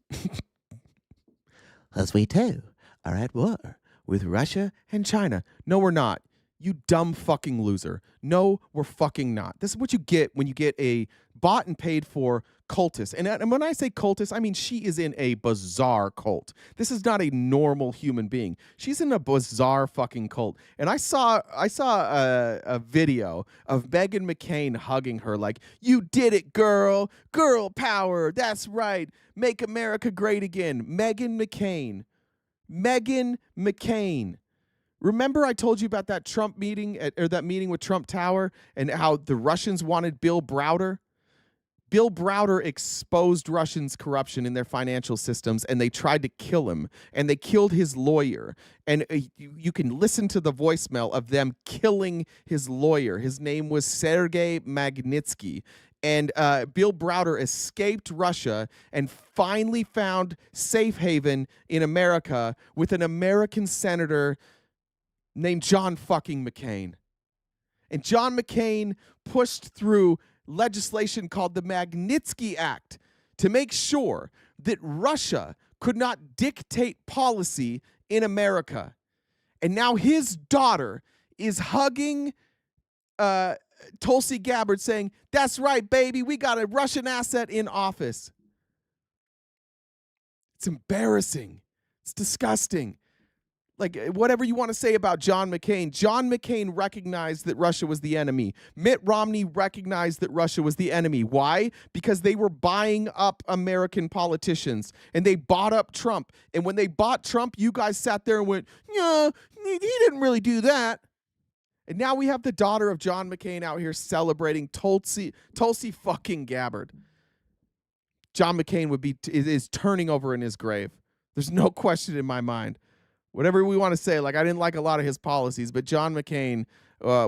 As we too are at war with Russia and China. No, we're not. You dumb fucking loser. No, we're fucking not. This is what you get when you get a bought and paid for cultist. And when I say cultist, I mean she is in a bizarre cult. This is not a normal human being. She's in a bizarre fucking cult. And I saw a video of Meghan McCain hugging her like, "You did it, girl. Girl power. That's right. Make America great again." Meghan McCain. Meghan McCain. Remember I told you about that Trump meeting or that meeting with Trump Tower and how the Russians wanted Bill Browder? Bill Browder exposed Russians' corruption in their financial systems, and they tried to kill him, and they killed his lawyer. And you can listen to the voicemail of them killing his lawyer. His name was Sergei Magnitsky. And Bill Browder escaped Russia and finally found safe haven in America with an American senator named John fucking McCain. And John McCain pushed through legislation called the Magnitsky Act to make sure that Russia could not dictate policy in America. And now his daughter is hugging Tulsi Gabbard saying, "That's right, baby, we got a Russian asset in office." It's embarrassing. It's disgusting. Like, whatever you want to say about John McCain recognized that Russia was the enemy. Mitt Romney recognized that Russia was the enemy. Why? Because they were buying up American politicians, and they bought up Trump. And when they bought Trump, you guys sat there and went, "Yeah, he didn't really do that." And now we have the daughter of John McCain out here celebrating Tulsi fucking Gabbard. John McCain is turning over in his grave. There's no question in my mind. Whatever we want to say, like, I didn't like a lot of his policies, but John McCain,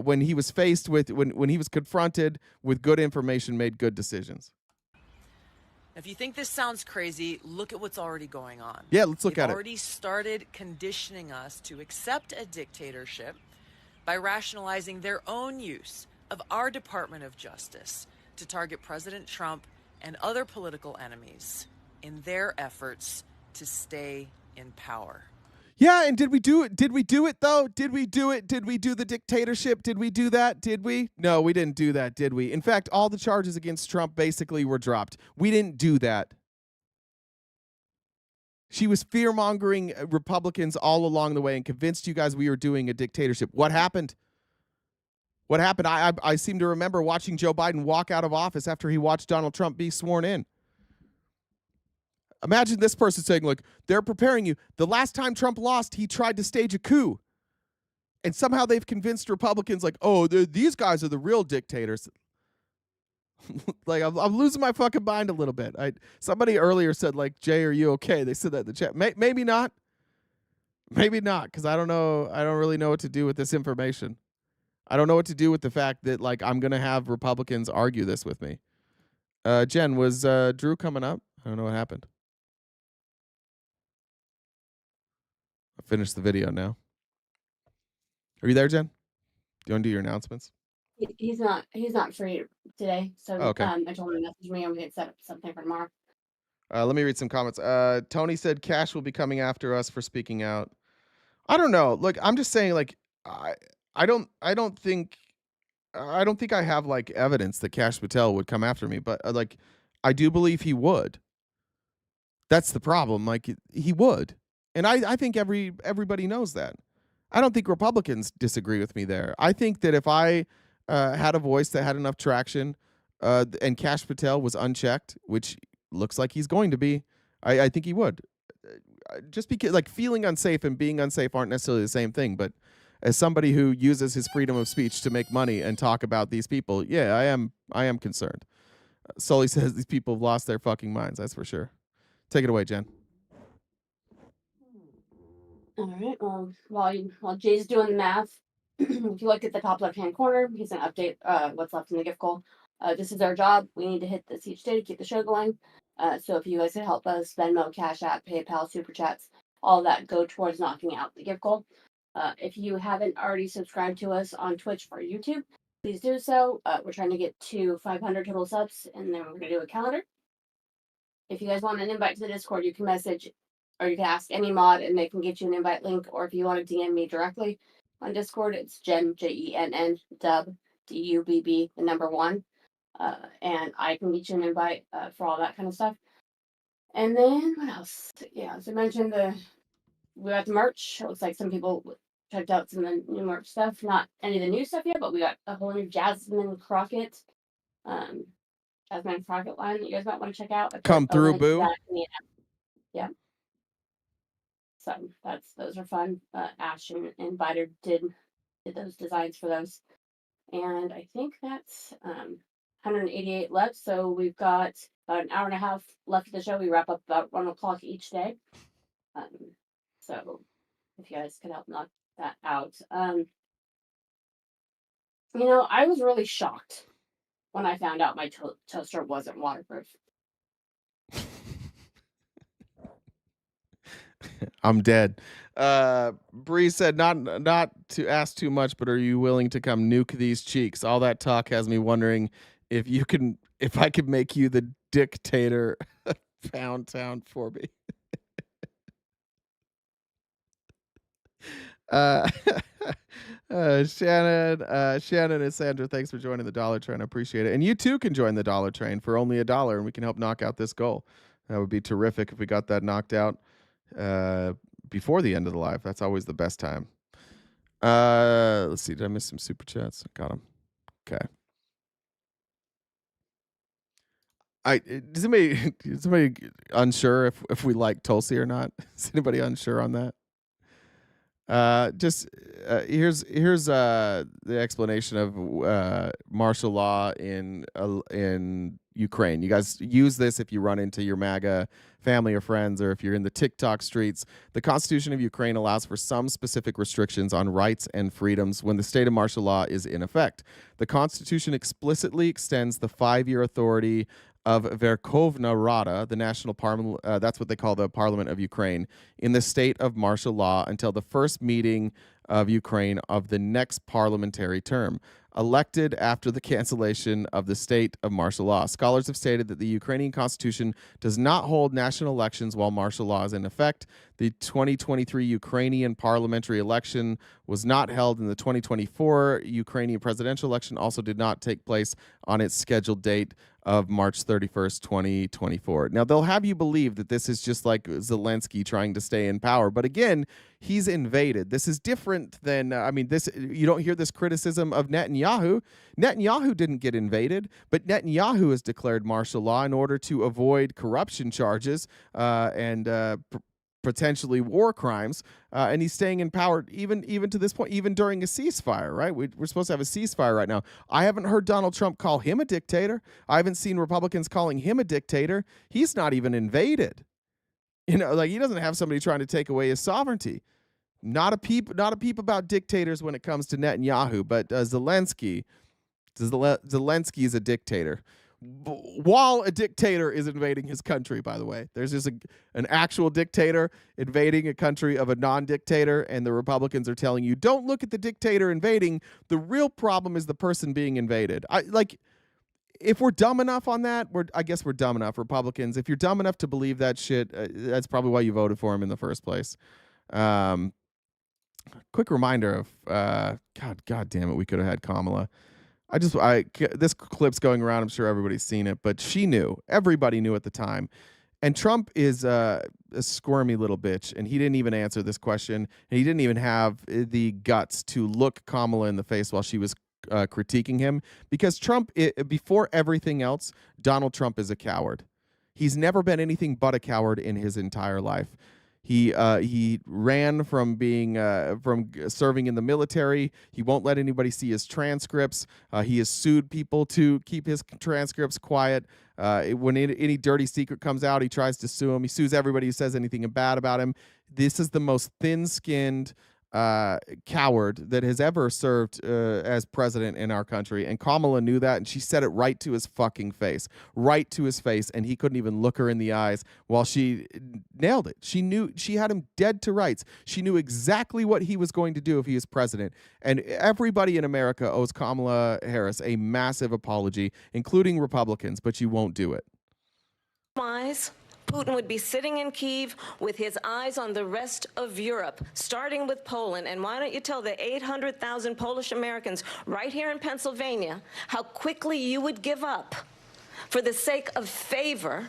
when he was faced with, when he was confronted with good information, made good decisions. If you think this sounds crazy, look at what's already going on. Yeah, let's look at it. They've already started conditioning us to accept a dictatorship by rationalizing their own use of our Department of Justice to target President Trump and other political enemies in their efforts to stay in power. Yeah, and did we do it? Did we do it, though? Did we do it? Did we do the dictatorship? Did we do that? Did we? No, we didn't do that, did we? In fact, all the charges against Trump basically were dropped. We didn't do that. She was fear-mongering Republicans all along the way and convinced you guys we were doing a dictatorship. What happened? What happened? I seem to remember watching Joe Biden walk out of office after he watched Donald Trump be sworn in. Imagine this person saying, like, they're preparing you. The last time Trump lost, he tried to stage a coup. And somehow they've convinced Republicans, like, oh, these guys are the real dictators. Like, I'm losing my fucking mind a little bit. Somebody earlier said, like, Jay, are you okay? They said that in the chat. Maybe not. Maybe not, because I don't know. I don't really know what to do with this information. I don't know what to do with the fact that, like, I'm going to have Republicans argue this with me. Jen, was Drew coming up? I don't know what happened. I'll finish the video now. Are you there, Jen? Do you want to do your announcements? He's not free today, so Okay. I told him to message me and we can set up something for tomorrow. Let me read some comments. Tony said Cash will be coming after us for speaking out. I don't know. Look, I'm just saying, like, I don't think I have, like, evidence that Kash Patel would come after me, but like, I do believe he would. That's the problem. Like, he would. And I think everybody knows that. I don't think Republicans disagree with me there. I think that if I had a voice that had enough traction and Kash Patel was unchecked, which looks like he's going to be, I think he would. Just because, like, feeling unsafe and being unsafe aren't necessarily the same thing, but as somebody who uses his freedom of speech to make money and talk about these people, yeah, I am concerned. Sully says these people have lost their fucking minds, that's for sure. Take it away, Jen. All right. While Jay's doing the math, if you look at the top left-hand corner, he's going to update what's left in the gift goal. This is our job. We need to hit this each day to keep the show going. So if you guys could help us, Venmo, Cash App, PayPal, Super Chats, all that go towards knocking out the gift goal. If you haven't already subscribed to us on Twitch or YouTube, please do so. We're trying to get to 500 total subs, and then we're going to do a calendar. If you guys want an invite to the Discord, you can message or you can ask any mod and they can get you an invite link. Or if you want to DM me directly on Discord, it's Jen, Jenn, Dub, DUBB, the number 1. And I can get you an invite for all that kind of stuff. And then what else? Yeah, as I mentioned, we got the merch. It looks like some people checked out some of the new merch stuff. Not any of the new stuff yet, but we got a whole new Jasmine Crockett line that you guys might want to check out. Come through, boo. Yeah. So those are fun. Ash and Biter did those designs for those. And I think that's 188 left. So we've got about an hour and a half left of the show. We wrap up about 1 o'clock each day. So if you guys could help knock that out. I was really shocked when I found out my toaster wasn't waterproof. I'm dead. Bree said, not to ask too much, but are you willing to come nuke these cheeks? All that talk has me wondering if I could make you the dictator pound town for me. Shannon and Sandra, thanks for joining the Dollar Train. I appreciate it. And you too can join the Dollar Train for only $1, and we can help knock out this goal. That would be terrific if we got that knocked out before the end of the live. That's always the best time. Let's see. Did I miss some super chats? Got them. Okay. Is anybody unsure if we like Tulsi or not? Is anybody unsure on that? Here's the explanation of martial law in Ukraine. You guys use this if you run into your MAGA family or friends, or if you're in the TikTok streets. The Constitution of Ukraine allows for some specific restrictions on rights and freedoms when the state of martial law is in effect. The Constitution explicitly extends the 5-year authority of Verkhovna Rada, the national parliament, that's what they call the Parliament of Ukraine, in the state of martial law until the first meeting of Ukraine of the next parliamentary term, elected after the cancellation of the state of martial law. Scholars have stated that the Ukrainian constitution does not hold national elections while martial law is in effect. The 2023 Ukrainian parliamentary election was not held, and the 2024 Ukrainian presidential election also did not take place on its scheduled date of March 31st, 2024. Now, they'll have you believe that this is just like Zelenskyy trying to stay in power. But again, he's invaded. This is different than, you don't hear this criticism of Netanyahu. Netanyahu didn't get invaded, but Netanyahu has declared martial law in order to avoid corruption charges and potentially war crimes, and he's staying in power even to this point, even during a ceasefire, right? We're supposed to have a ceasefire right now. I haven't heard Donald Trump call him a dictator. I haven't seen Republicans calling him a dictator. He's not even invaded. He doesn't have somebody trying to take away his sovereignty. Not a peep about dictators when it comes to Netanyahu, but Zelenskyy is a dictator. While a dictator is invading his country, by the way. There's just an actual dictator invading a country of a non-dictator, and the Republicans are telling you, don't look at the dictator invading. The real problem is the person being invaded. If we're dumb enough on that, I guess we're dumb enough, Republicans. If you're dumb enough to believe that shit, that's probably why you voted for him in the first place. Quick reminder of, God damn it, we could have had Kamala. This clip's going around. I'm sure everybody's seen it, but she knew. Everybody knew at the time. And Trump is a squirmy little bitch, and he didn't even answer this question, and he didn't even have the guts to look Kamala in the face while she was critiquing him, because Trump, before everything else, Donald Trump is a coward. He's never been anything but a coward in his entire life. He ran from being from serving in the military. He won't let anybody see his transcripts. He has sued people to keep his transcripts quiet. When any dirty secret comes out, he tries to sue him. He sues everybody who says anything bad about him. This is the most thin-skinned coward that has ever served as president in our country, and Kamala knew that, and she said it right to his fucking face, and he couldn't even look her in the eyes while she nailed it. She knew, she had him dead to rights. She knew exactly what he was going to do if he was president, and everybody in America owes Kamala Harris a massive apology, including Republicans, but you won't do it. Putin would be sitting in Kyiv with his eyes on the rest of Europe, starting with Poland. And why don't you tell the 800,000 Polish Americans right here in Pennsylvania how quickly you would give up for the sake of favor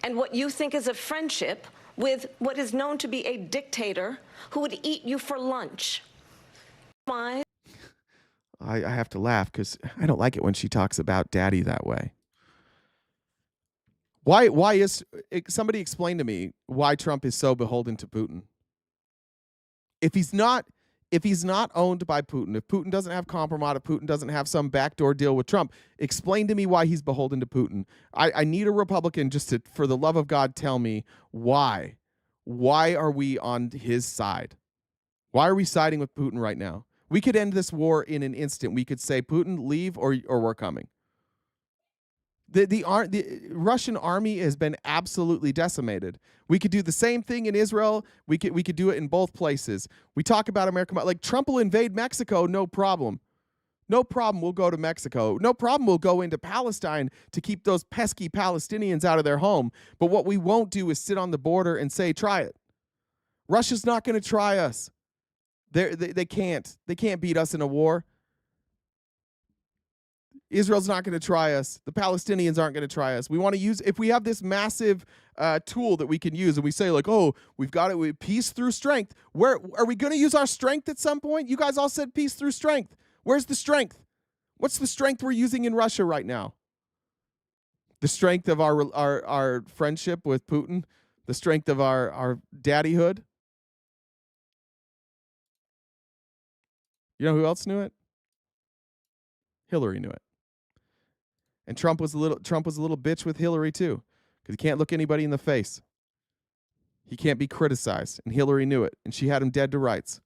and what you think is a friendship with what is known to be a dictator who would eat you for lunch. Why? I have to laugh because I don't like it when she talks about daddy that way. Why is somebody explain to me why Trump is so beholden to Putin? If he's not owned by Putin, if Putin doesn't have compromise, if Putin doesn't have some backdoor deal with Trump, explain to me why he's beholden to Putin. I need a Republican just to, for the love of God, tell me why. Why are we on his side? Why are we siding with Putin right now? We could end this war in an instant. We could say, Putin, leave or we're coming. The Russian army has been absolutely decimated. We could do the same thing in Israel. We could do it in both places. We talk about America, like Trump will invade Mexico, no problem. No problem, we'll go to Mexico. No problem, we'll go into Palestine to keep those pesky Palestinians out of their home. But what we won't do is sit on the border and say, try it. Russia's not going to try us. They can't. They can't beat us in a war. Israel's not going to try us. The Palestinians aren't going to try us. We want to use, if we have this massive tool that we can use and we say like, oh, we've got it with peace through strength. Where are we going to use our strength at some point? You guys all said peace through strength. Where's the strength? What's the strength we're using in Russia right now? The strength of our friendship with Putin, the strength of our daddyhood. You know who else knew it? Hillary knew it. And Trump was a little bitch with Hillary too, because he can't look anybody in the face. He can't be criticized, and Hillary knew it, and she had him dead to rights.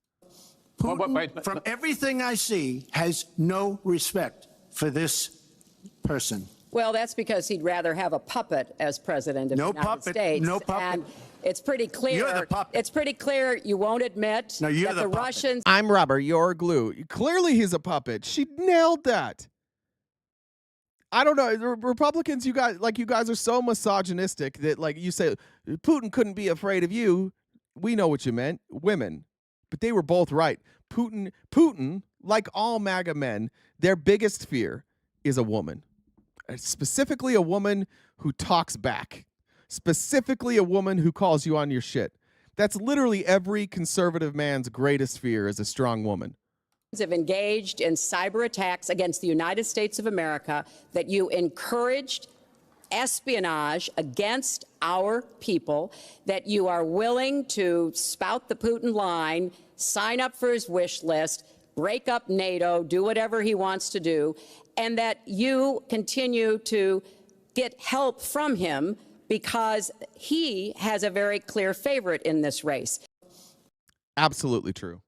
Putin, from everything I see, has no respect for this person. Well, that's because he'd rather have a puppet as president of the United States. No puppet. And it's pretty clear. You're the puppet. It's pretty clear you won't admit No, you're that the the puppet. Russians. I'm rubber, you're glue. Clearly he's a puppet. She nailed that. I don't know. The Republicans, you guys are so misogynistic that like you say, Putin couldn't be afraid of you. We know what you meant, women. But they were both right. Putin, like all MAGA men, their biggest fear is a woman. Specifically a woman who talks back. Specifically a woman who calls you on your shit. That's literally every conservative man's greatest fear is a strong woman. Have engaged in cyber attacks against the United States of America, that you encouraged espionage against our people, that you are willing to spout the Putin line, sign up for his wish list, break up NATO, do whatever he wants to do, and that you continue to get help from him because he has a very clear favorite in this race. Absolutely true.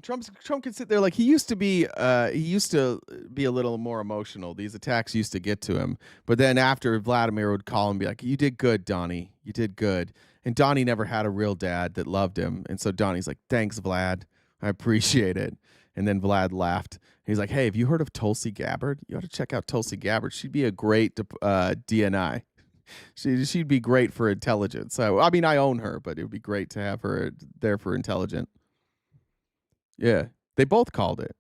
Trump can sit there like he used to be a little more emotional. These attacks used to get to him. But then after Vladimir would call him and be like, you did good, Donnie. You did good. And Donnie never had a real dad that loved him. And so Donnie's like, thanks, Vlad. I appreciate it. And then Vlad laughed. He's like, hey, have you heard of Tulsi Gabbard? You ought to check out Tulsi Gabbard. She'd be a great DNI. She'd be great for intelligence. So, I mean, I own her, but it would be great to have her there for intelligence. Yeah, they both called it.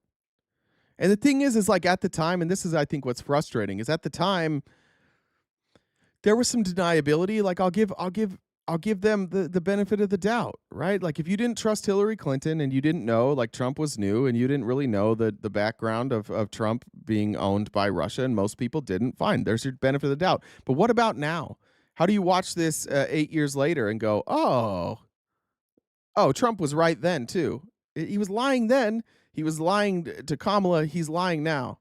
And the thing is like at the time, and this is, I think, what's frustrating, is at the time, there was some deniability. Like I'll give them the benefit of the doubt, right? Like if you didn't trust Hillary Clinton and you didn't know, like Trump was new and you didn't really know the background of Trump being owned by Russia, and most people didn't, fine, there's your benefit of the doubt. But what about now? How do you watch this 8 years later and go, oh, Trump was right then too. He was lying then. He was lying to Kamala. He's lying now.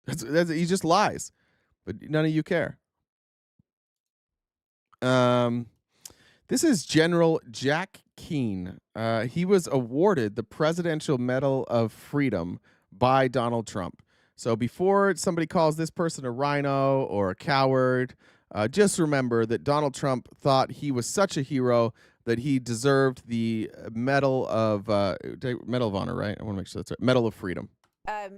He just lies. But none of you care. This is General Jack Keane. He was awarded the Presidential Medal of Freedom by Donald Trump. So before somebody calls this person a rhino or a coward, just remember that Donald Trump thought he was such a hero that he deserved the Medal of Honor, right? I want to make sure that's right. Medal of Freedom.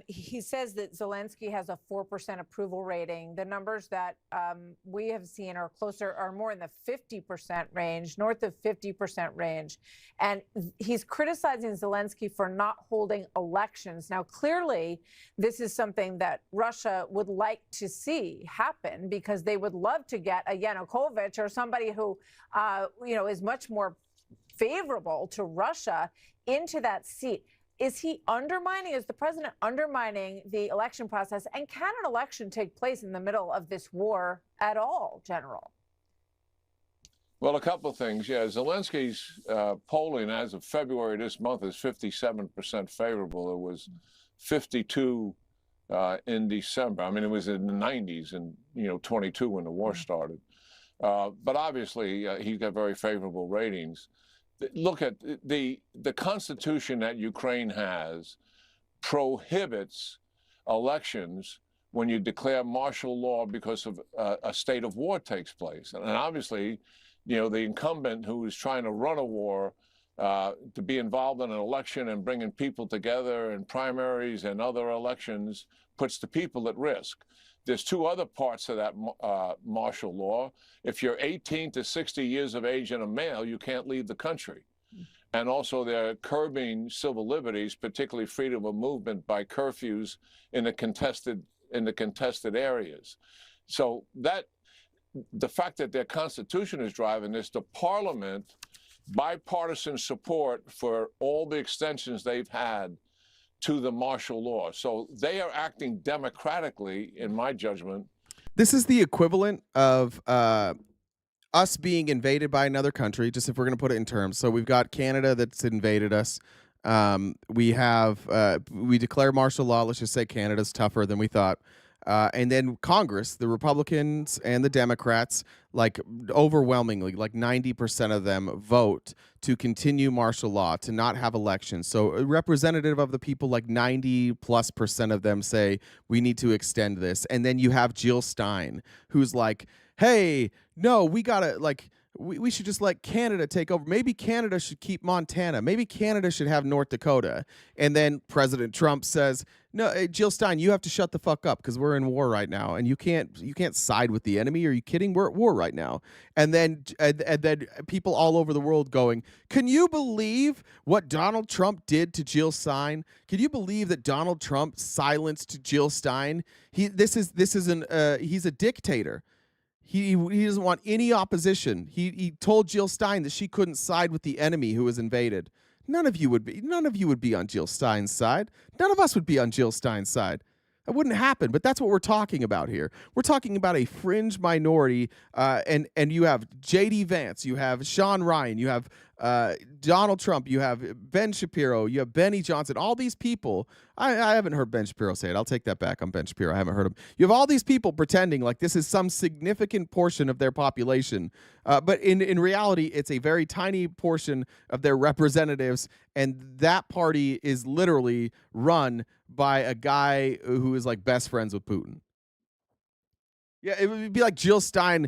he says that Zelenskyy has a 4% approval rating. The numbers that we have seen are more in the 50% range, north of 50% range. And he's criticizing Zelenskyy for not holding elections. Now, clearly, this is something that Russia would like to see happen because they would love to get a Yanukovych or somebody who, is much more favorable to Russia into that seat. Is the president undermining the election process? And can an election take place in the middle of this war at all, General? Well, a couple of things. Yeah, Zelensky's polling as of February this month is 57% favorable. It was 52 in December. I mean, it was in the 90s in 22 when the war started. But obviously, he's got very favorable ratings. Look at the constitution that Ukraine has prohibits elections when you declare martial law because of a state of war takes place. And obviously, the incumbent who is trying to run a war to be involved in an election and bringing people together in primaries and other elections puts the people at risk. There's two other parts of that martial law. If you're 18 to 60 years of age and a male, you can't leave the country. And also they're curbing civil liberties, particularly freedom of movement, by curfews in the contested areas. So the fact that their constitution is driving this, the parliament, bipartisan support for all the extensions they've had to the martial law. So they are acting democratically, in my judgment. This is the equivalent of us being invaded by another country, just if we're going to put it in terms. So we've got Canada that's invaded us. We declare martial law. Let's just say Canada's tougher than we thought. And then Congress, the Republicans and the Democrats, like overwhelmingly, like 90% of them vote to continue martial law, to not have elections. So a representative of the people, like 90+% of them say we need to extend this. And then you have Jill Stein, who's like, hey, no, we gotta, like, we should just let Canada take over. Maybe Canada should keep Montana. Maybe Canada should have North Dakota. And then President Trump says, no, Jill Stein, you have to shut the fuck up because we're in war right now. And you can't side with the enemy. Are you kidding? We're at war right now. And then people all over the world going, can you believe what Donald Trump did to Jill Stein? Can you believe that Donald Trump silenced Jill Stein? He's a dictator. He doesn't want any opposition. He told Jill Stein that she couldn't side with the enemy who was invaded. None of you would be on Jill Stein's side. None of us would be on Jill Stein's side. That wouldn't happen, but that's what we're talking about here. We're talking about a fringe minority, and you have J.D. Vance, you have Sean Ryan, you have Donald Trump, you have Ben Shapiro, you have Benny Johnson, all these people. I haven't heard Ben Shapiro say it. I'll take that back on Ben Shapiro. I haven't heard him. You have all these people pretending like this is some significant portion of their population, but in reality, it's a very tiny portion of their representatives, and that party is literally run by a guy who is like best friends with Putin. Yeah, it would be like Jill Stein,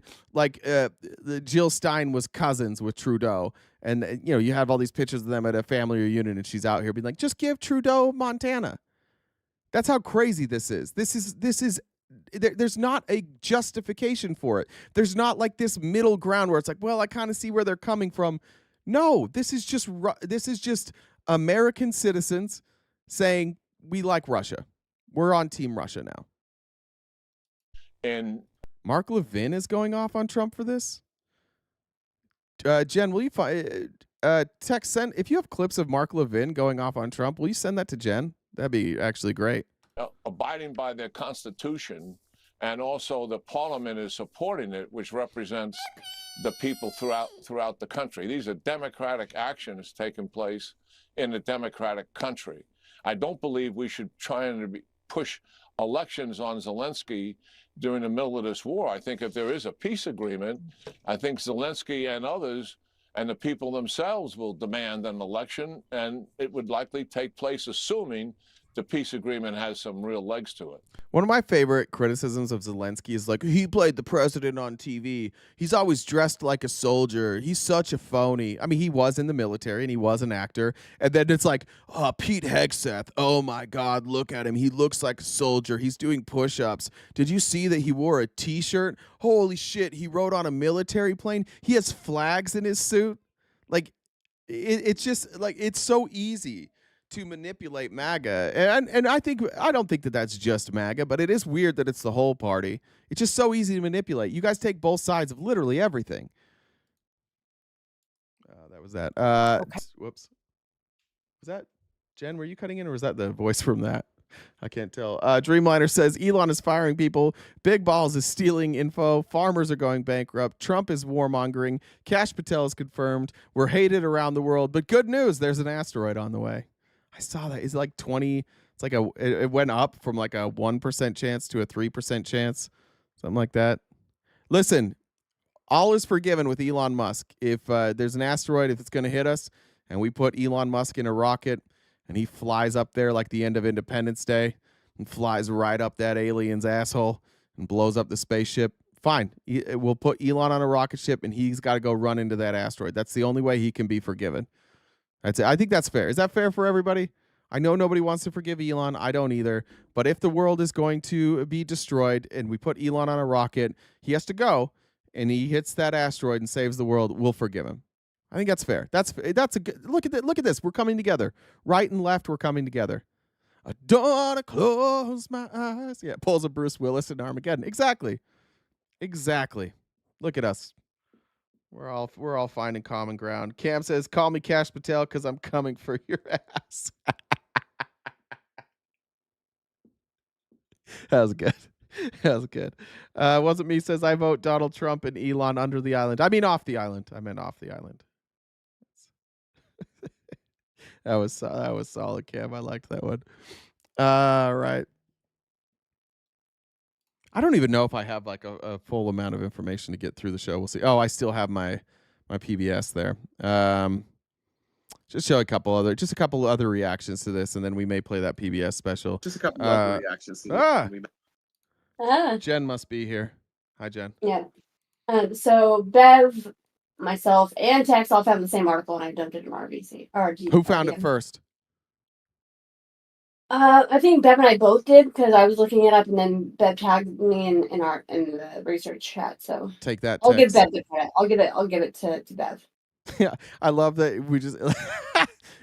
Jill Stein was cousins with Trudeau. And, you have all these pictures of them at a family reunion, and she's out here being like, just give Trudeau Montana. That's how crazy this is. There's not a justification for it. There's not like this middle ground where it's like, well, I kind of see where they're coming from. No, this is just American citizens saying, we like Russia. We're on Team Russia now. And Mark Levin is going off on Trump for this. Jen, will you send if you have clips of Mark Levin going off on Trump? Will you send that to Jen? That'd be actually great. Abiding by their constitution, and also the parliament is supporting it, which represents the people throughout the country. These are democratic actions taking place in a democratic country. I don't believe we should try and push elections on Zelenskyy during the middle of this war. I think if there is a peace agreement, I think Zelenskyy and others and the people themselves will demand an election, and it would likely take place assuming the peace agreement has some real legs to it. One of my favorite criticisms of Zelenskyy is like, he played the president on TV. He's always dressed like a soldier. He's such a phony. I mean, he was in the military and he was an actor. And then it's like, oh, Pete Hegseth. Oh my God, look at him. He looks like a soldier. He's doing push-ups. Did you see that he wore a t-shirt? Holy shit, he rode on a military plane. He has flags in his suit. Like, it's just like, it's so easy to manipulate MAGA. And I don't think that that's just MAGA, but it is weird that it's the whole party. It's just so easy to manipulate. You guys take both sides of literally everything. That was that. Okay. Whoops. Was that Jen? Were you cutting in, or was that the voice from that? I can't tell. Dreamliner says Elon is firing people. Big Balls is stealing info. Farmers are going bankrupt. Trump is warmongering. Kash Patel is confirmed. We're hated around the world. But good news, there's an asteroid on the way. I saw that. It's like 20. It's like it went up from like a 1% chance to a 3% chance. Something like that. Listen, all is forgiven with Elon Musk. If there's an asteroid, if it's going to hit us, and we put Elon Musk in a rocket, and he flies up there like the end of Independence Day and flies right up that alien's asshole and blows up the spaceship, fine. We'll put Elon on a rocket ship, and he's got to go run into that asteroid. That's the only way he can be forgiven. That's it. I think that's fair. Is that fair for everybody? I know nobody wants to forgive Elon. I don't either. But if the world is going to be destroyed and we put Elon on a rocket, he has to go, and he hits that asteroid and saves the world, we'll forgive him. I think that's fair. That's a good look at that. Look at this. We're coming together. Right and left, we're coming together. I don't want to close my eyes. Yeah, pulls a Bruce Willis in Armageddon. Exactly. Look at us. We're all finding common ground. Cam says, "Call me Kash Patel because I'm coming for your ass." That was good. Wasn't me says, "I vote Donald Trump and Elon under the island." I mean off the island. I meant off the island. That was solid, Cam. I liked that one. Right. I don't even know if I have like a full amount of information to get through the show. We'll see. Oh, I still have my PBS there. Just show a couple other reactions to this, and then we may play that PBS special. Just a couple other reactions to this. Jen must be here. Hi, Jen. Yeah. So Bev, myself, and Tex all found the same article, and I dumped it in RBC. Who found it first? I think Bev and I both did, because I was looking it up, and then Bev tagged me in the research chat. So take that. I'll give Bev the credit. I'll give it to Bev. Yeah, I love that we just.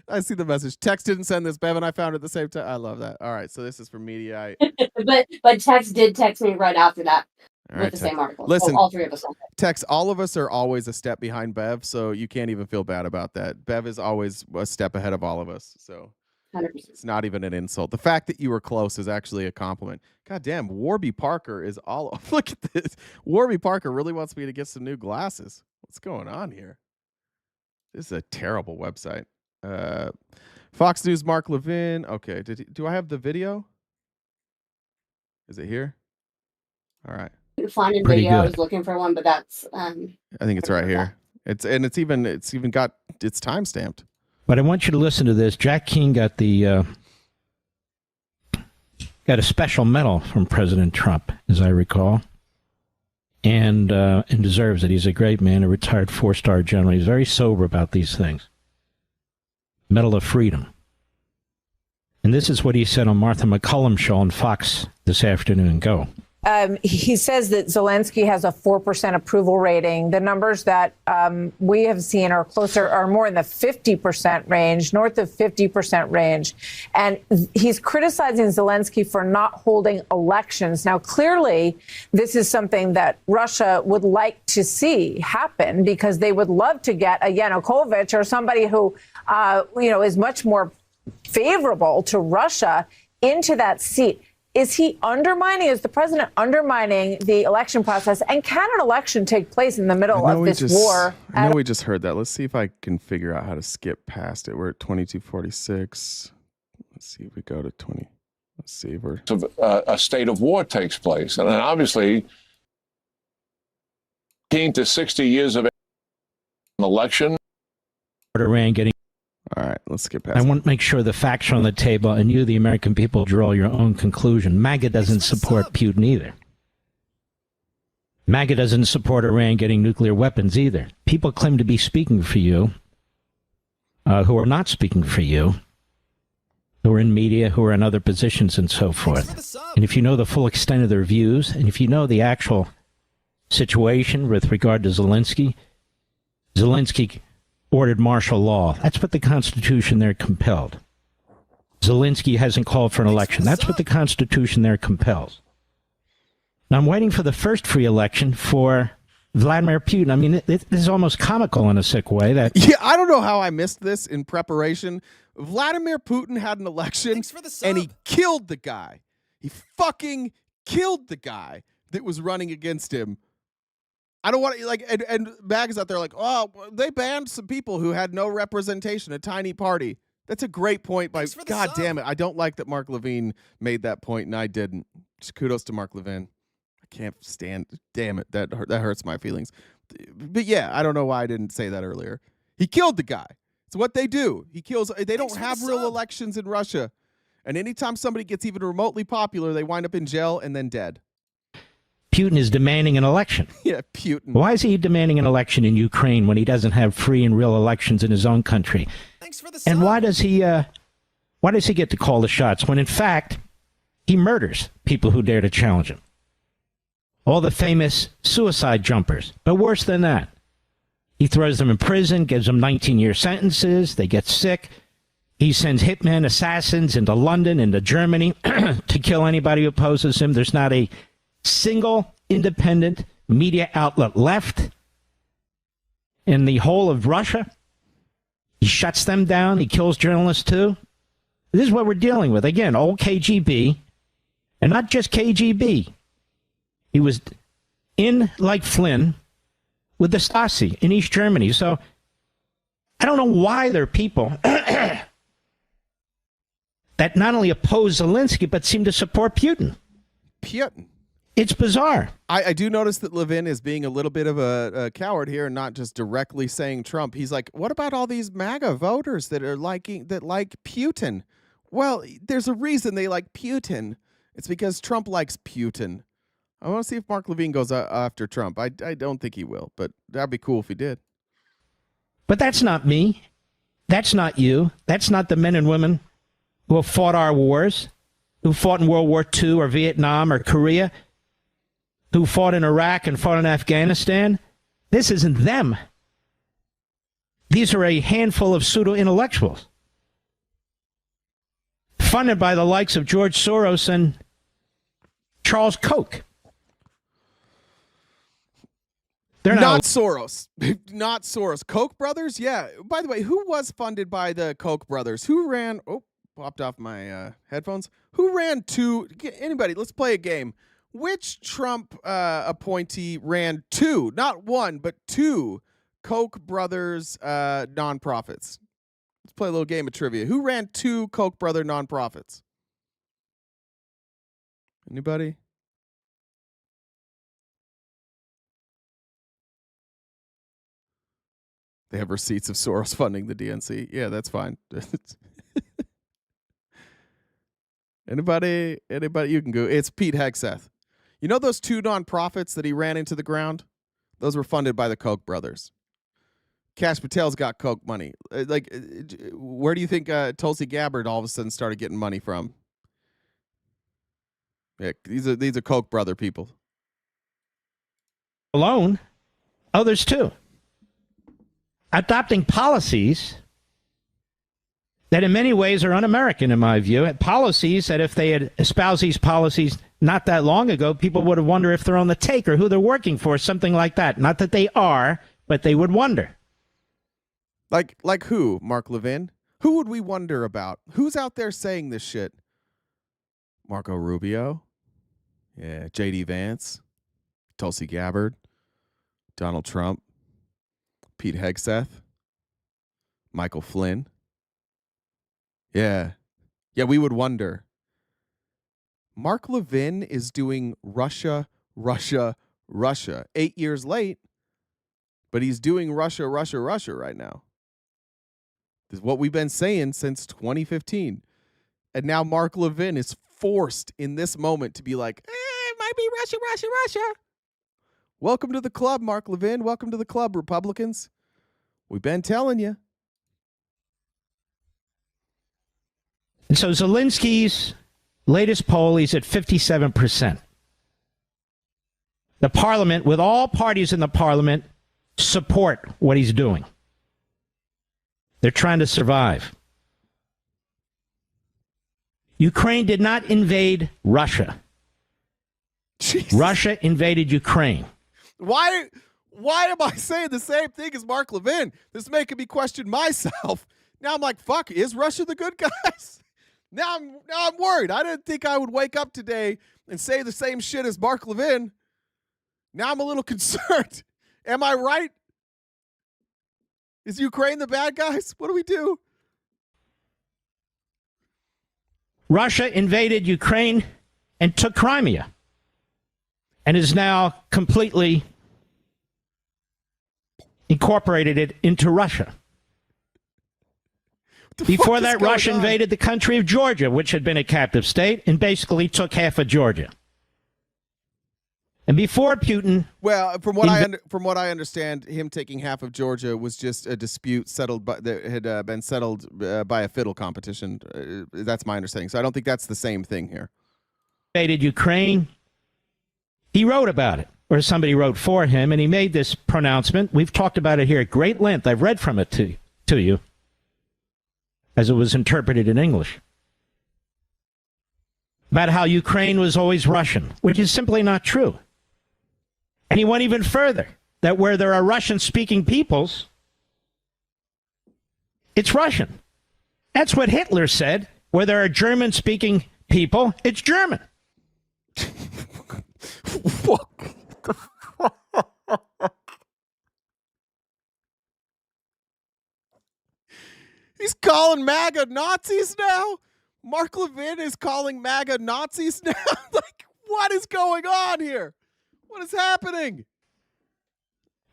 I see the message. Tex didn't send this. Bev and I found it at the same time. I love that. All right, so this is from Media. but Tex did text me right after that with the Tex. same article. Listen, so all three of us. Tex, all of us are always a step behind Bev, so you can't even feel bad about that. Bev is always a step ahead of all of us, so 100%. It's not even an insult. The fact that you were close is actually a compliment. God damn, Warby Parker is all. Look at this. Warby Parker really wants me to get some new glasses. What's going on here? This is a terrible website. Fox News, Mark Levin. Okay, do I have the video? Is it here? All right. Finding video. I was looking for one, but that's. I think it's right here. It's even got it's time stamped. But I want you to listen to this. Jack Keane got a special medal from President Trump, as I recall, and deserves it. He's a great man, a retired 4-star general. He's very sober about these things. Medal of Freedom. And this is what he said on Martha McCullum's show on Fox this afternoon. Go. He says that Zelenskyy has a 4% approval rating. The numbers that we have seen are more in the 50% range, north of 50% range. And he's criticizing Zelenskyy for not holding elections. Now, clearly, this is something that Russia would like to see happen, because they would love to get a Yanukovych or somebody who, is much more favorable to Russia into that seat. Is the president undermining the election process? And can an election take place in the middle of this war? I know we just heard that. Let's see if I can figure out how to skip past it. We're at 2246. Let's see if we go to 20. Let's see if we're... A state of war takes place. And then obviously, 15 to 60 years of an election. Iran getting... All right, let's skip past I want to make sure the facts are on the table and you, the American people, draw your own conclusion. MAGA doesn't support Putin either. MAGA doesn't support Iran getting nuclear weapons either. People claim to be speaking for you, who are not speaking for you, who are in media, who are in other positions and so forth. And if you know the full extent of their views, and if you know the actual situation with regard to Zelenskyy ordered martial law. That's what the Constitution there compelled. Zelenskyy hasn't called for an election. That's what the Constitution there compels. Now, I'm waiting for the first free election for Vladimir Putin. I mean, this is almost comical in a sick way. That Yeah, I don't know how I missed this in preparation. Vladimir Putin had an election, and he killed the guy. He fucking killed the guy that was running against him. I don't want to, like, and MAGA's out there like, oh, they banned some people who had no representation, a tiny party. That's a great point by, God damn it. I don't like that Mark Levin made that point, and I didn't. Just kudos to Mark Levin. I can't stand, damn it, that hurts my feelings. But yeah, I don't know why I didn't say that earlier. He killed the guy. It's what they do. He kills, they don't have real elections in Russia. And anytime somebody gets even remotely popular, they wind up in jail and then dead. Putin is demanding an election. Yeah, Putin. Why is he demanding an election in Ukraine when he doesn't have free and real elections in his own country? And why does he get to call the shots when, in fact, he murders people who dare to challenge him? All the famous suicide jumpers. But worse than that, he throws them in prison, gives them 19-year sentences, they get sick. He sends hitmen, assassins into London, into Germany to kill anybody who opposes him. There's not a single independent media outlet left in the whole of Russia. He shuts them down. He kills journalists too. This is what we're dealing with. Again, old KGB, and not just KGB. He was in, like Flynn, with the Stasi in East Germany. So I don't know why there are people that not only oppose Zelenskyy, but seem to support Putin. Putin. It's bizarre. I do notice that Levin is being a little bit of a coward here and not just directly saying Trump. He's like, what about all these MAGA voters that like Putin? Well, there's a reason they like Putin. It's because Trump likes Putin. I want to see if Mark Levin goes after Trump. I don't think he will, but that'd be cool if he did. But that's not me. That's not you. That's not the men and women who have fought our wars, who fought in World War II or Vietnam or Korea, who fought in Iraq and fought in Afghanistan. This isn't them. These are a handful of pseudo-intellectuals funded by the likes of George Soros and Charles Koch. They're not Soros. Not Soros. Koch brothers? Yeah. By the way, who was funded by the Koch brothers? Who ran... Oh, popped off my headphones. Who ran two... Anybody, let's play a game. Which Trump appointee ran two, not one, but two Koch brothers nonprofits? Let's play a little game of trivia. Who ran two Koch brother nonprofits? Anybody? They have receipts of Soros funding the DNC. Yeah, that's fine. Anybody? You can go. It's Pete Hegseth. You know those two nonprofits that he ran into the ground? Those were funded by the Koch brothers. Kash Patel's got Koch money. Where do you think Tulsi Gabbard all of a sudden started getting money from? Yeah, these are Koch brother people. Alone, others too. Adopting policies that in many ways are un-American, in my view. Policies that if they had espoused these policies not that long ago, people would have wondered if they're on the take or who they're working for, something like that. Not that they are, but they would wonder. Like who, Mark Levin? Who would we wonder about? Who's out there saying this shit? Marco Rubio? Yeah, J.D. Vance? Tulsi Gabbard? Donald Trump? Pete Hegseth? Michael Flynn? Yeah, we would wonder. Mark Levin is doing Russia 8 years late, but he's doing Russia right now. This is what we've been saying since 2015. And now Mark Levin is forced in this moment to be like, it might be Russia, Russia, Russia. Welcome to the club, Mark Levin. Welcome to the club, Republicans. We've been telling you. And so Zelensky's latest poll, he's at 57%. The parliament, with all parties in the parliament, support what he's doing. They're trying to survive. Ukraine did not invade Russia. Jesus. Russia invaded Ukraine. Why am I saying the same thing as Mark Levin? This is making me question myself. Now I'm like, fuck, is Russia the good guys? Now I'm worried. I didn't think I would wake up today and say the same shit as Mark Levin. Now I'm a little concerned. Am I right? Is Ukraine the bad guys? What do we do? Russia invaded Ukraine and took Crimea and is now completely incorporated it into Russia. Before that, Russia invaded the country of Georgia, which had been a captive state, and basically took half of Georgia. And before Putin, well, from what I understand, him taking half of Georgia was just a dispute settled that had been settled by a fiddle competition. That's my understanding. So I don't think that's the same thing here. Invaded Ukraine. He wrote about it, or somebody wrote for him, and he made this pronouncement. We've talked about it here at great length. I've read from it to you, as it was interpreted in English, about how Ukraine was always Russian, which is simply not true. And he went even further, that where there are Russian-speaking peoples, it's Russian. That's what Hitler said. Where there are German-speaking people, it's German. What the fuck? He's calling MAGA Nazis now? Mark Levin is calling MAGA Nazis now? Like, what is going on here? What is happening?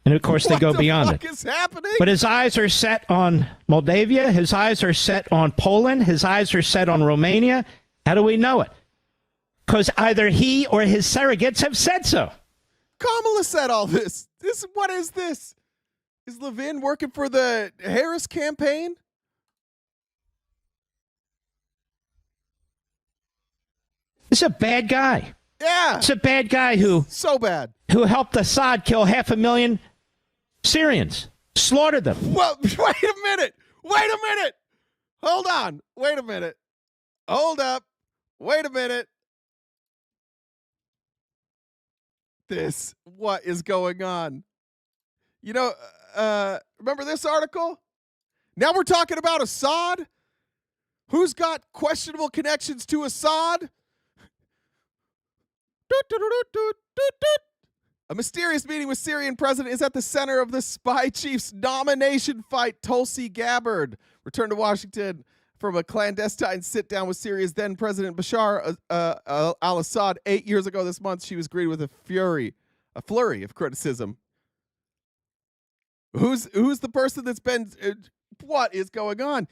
And of course, they go beyond it. What the fuck is happening? But his eyes are set on Moldavia. His eyes are set on Poland. His eyes are set on Romania. How do we know it? Because either he or his surrogates have said so. Kamala said all this. What is this? Is Levin working for the Harris campaign? This is a bad guy. Yeah. It's a bad guy who... So bad. Who helped Assad kill 500,000 Syrians. Slaughtered them. Well, wait a minute. Wait a minute. Hold on. Wait a minute. Hold up. Wait a minute. What is going on? You know, remember this article? Now we're talking about Assad? Who's got questionable connections to Assad? A mysterious meeting with Syrian president is at the center of the spy chief's nomination fight. Tulsi Gabbard returned to Washington from a clandestine sit-down with Syria's then-president Bashar al-Assad 8 years ago this month. She was greeted with a flurry of criticism. Who's the person that's been... what is going on?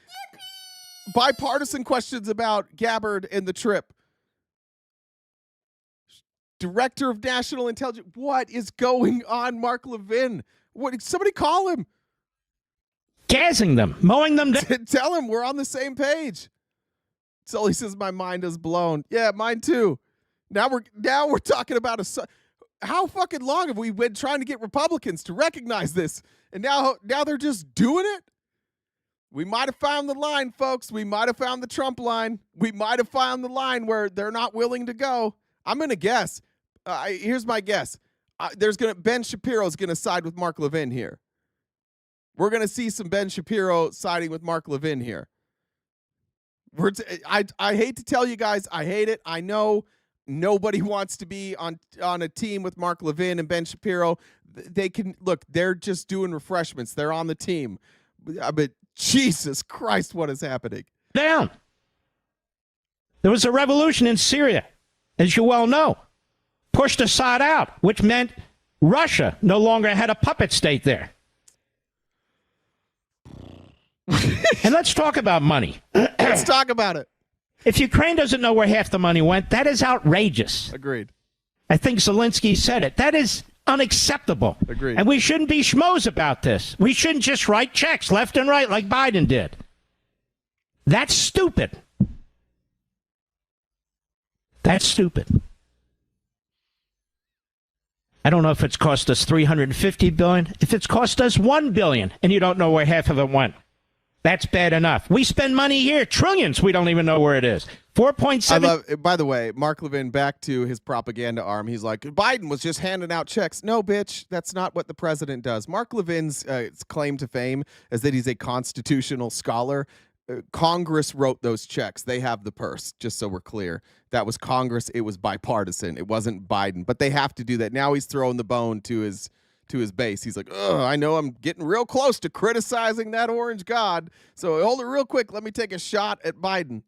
Bipartisan questions about Gabbard and the trip. Director of National Intelligence. What is going on, Mark Levin? Somebody call him. Gassing them, mowing them down. Tell him we're on the same page. Sully says my mind is blown. Yeah, mine too. Now we're talking about how fucking long have we been trying to get Republicans to recognize this? And now they're just doing it? We might have found the line, folks. We might have found the Trump line. We might have found the line where they're not willing to go. I'm going to guess. Here's my guess. Ben Shapiro's going to side with Mark Levin here. We're going to see some Ben Shapiro siding with Mark Levin here. I hate to tell you guys, I hate it. I know nobody wants to be on a team with Mark Levin and Ben Shapiro. They can look. They're just doing refreshments. They're on the team. But Jesus Christ, what is happening? Down. There was a revolution in Syria, as you well know. Pushed Assad out, which meant Russia no longer had a puppet state there. And let's talk about money. Let's talk about it. If Ukraine doesn't know where half the money went, that is outrageous. Agreed. I think Zelenskyy said it. That is unacceptable. Agreed. And we shouldn't be schmoes about this. We shouldn't just write checks left and right like Biden did. That's stupid. That's stupid. I don't know if it's cost us $350 billion. If it's cost us $1 billion and you don't know where half of it went, that's bad enough. We spend money here, trillions. We don't even know where it is. 4.7. By the way, Mark Levin, back to his propaganda arm. He's like, Biden was just handing out checks. No, bitch, that's not what the president does. Mark Levin's claim to fame is that he's a constitutional scholar. Congress wrote those checks. They have the purse, just so we're clear. That was Congress. It was bipartisan. It wasn't Biden. But they have to do that. Now he's throwing the bone to his base. He's like, ugh, I know I'm getting real close to criticizing that orange god. So hold it real quick. Let me take a shot at Biden.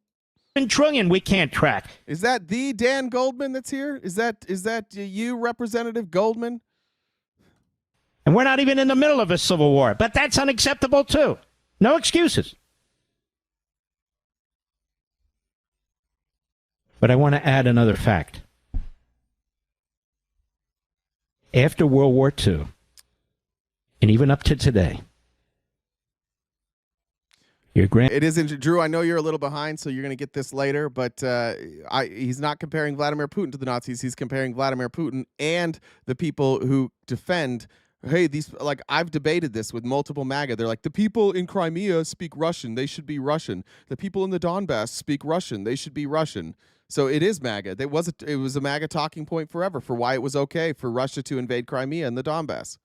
Trillion we can't track. Is that the Dan Goldman that's here? Is that you, Representative Goldman? And we're not even in the middle of a civil war. But that's unacceptable, too. No excuses. But I want to add another fact. After World War II, and even up to today, it isn't, Drew, I know you're a little behind, so you're going to get this later, but he's not comparing Vladimir Putin to the Nazis. He's comparing Vladimir Putin and the people who defend, hey, these, like, I've debated this with multiple MAGA. They're like, the people in Crimea speak Russian. They should be Russian. The people in the Donbass speak Russian. They should be Russian. So it is MAGA. It was a MAGA talking point forever for why it was okay for Russia to invade Crimea and the Donbass.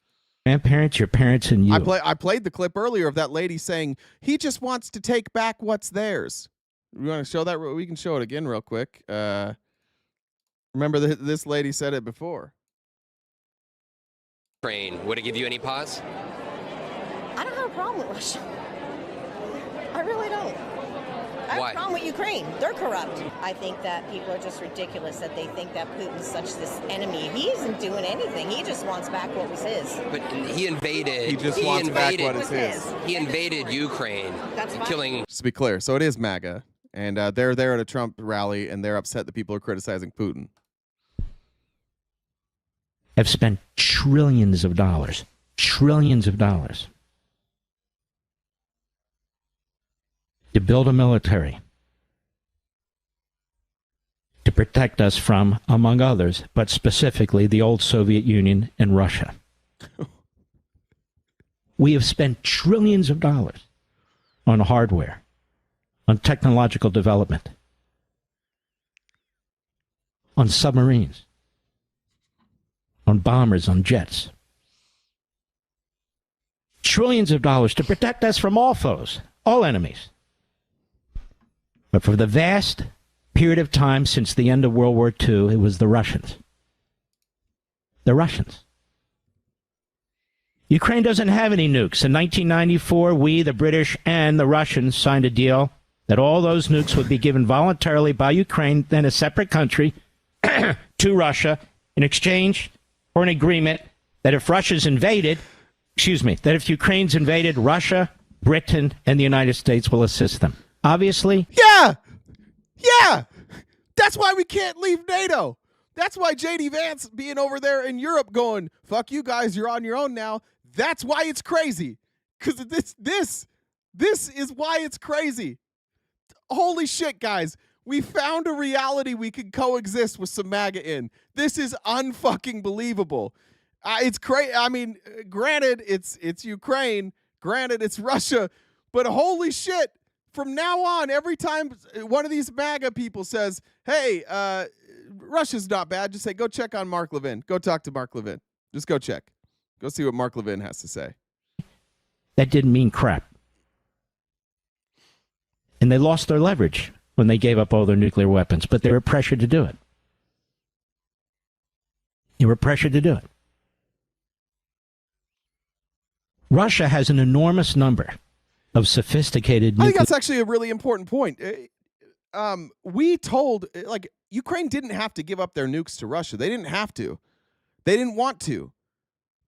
Grandparents, your parents, and you. I played the clip earlier of that lady saying he just wants to take back what's theirs. We want to show that? We can show it again real quick. Remember this lady said it before. Ukraine, would it give you any pause? I don't have a problem with Russia. I really don't. I have a problem with Ukraine. They're corrupt. I think that people are just ridiculous that they think that Putin's such this enemy. He isn't doing anything. He just wants back what was his. But he invaded. He just wants back what is his. He invaded Ukraine, killing. Just to be clear, so it is MAGA, and they're there at a Trump rally, and they're upset that people are criticizing Putin. Have spent trillions of dollars to build a military to protect us from, among others, but specifically the old Soviet Union and Russia. We have spent trillions of dollars on hardware, on technological development, on submarines, on bombers, on jets. Trillions of dollars to protect us from all foes, all enemies. But for the vast period of time since the end of World War II, it was the Russians. The Russians. Ukraine doesn't have any nukes. In 1994, we, the British, and the Russians signed a deal that all those nukes would be given voluntarily by Ukraine, then a separate country, to Russia in exchange for an agreement that if Russia's invaded, that if Ukraine's invaded, Russia, Britain, and the United States will assist them. Obviously. Yeah. That's why we can't leave NATO. That's why J.D. Vance being over there in Europe going, fuck you guys, you're on your own now. That's why it's crazy. Because this is why it's crazy. Holy shit, guys. We found a reality we could coexist with some MAGA in. This is unfucking believable. It's crazy. I mean, granted, it's Ukraine. Granted, it's Russia. But holy shit, from now on, every time one of these MAGA people says, hey, Russia's not bad, just say, go check on Mark Levin. Go talk to Mark Levin. Just go check. Go see what Mark Levin has to say. That didn't mean crap. And they lost their leverage when they gave up all their nuclear weapons, but they were pressured to do it. Russia has an enormous number of sophisticated I think that's actually a really important point. We told, like, Ukraine didn't have to give up their nukes to Russia. They didn't have to. They didn't want to.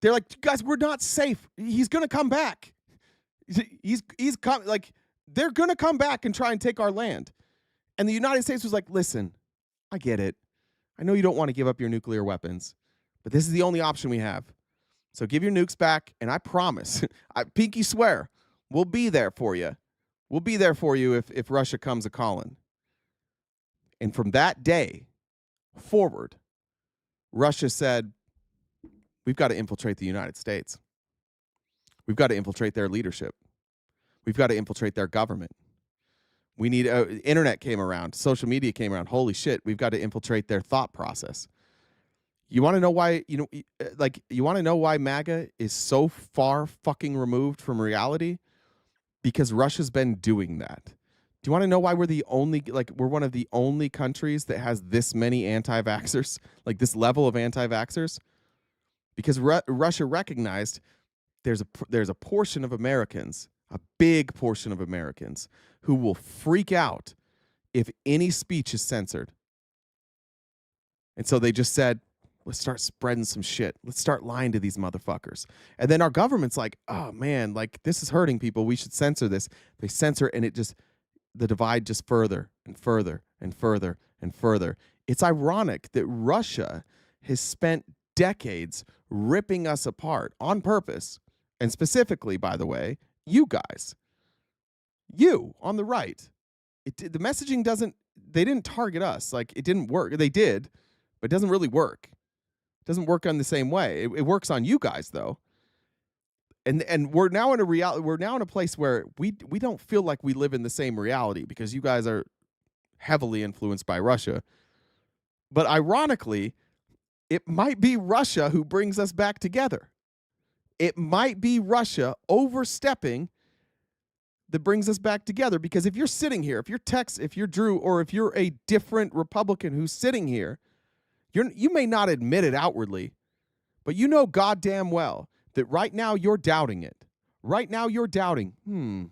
They're like, guys, we're not safe. He's going to come back. He's come, like, They're going to come back and try and take our land. And the United States was like, listen, I get it. I know you don't want to give up your nuclear weapons, but this is the only option we have. So give your nukes back, and I promise, I pinky swear, we'll be there for you. We'll be there for you if Russia comes a-calling. And from that day forward, Russia said, we've got to infiltrate the United States. We've got to infiltrate their leadership. We've got to infiltrate their government. We need internet came around, social media came around. Holy shit, we've got to infiltrate their thought process. You want to know why, you want to know why MAGA is so far fucking removed from reality? Because Russia's been doing that. Do you want to know why we're we're one of the only countries that has this many anti-vaxxers, like this level of anti-vaxxers? Because Russia recognized there's a portion of Americans, a big portion of Americans, who will freak out if any speech is censored. And so they just said, let's start spreading some shit. Let's start lying to these motherfuckers. And then our government's like, oh man, like this is hurting people. We should censor this. They censor and the divide just further and further and further and further. It's ironic that Russia has spent decades ripping us apart on purpose. And specifically, by the way, you guys, you on the right, the messaging they didn't target us. Like it didn't work. They did, but it doesn't really work. It doesn't work on the same way. It works on you guys though. And we're now in a place where we don't feel like we live in the same reality because you guys are heavily influenced by Russia. But ironically, it might be Russia who brings us back together. It might be Russia overstepping that brings us back together. Because if you're sitting here, if you're Tex, if you're Drew, or if you're a different Republican who's sitting here, you may not admit it outwardly, but you know goddamn well that right now you're doubting it. Right now you're doubting,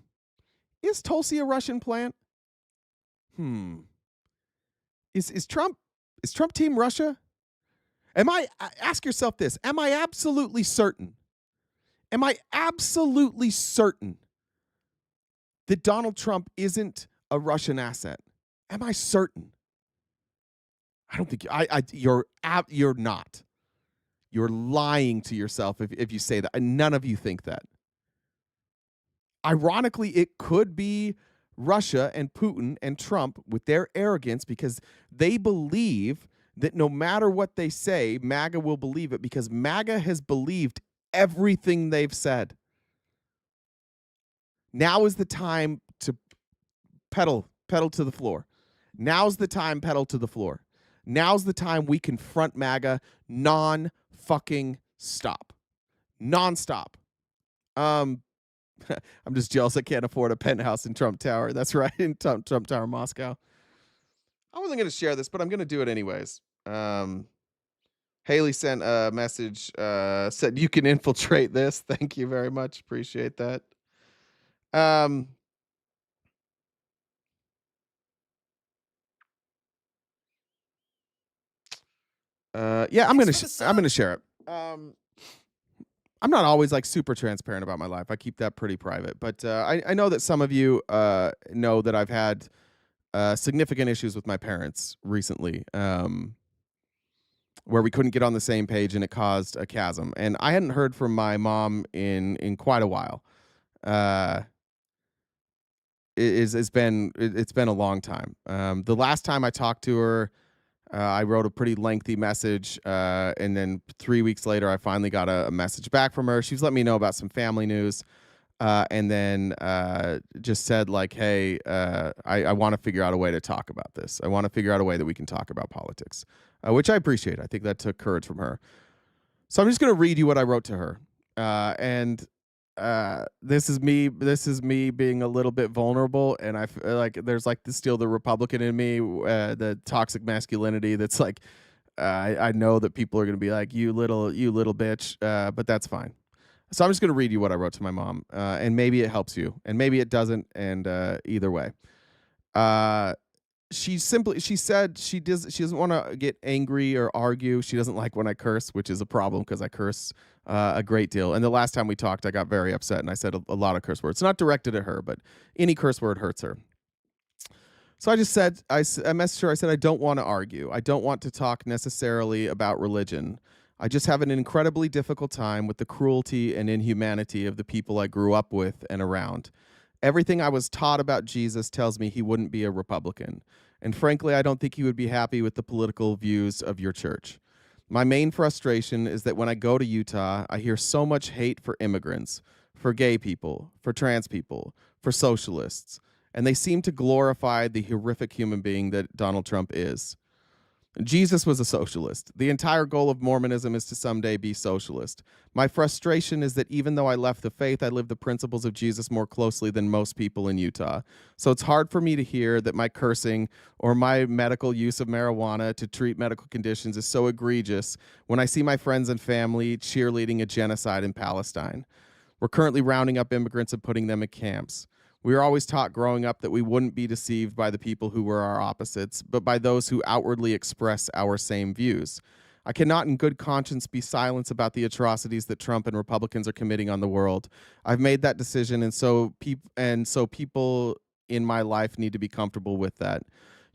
is Tulsi a Russian plant? Is Trump team Russia? Ask yourself this, am I absolutely certain? Am I absolutely certain that Donald Trump isn't a Russian asset? Am I certain? I don't think you're not. You're lying to yourself if you say that. And none of you think that. Ironically, it could be Russia and Putin and Trump with their arrogance because they believe that no matter what they say, MAGA will believe it because MAGA has believed everything they've said. Now is the time to pedal to the floor. Now's the time, pedal to the floor. Now's the time we confront MAGA non-fucking stop. Non-stop. I'm just jealous I can't afford a penthouse in Trump Tower. That's right, in Trump Tower, Moscow. I wasn't going to share this, but I'm going to do it anyways. Haley sent a message, said you can infiltrate this. Thank you very much. Appreciate that. Yeah, I'm gonna share it. I'm not always like super transparent about my life. I keep that pretty private. But I know that some of you know that I've had significant issues with my parents recently, where we couldn't get on the same page and it caused a chasm. And I hadn't heard from my mom in quite a while. It's been a long time. The last time I talked to her, I wrote a pretty lengthy message, and then 3 weeks later, I finally got a message back from her. She was letting me know about some family news, and then just said like, hey, I want to figure out a way to talk about this. I want to figure out a way that we can talk about politics, which I appreciate. I think that took courage from her. So I'm just going to read you what I wrote to her, and this is me being a little bit vulnerable, and I feel like there's like still the Republican in me, the toxic masculinity that's like, I know that people are going to be like, you little bitch, but that's fine. So I'm just going to read you what I wrote to my mom, and maybe it helps you, and maybe it doesn't, and either way. she said she doesn't want to get angry or argue. She doesn't like when I curse, which is a problem because I curse a great deal. And the last time we talked, I got very upset and I said a lot of curse words. Not directed at her, but any curse word hurts her. So I just said, I messaged her, I said, I don't want to argue. I don't want to talk necessarily about religion. I just have an incredibly difficult time with the cruelty and inhumanity of the people I grew up with and around. Everything I was taught about Jesus tells me he wouldn't be a Republican. And frankly, I don't think he would be happy with the political views of your church. My main frustration is that when I go to Utah, I hear so much hate for immigrants, for gay people, for trans people, for socialists, and they seem to glorify the horrific human being that Donald Trump is. Jesus was a socialist. The entire goal of Mormonism is to someday be socialist. My frustration is that even though I left the faith, I live the principles of Jesus more closely than most people in Utah. So it's hard for me to hear that my cursing or my medical use of marijuana to treat medical conditions is so egregious when I see my friends and family cheerleading a genocide in Palestine. We're currently rounding up immigrants and putting them in camps. We were always taught growing up that we wouldn't be deceived by the people who were our opposites, but by those who outwardly express our same views. I cannot in good conscience be silent about the atrocities that Trump and Republicans are committing on the world. I've made that decision, and so people in my life need to be comfortable with that.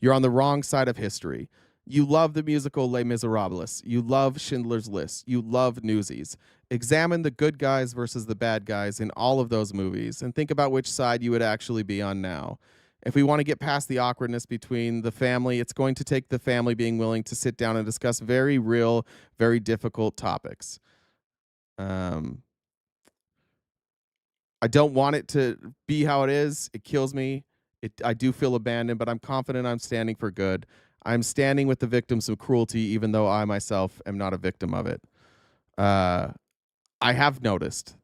You're on the wrong side of history. You love the musical Les Miserables. You love Schindler's List. You love Newsies. Examine the good guys versus the bad guys in all of those movies and think about which side you would actually be on now. If we want to get past the awkwardness between the family, it's going to take the family being willing to sit down and discuss very real, very difficult topics. I don't want it to be how it is. It kills me. I do feel abandoned, but I'm confident I'm standing for good. I'm standing with the victims of cruelty, even though I myself am not a victim of it. I have noticed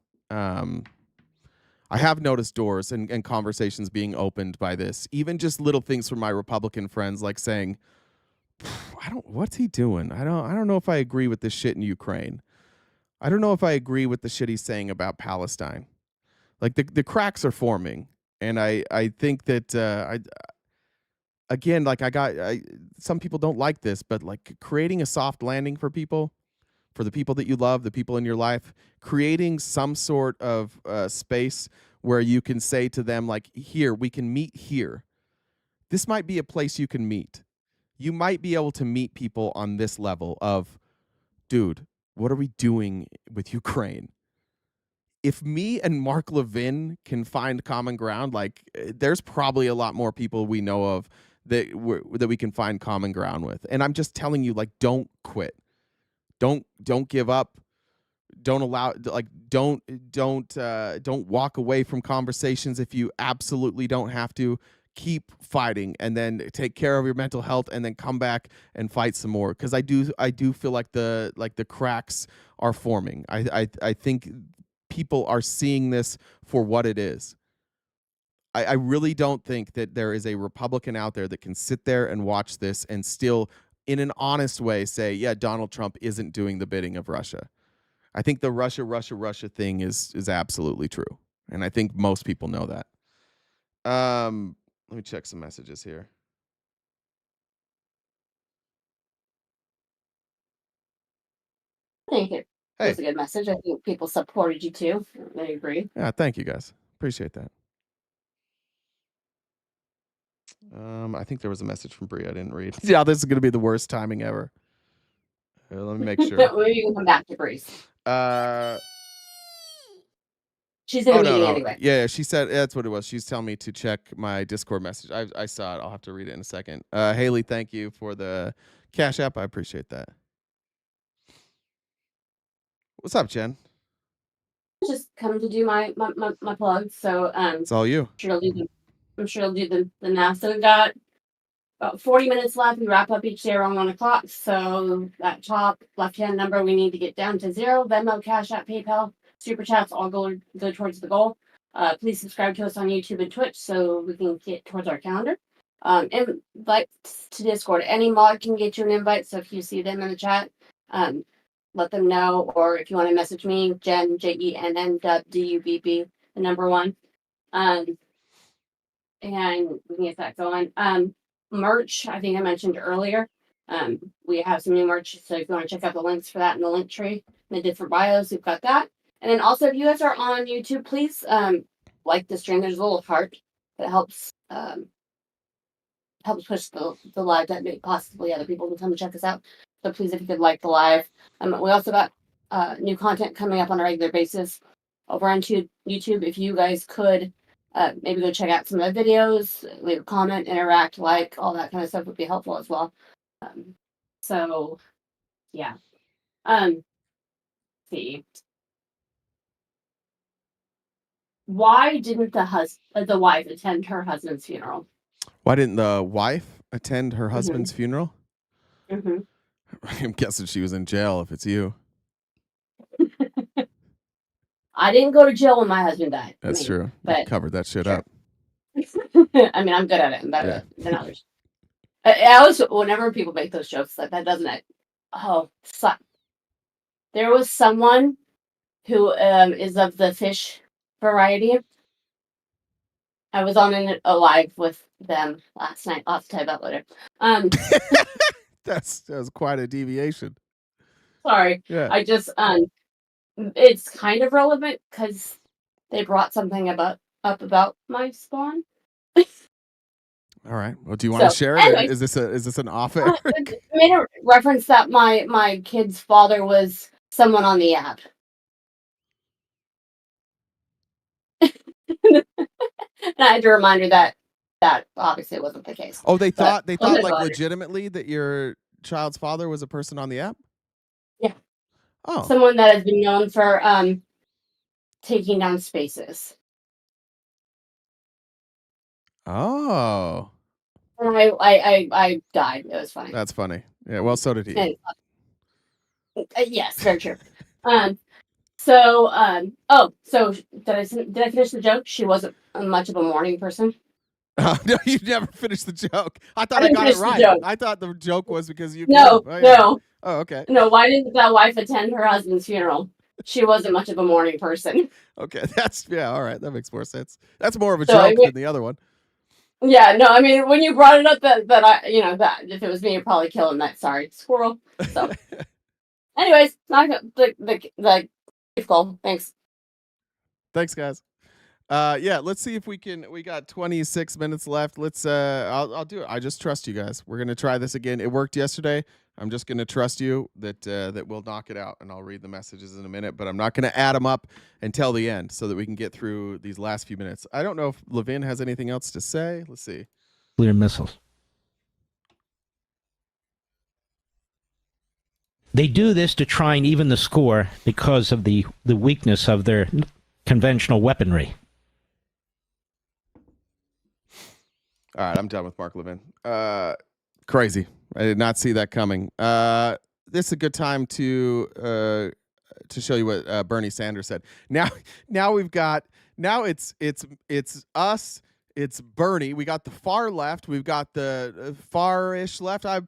doors and conversations being opened by this. Even just little things from my Republican friends, like saying, what's he doing? I don't know if I agree with this shit in Ukraine. I don't know if I agree with the shit he's saying about Palestine. Like the cracks are forming, and I think that again, like some people don't like this, but like creating a soft landing for people. For the people that you love, the people in your life, creating some sort of space where you can say to them, like, here, we can meet here. This might be a place you can meet. You might be able to meet people on this level of, dude, what are we doing with Ukraine? If me and Mark Levin can find common ground, like, there's probably a lot more people we know of that we can find common ground with. And I'm just telling you, like, don't quit. Don't give up. Don't walk away from conversations if you absolutely don't have to. Keep fighting, and then take care of your mental health, and then come back and fight some more. Because I do feel like the cracks are forming. I think people are seeing this for what it is. I really don't think that there is a Republican out there that can sit there and watch this and still, in an honest way, say, yeah, Donald Trump isn't doing the bidding of Russia. I think the Russia thing is absolutely true. And I think most people know that. Let me check some messages here. I think it was a good message. I think people supported you too. I agree. Yeah, thank you guys. Appreciate that. I think there was a message from Brie I didn't read. Yeah, this is going to be the worst timing ever. Let me make sure. You can come back to Bree's. She's in a meeting anyway. Yeah, she said that's what it was. She's telling me to check my Discord message. I saw it. I'll have to read it in a second. Haley, thank you for the Cash App. I appreciate that. What's up, Jen? Just come to do my plug. So it's all you. I'm sure I'll do the now. So we've got about 40 minutes left. We wrap up each day around 1 o'clock. So that top left-hand number, we need to get down to 0. Venmo, Cash App, PayPal, Super Chats all go towards the goal. Please subscribe to us on YouTube and Twitch so we can get towards our calendar. Invite to Discord. Any mod can get you an invite. So if you see them in the chat, let them know. Or if you want to message me, Jen, JENN.DUBB, the number 1. And we can get that going. merch, I think I mentioned earlier. We have some new merch, so if you want to check out the links for that in the link tree, in the different bios, we've got that. And then also, if you guys are on YouTube, please like the stream. There's a little heart that helps push the live that may possibly other people can come and check us out. So please, if you could like the live. We also got new content coming up on a regular basis over on YouTube. If you guys could maybe go check out some of the videos, leave a comment, interact, like, all that kind of stuff would be helpful as well. So yeah. See. Why didn't the wife attend her husband's funeral? Why didn't the wife attend her husband's funeral? Mm-hmm. I'm guessing she was in jail if it's you. I didn't go to jail when my husband died. That's true. But You covered that shit up. I mean, I'm good at it. I'm better than others. I always, whenever people make those jokes, like that doesn't. There was someone who is of the fish variety. I was on a live with them last night. I'll have to tell you about later. That was quite a deviation. Sorry. Yeah. I just it's kind of relevant because they brought something up about my spawn. All right. Well, do you want to share it? Anyways, Is this an off-air? made a reference that my kid's father was someone on the app. And I had to remind her that obviously wasn't the case. Oh, they thought like daughter. legitimately that your child's father was a person on the app? Yeah. Oh. Someone that has been known for taking down spaces. Oh. And I died. It was funny. That's funny. Yeah, well, so did he. And, yes, very true. So did I finish the joke? She wasn't much of a morning person. No, you never finished the joke. I thought I got it right. I thought the joke was because you. No. Oh, okay. No, why didn't that wife attend her husband's funeral? She wasn't much of a morning person. Okay, all right. That makes more sense. That's more of a joke than the other one. Yeah, no, I mean, when you brought it up that that if it was me, you'd probably kill him. That sorry squirrel. So, anyways, not the goal. Thanks. Thanks, guys. Yeah, let's see if we can. We got 26 minutes left. Let's. I'll do it. I just trust you guys. We're gonna try this again. It worked yesterday. I'm just gonna trust you that we'll knock it out, and I'll read the messages in a minute. But I'm not gonna add them up until the end, so that we can get through these last few minutes. I don't know if Levin has anything else to say. Let's see. Clear missiles. They do this to try and even the score because of the weakness of their conventional weaponry. All right, I'm done with Mark Levin. Crazy. I did not see that coming. This is a good time to show you what Bernie Sanders said. Now we've got it's us. It's Bernie. We got the far left. We've got the far-ish left. I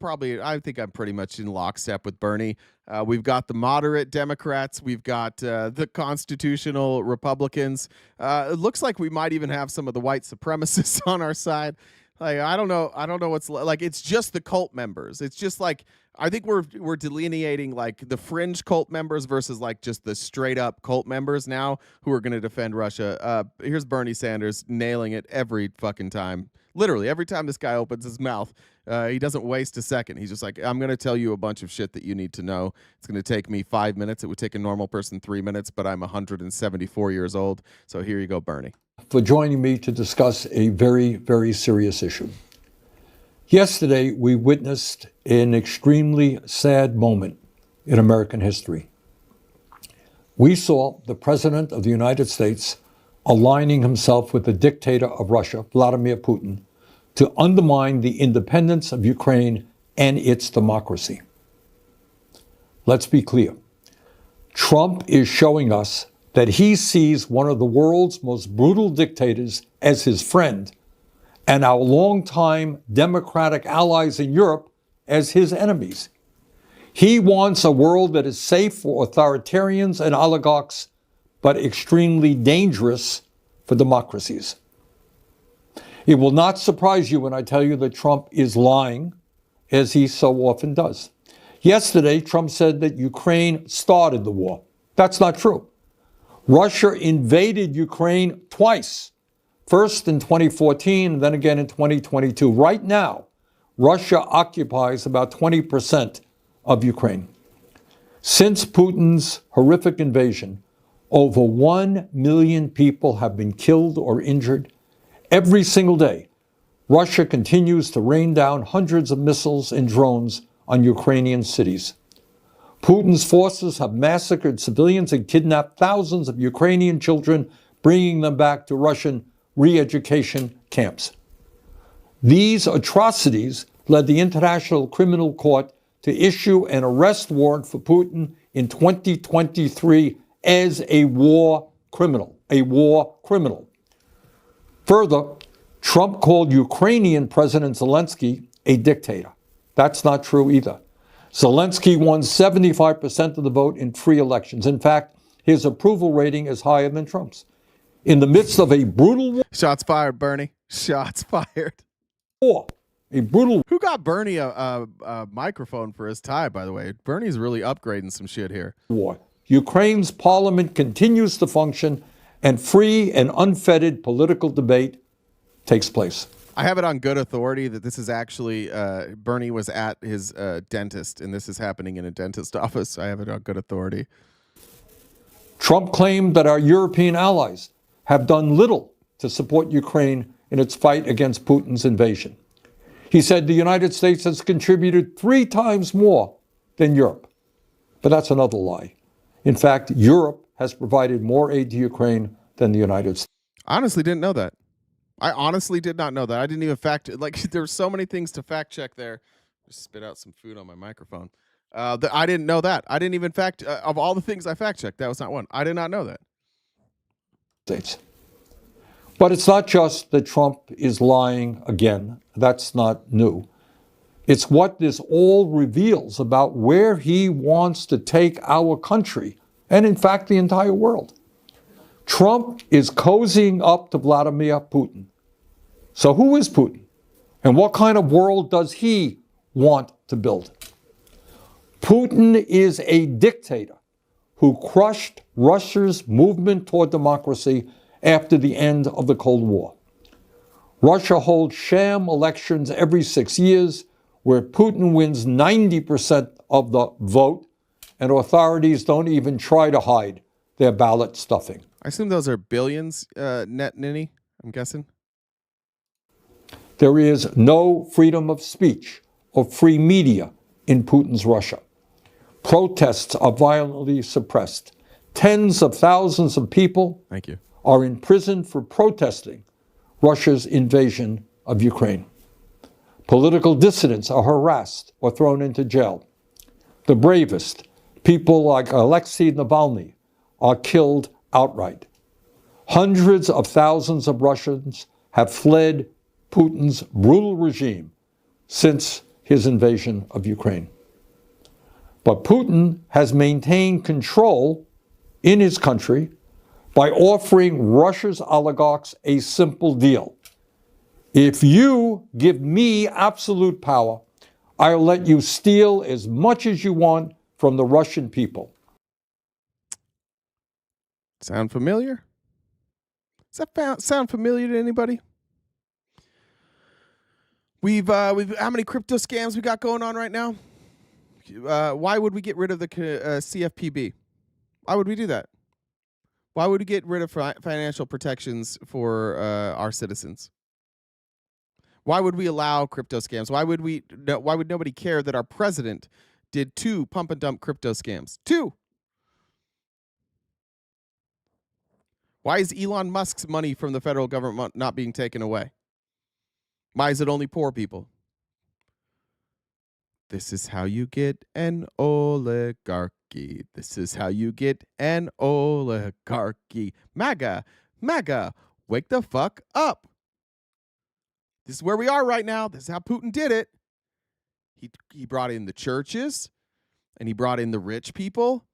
think I'm pretty much in lockstep with Bernie. We've got the moderate Democrats. We've got the constitutional Republicans. It looks like we might even have some of the white supremacists on our side. Like I don't know what's like. It's just the cult members. It's just like I think we're delineating like the fringe cult members versus like just the straight up cult members now who are going to defend Russia. Here's Bernie Sanders nailing it every fucking time. Literally every time this guy opens his mouth, he doesn't waste a second. He's just like, I'm going to tell you a bunch of shit that you need to know. It's going to take me 5 minutes. It would take a normal person 3 minutes, but I'm 174 years old. So here you go, Bernie. For joining me to discuss a very, very serious issue. Yesterday, we witnessed an extremely sad moment in American history. We saw the President of the United States aligning himself with the dictator of Russia, Vladimir Putin, to undermine the independence of Ukraine and its democracy. Let's be clear. Trump is showing us that he sees one of the world's most brutal dictators as his friend and our longtime democratic allies in Europe as his enemies. He wants a world that is safe for authoritarians and oligarchs, but extremely dangerous for democracies. It will not surprise you when I tell you that Trump is lying, as he so often does. Yesterday, Trump said that Ukraine started the war. That's not true. Russia invaded Ukraine twice, first in 2014 and then again in 2022. Right now, Russia occupies about 20% of Ukraine. Since Putin's horrific invasion, over 1 million people have been killed or injured. Every single day, Russia continues to rain down hundreds of missiles and drones on Ukrainian cities. Putin's forces have massacred civilians and kidnapped thousands of Ukrainian children, bringing them back to Russian re-education camps. These atrocities led the International Criminal Court to issue an arrest warrant for Putin in 2023 as a war criminal. Further, Trump called Ukrainian President Zelenskyy a dictator. That's not true either. Zelenskyy won 75% of the vote in free elections. In fact, his approval rating is higher than Trump's. In the midst of a brutal war. Shots fired, Bernie. Shots fired. A brutal. Who got Bernie a microphone for his tie, by the way? Bernie's really upgrading some shit here. War. Ukraine's parliament continues to function, and free and unfettered political debate takes place. I have it on good authority that this is actually Bernie was at his dentist, and this is happening in a dentist office. I have it on good authority. Trump claimed that our European allies have done little to support Ukraine in its fight against Putin's invasion. He said the United States has contributed 3 times more than Europe. But that's another lie. In fact, Europe has provided more aid to Ukraine than the United States. I honestly didn't know that. I honestly did not know that. I didn't even there's so many things to fact check there. Just spit out some food on my microphone. That I didn't know that. I didn't even of all the things I fact checked, that was not one. I did not know that. States. But it's not just that Trump is lying again. That's not new. It's what this all reveals about where he wants to take our country, and in fact, the entire world. Trump is cozying up to Vladimir Putin. So who is Putin? And what kind of world does he want to build? Putin is a dictator who crushed Russia's movement toward democracy after the end of the Cold War. Russia holds sham elections every 6 years where Putin wins 90% of the vote, and authorities don't even try to hide their ballot stuffing. I assume those are billions, net ninny, I'm guessing. There is no freedom of speech or free media in Putin's Russia. Protests are violently suppressed. Tens of thousands of people are imprisoned for protesting Russia's invasion of Ukraine. Political dissidents are harassed or thrown into jail. The bravest, people like Alexei Navalny, are killed outright. Hundreds of thousands of Russians have fled Putin's brutal regime since his invasion of Ukraine. But Putin has maintained control in his country by offering Russia's oligarchs a simple deal. If you give me absolute power, I'll let you steal as much as you want from the Russian people. Sound familiar? Does that sound familiar to anybody? We've how many crypto scams we got going on right now? Why would we get rid of the CFPB? Why would we do that? Why would we get rid of financial protections for our citizens? Why would we allow crypto scams? Why would nobody care that our president did 2 pump and dump crypto scams? 2. Why is Elon Musk's money from the federal government not being taken away? Why is it only poor people? This is how you get an oligarchy. This is how you get an oligarchy. MAGA, wake the fuck up. This is where we are right now. This is how Putin did it. He brought in the churches, and he brought in the rich people,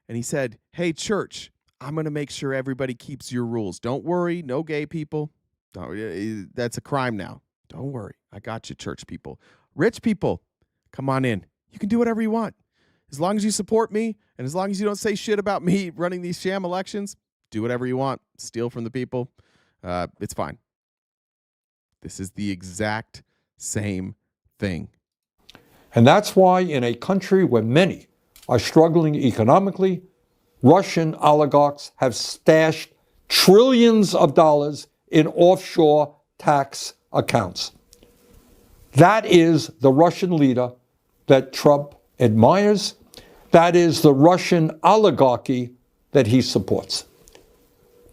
and he said, hey, church, I'm going to make sure everybody keeps your rules. Don't worry, no gay people. That's a crime now. Don't worry. I got you, church people. Rich people, come on in. You can do whatever you want. As long as you support me and as long as you don't say shit about me running these sham elections, do whatever you want. Steal from the people. It's fine. This is the exact same thing. And that's why in a country where many are struggling economically, Russian oligarchs have stashed trillions of dollars in offshore tax accounts. That is the Russian leader that Trump admires. That is the Russian oligarchy that he supports.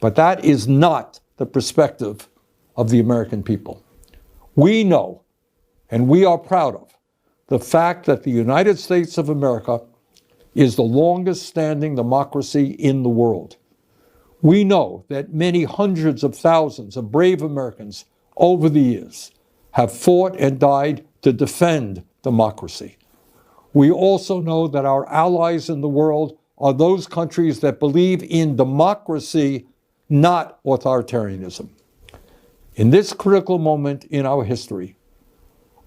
But that is not the perspective of the American people. We know, and we are proud of, the fact that the United States of America is the longest standing democracy in the world. We know that many hundreds of thousands of brave Americans over the years have fought and died to defend democracy. We also know that our allies in the world are those countries that believe in democracy, not authoritarianism. In this critical moment in our history,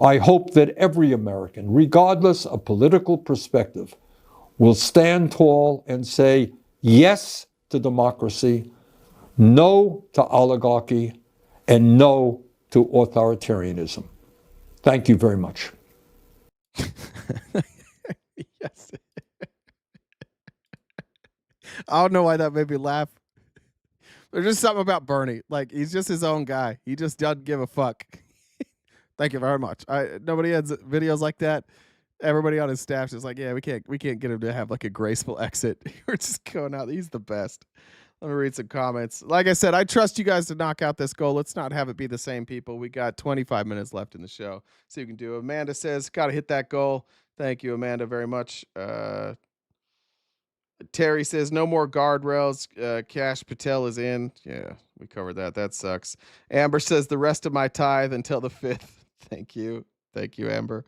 I hope that every American, regardless of political perspective, will stand tall and say yes to democracy, no to oligarchy, and no to authoritarianism. Thank you very much. Yes. I don't know why that made me laugh. There's just something about Bernie. Like, he's just his own guy. He just doesn't give a fuck. Thank you very much. Nobody has videos like that. Everybody on his staff's just like, yeah, we can't get him to have like a graceful exit. We're just going out. He's the best. Let me read some comments. Like I said, I trust you guys to knock out this goal. Let's not have it be the same people. We got 25 minutes left in the show. So you can do. Amanda says, got to hit that goal. Thank you, Amanda, very much. Terry says, no more guardrails. Cash Patel is in. Yeah, we covered that. That sucks. Amber says, the rest of my tithe until the 5th. Thank you. Thank you, Amber.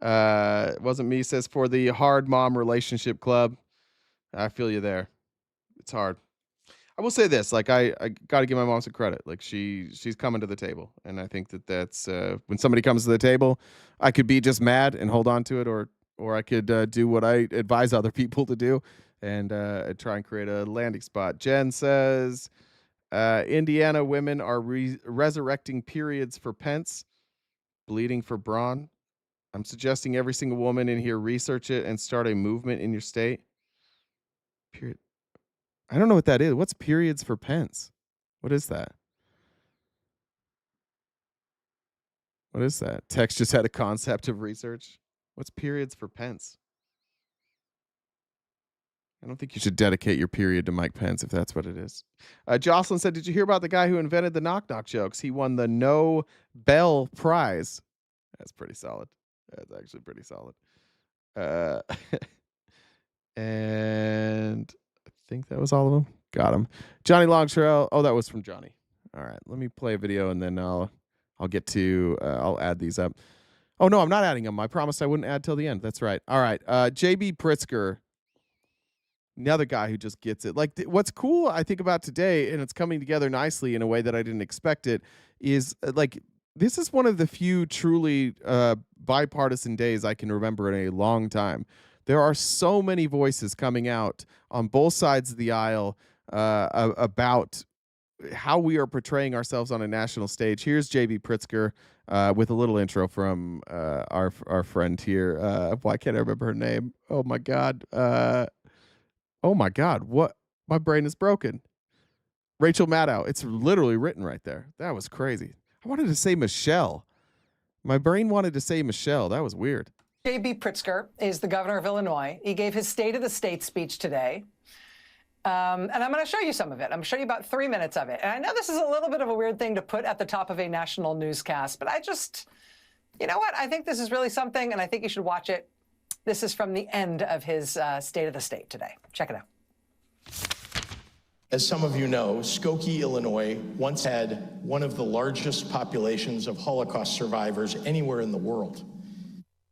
It wasn't me, says, for the hard mom relationship club. I feel you there. It's hard. I will say this, like, I got to give my mom some credit. Like, she's coming to the table. And I think that's when somebody comes to the table, I could be just mad and hold on to it, or I could do what I advise other people to do and try and create a landing spot. Jen says, Indiana women are resurrecting periods for Pence, bleeding for Braun. I'm suggesting every single woman in here research it and start a movement in your state. Period. I don't know what that is. What's periods for Pence? What is that? What is that? Tex just had a concept of research. What's periods for Pence? I don't think you should dedicate your period to Mike Pence if that's what it is. Jocelyn said, did you hear about the guy who invented the knock-knock jokes? He won the Nobel Prize. That's pretty solid. That's actually pretty solid. And I think that was all of them. Got him. Johnny Longtrail. Oh, that was from Johnny. All right. Let me play a video and then I'll get to, I'll add these up. Oh, no, I'm not adding them. I promised I wouldn't add till the end. That's right. All right. JB Pritzker. Another guy who just gets it. Like, what's cool, I think, about today, and it's coming together nicely in a way that I didn't expect it, is like, this is one of the few truly bipartisan days I can remember in a long time. There are so many voices coming out on both sides of the aisle about how we are portraying ourselves on a national stage. Here's JB Pritzker with a little intro from our friend here. Why can't I remember her name? Oh, my God. What? My brain is broken. Rachel Maddow. It's literally written right there. That was crazy. I wanted to say Michelle. My brain wanted to say Michelle. That was weird. JB Pritzker is the governor of Illinois. He gave his State of the State speech today. And I'm going to show you some of it. I'm going to show you about 3 minutes of it. And I know this is a little bit of a weird thing to put at the top of a national newscast, but I just, you know what? I think this is really something, and I think you should watch it. This is from the end of his State of the State today. Check it out. As some of you know, Skokie, Illinois once had one of the largest populations of Holocaust survivors anywhere in the world.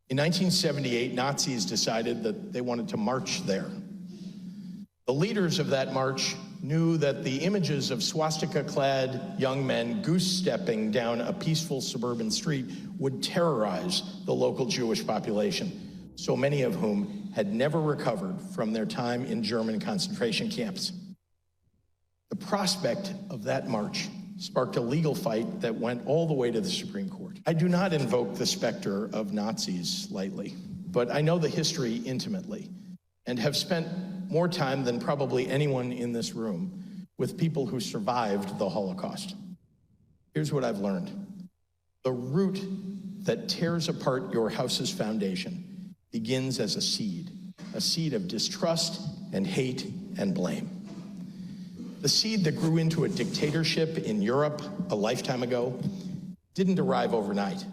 In 1978, Nazis decided that they wanted to march there. The leaders of that march knew that the images of swastika-clad young men goose-stepping down a peaceful suburban street would terrorize the local Jewish population, so many of whom had never recovered from their time in German concentration camps. The prospect of that march sparked a legal fight that went all the way to the Supreme Court. I do not invoke the specter of Nazis lightly, but I know the history intimately and have spent more time than probably anyone in this room with people who survived the Holocaust. Here's what I've learned. The root that tears apart your house's foundation begins as a seed of distrust and hate and blame. The seed that grew into a dictatorship in Europe a lifetime ago didn't arrive overnight.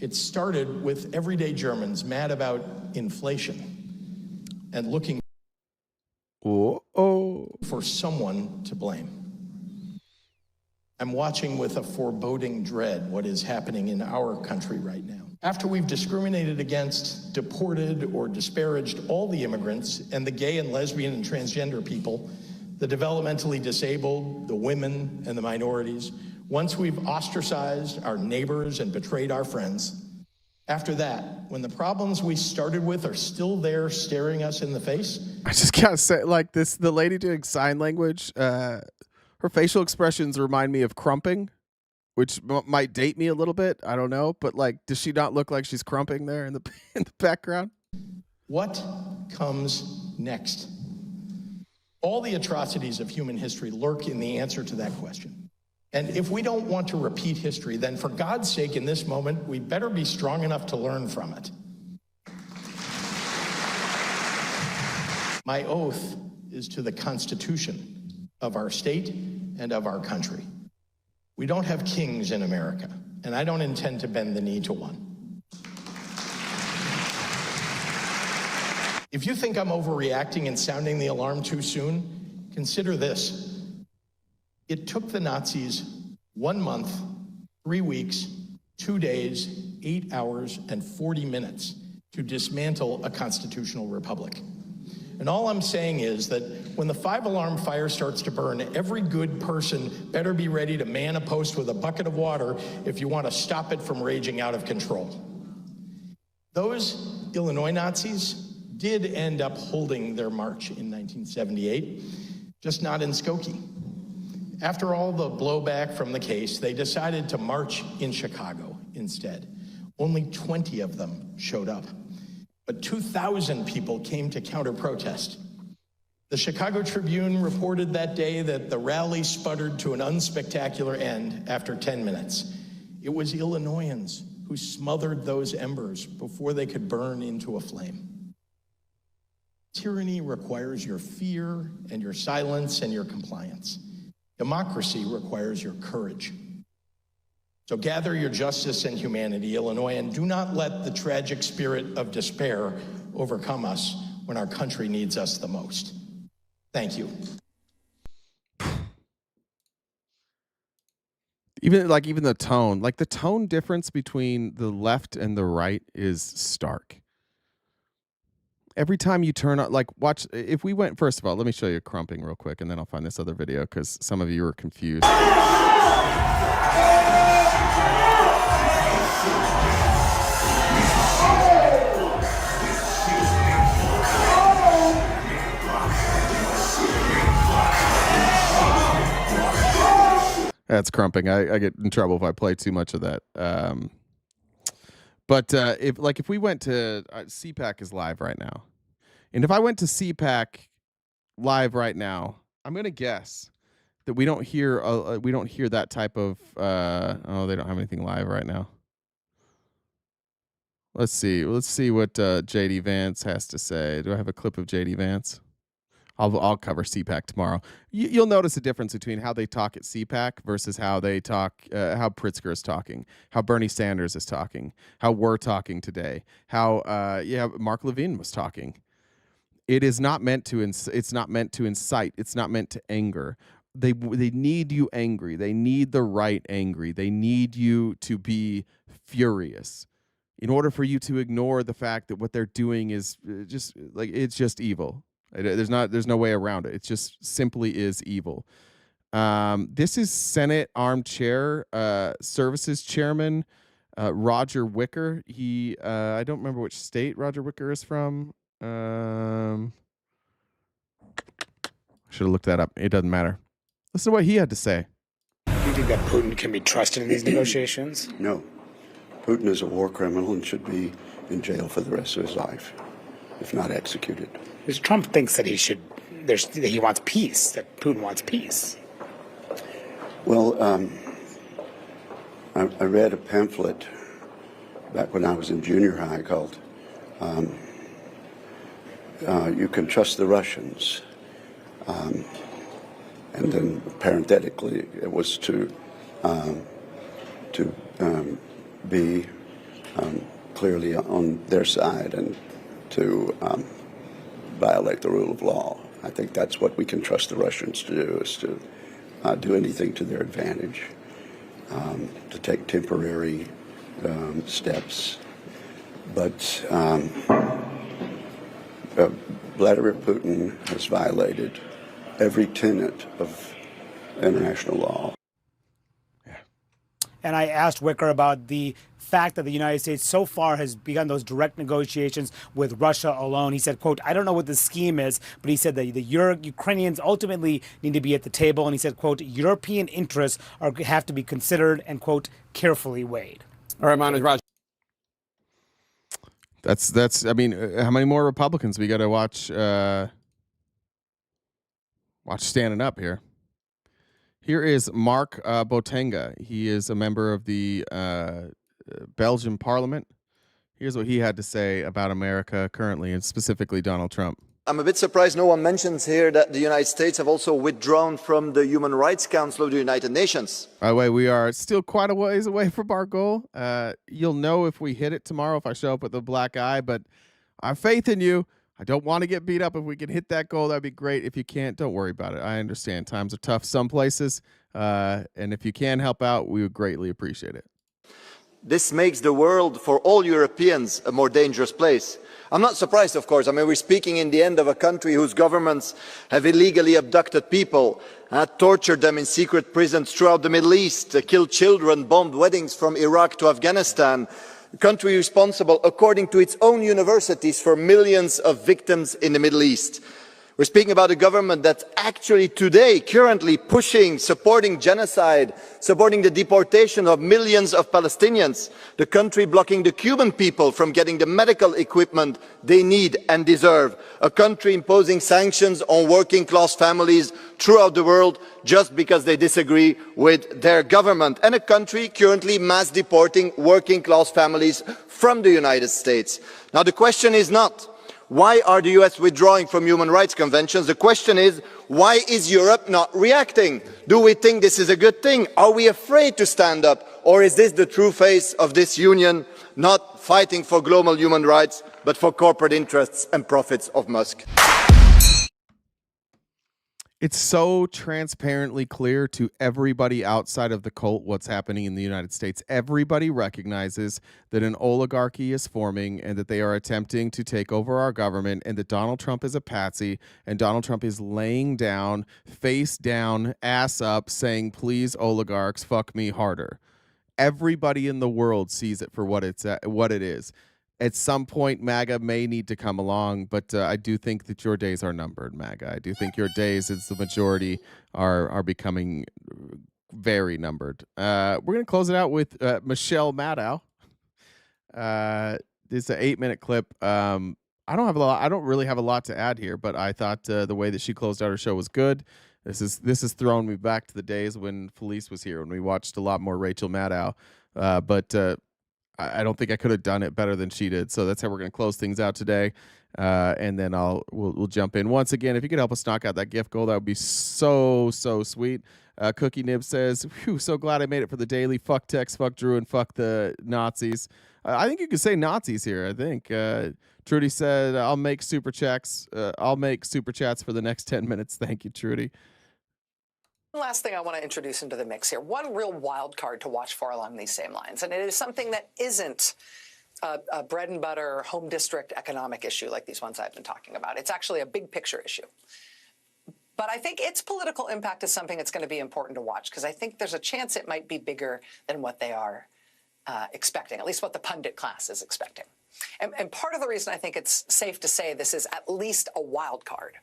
It started with everyday Germans mad about inflation and looking for someone to blame. I'm watching with a foreboding dread what is happening in our country right now. After we've discriminated against, deported, or disparaged all the immigrants and the gay and lesbian and transgender people, the developmentally disabled, the women and the minorities, once we've ostracized our neighbors and betrayed our friends, after that, when the problems we started with are still there staring us in the face. I just gotta say, like this, the lady doing sign language, her facial expressions remind me of crumping, which might date me a little bit. I don't know, but like, does she not look like she's crumping there in the background? What comes next? All the atrocities of human history lurk in the answer to that question. And if we don't want to repeat history, then for God's sake, in this moment, we better be strong enough to learn from it. My oath is to the Constitution of our state and of our country. We don't have kings in America, and I don't intend to bend the knee to one. If you think I'm overreacting and sounding the alarm too soon, consider this. It took the Nazis 1 month, 3 weeks, 2 days, 8 hours, and 40 minutes to dismantle a constitutional republic. And all I'm saying is that when the 5-alarm fire starts to burn, every good person better be ready to man a post with a bucket of water if you want to stop it from raging out of control. Those Illinois Nazis did end up holding their march in 1978, just not in Skokie. After all the blowback from the case, they decided to march in Chicago instead. Only 20 of them showed up, but 2,000 people came to counter-protest. The Chicago Tribune reported that day that the rally sputtered to an unspectacular end after 10 minutes. It was Illinoisans who smothered those embers before they could burn into a flame. Tyranny requires your fear and your silence and your compliance. Democracy requires your courage. So gather your justice and humanity, Illinois, and do not let the tragic spirit of despair overcome us when our country needs us the most. Thank you. Even the tone difference between the left and the right is stark. Every time you turn on, watch, if we went, first of all, let me show you crumping real quick, and then I'll find this other video because some of you are confused. That's crumping. I get in trouble if I play too much of that. But if we went to CPAC is live right now, and if I went to CPAC live right now, I'm gonna guess that we don't hear that type of. They don't have anything live right now. Let's see what JD Vance has to say. Do I have a clip of JD Vance? I'll cover CPAC tomorrow. You'll notice a difference between how they talk at CPAC versus how they talk, how Pritzker is talking, how Bernie Sanders is talking, how we're talking today, how Mark Levin was talking. It is not meant to. It's not meant to incite. It's not meant to anger. They need you angry. They need the right angry. They need you to be furious, in order for you to ignore the fact that what they're doing is it's just evil. There's no way around it. It just simply is evil. This is Senate Armchair Services Chairman Roger Wicker. He I don't remember which state Roger Wicker is from. Should have looked that up. It doesn't matter. Listen to what he had to say. Do you think that Putin can be trusted in these negotiations? No. Putin is a war criminal and should be in jail for the rest of his life, if not executed. Because Trump thinks that he wants peace, that Putin wants peace. Well, I read a pamphlet back when I was in junior high called You Can Trust the Russians. And then parenthetically, it was to be clearly on their side and to violate the rule of law. I think that's what we can trust the Russians to do, is to do anything to their advantage, to take temporary steps. But Vladimir Putin has violated every tenet of international law. And I asked Wicker about the fact that the United States so far has begun those direct negotiations with Russia alone. He said, quote, I don't know what the scheme is, but he said that the Ukrainians ultimately need to be at the table. And he said, quote, European interests have to be considered and, quote, carefully weighed. All right, Manu, Roger. That's. I mean, how many more Republicans we got to watch standing up here? Here is Mark Botenga. He is a member of the Belgian Parliament. Here's what he had to say about America currently, and specifically Donald Trump. I'm a bit surprised no one mentions here that the United States have also withdrawn from the Human Rights Council of the United Nations. By the way, we are still quite a ways away from our goal. You'll know if we hit it tomorrow if I show up with a black eye, but I have faith in you. I don't want to get beat up. If we can hit that goal, that'd be great. If you can't, don't worry about it. I understand times are tough some places, and if you can help out, we would greatly appreciate it. This makes the world for all Europeans a more dangerous place. I'm not surprised, of course. I mean, we're speaking in the end of a country whose governments have illegally abducted people, tortured them in secret prisons throughout the Middle East, killed children, bombed weddings from Iraq to Afghanistan. A country responsible, according to its own universities, for millions of victims in the Middle East. We're speaking about a government that's actually today, currently pushing, supporting genocide, supporting the deportation of millions of Palestinians, the country blocking the Cuban people from getting the medical equipment they need and deserve, a country imposing sanctions on working class families throughout the world just because they disagree with their government, and a country currently mass deporting working class families from the United States. Now the question is not, why are the US withdrawing from human rights conventions? The question is, why is Europe not reacting? Do we think this is a good thing? Are we afraid to stand up? Or is this the true face of this union, not fighting for global human rights, but for corporate interests and profits of Musk? It's so transparently clear to everybody outside of the cult what's happening in the United States. Everybody recognizes that an oligarchy is forming and that they are attempting to take over our government, and that Donald Trump is a patsy, and Donald Trump is laying down, face down, ass up, saying, please, oligarchs, fuck me harder. Everybody in the world sees it for what it is. At some point, MAGA may need to come along, but I do think that your days are numbered, MAGA. I do think your days, as the majority, are becoming very numbered. We're going to close it out with Michelle Maddow. This is an 8-minute clip. I don't really have a lot to add here, but I thought the way that she closed out her show was good. This has thrown me back to the days when Felice was here, when we watched a lot more Rachel Maddow. But I don't think I could have done it better than she did. So that's how we're going to close things out today. And then we'll jump in. Once again, if you could help us knock out that gift goal, that would be so sweet. Cookie Nib says, phew, so glad I made it for the daily. Fuck Tex, fuck Drew, and fuck the Nazis. I think you could say Nazis here, I think. Trudy said, I'll make super chats for the next 10 minutes. Thank you, Trudy. Last thing I want to introduce into the mix here, one real wild card to watch for along these same lines, and it is something that isn't a bread and butter home district economic issue like these ones I've been talking about. It's actually a big picture issue. But I think its political impact is something that's going to be important to watch, because I think there's a chance it might be bigger than what they are expecting, at least what the pundit class is expecting. And part of the reason I think it's safe to say this is at least a wild card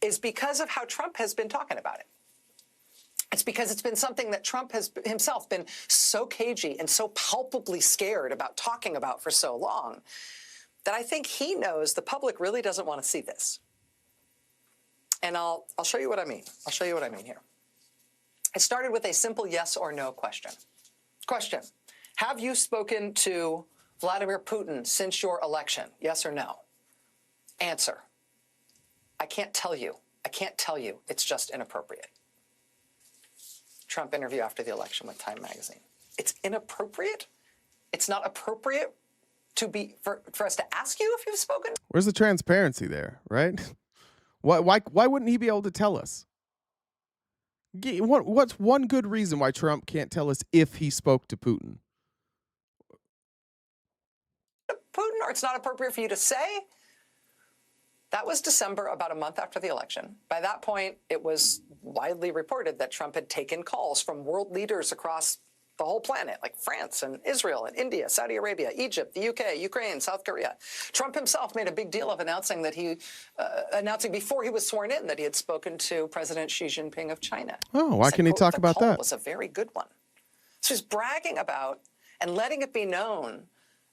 is because of how Trump has been talking about it. It's because it's been something that Trump has himself been so cagey and so palpably scared about talking about for so long that I think he knows the public really doesn't want to see this. And I'll show you what I mean. I'll show you what I mean here. It started with a simple yes or no question. Question: have you spoken to Vladimir Putin since your election? Yes or no? Answer: I can't tell you. I can't tell you. It's just inappropriate. Trump interview after the election with Time magazine. It's inappropriate? It's not appropriate to be for us to ask you if you've spoken? Where's the transparency there, right? Why wouldn't he be able to tell us? What's one good reason why Trump can't tell us if he spoke to Putin? Putin, or it's not appropriate for you to say? That was December, about a month after the election. By that point, it was widely reported that Trump had taken calls from world leaders across the whole planet, like France and Israel and India, Saudi Arabia, Egypt, the UK, Ukraine, South Korea. Trump himself made a big deal of announcing that announcing before he was sworn in that he had spoken to President Xi Jinping of China. Oh, why can't he talk about that? The call was a very good one. So he's bragging about and letting it be known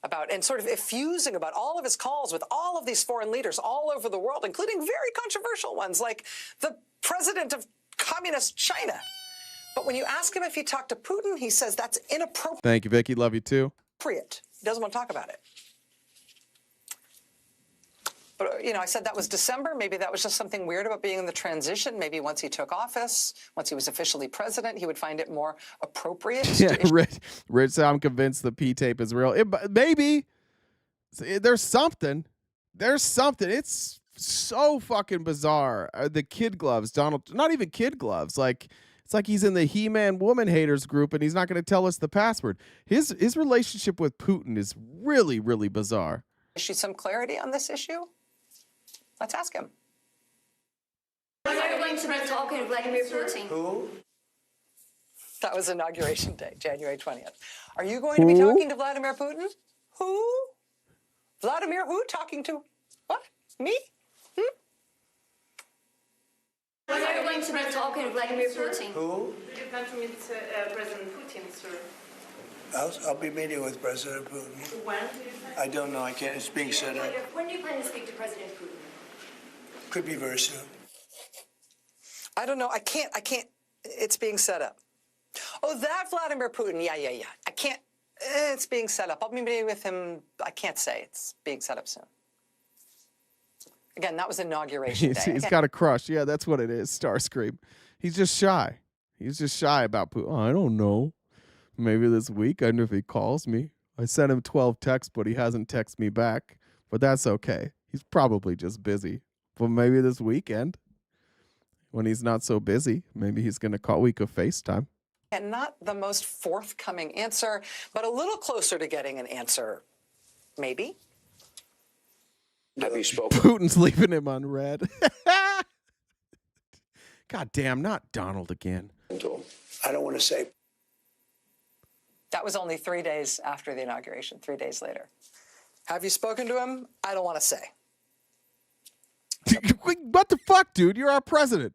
about and sort of effusing about all of his calls with all of these foreign leaders all over the world, including very controversial ones like the president of communist China. But when you ask him if he talked to Putin, he says that's inappropriate. Thank you, Vicky. Love you too. He doesn't want to talk about it. But, you know, I said that was December. Maybe that was just something weird about being in the transition. Maybe once he took office, once he was officially president, he would find it more appropriate. Yeah, Rich said, I'm convinced the P tape is real. Maybe. There's something. There's something. It's so fucking bizarre. The kid gloves, Donald, not even kid gloves. Like, it's like he's in the He-Man woman haters group and he's not going to tell us the password. His relationship with Putin is really, really bizarre. Issue some clarity on this issue? Let's ask him. When are you going to be talking to Vladimir Putin? Who? That was Inauguration Day, January 20th. Are you going to be talking to Vladimir Putin? Who? Vladimir who? Talking to what? Me? When are you going to be talking to Vladimir Putin? Who? You plan to meet President Putin, sir? I'll be meeting with President Putin. When? I don't know. I can't. It's being set up. When do you plan to speak to President Putin? Could be very soon. I don't know. I can't. It's being set up. Oh, that Vladimir Putin. Yeah. I can't. It's being set up. I'll be meeting with him. I can't say. It's being set up soon. Again, that was Inauguration Day. He's got a crush. Yeah, that's what it is. Starscream. He's just shy. He's just shy about Putin. Oh, I don't know. Maybe this week. I wonder if he calls me. I sent him 12 texts, but he hasn't texted me back. But that's okay. He's probably just busy. But maybe this weekend, when he's not so busy, maybe he's going to call. We could FaceTime. And not the most forthcoming answer, but a little closer to getting an answer, maybe. Have you spoken? Putin's leaving him on red. God damn, not Donald again. I don't want to say. That was only 3 days after the inauguration, 3 days later. Have you spoken to him? I don't want to say. What the fuck, dude? You're our president.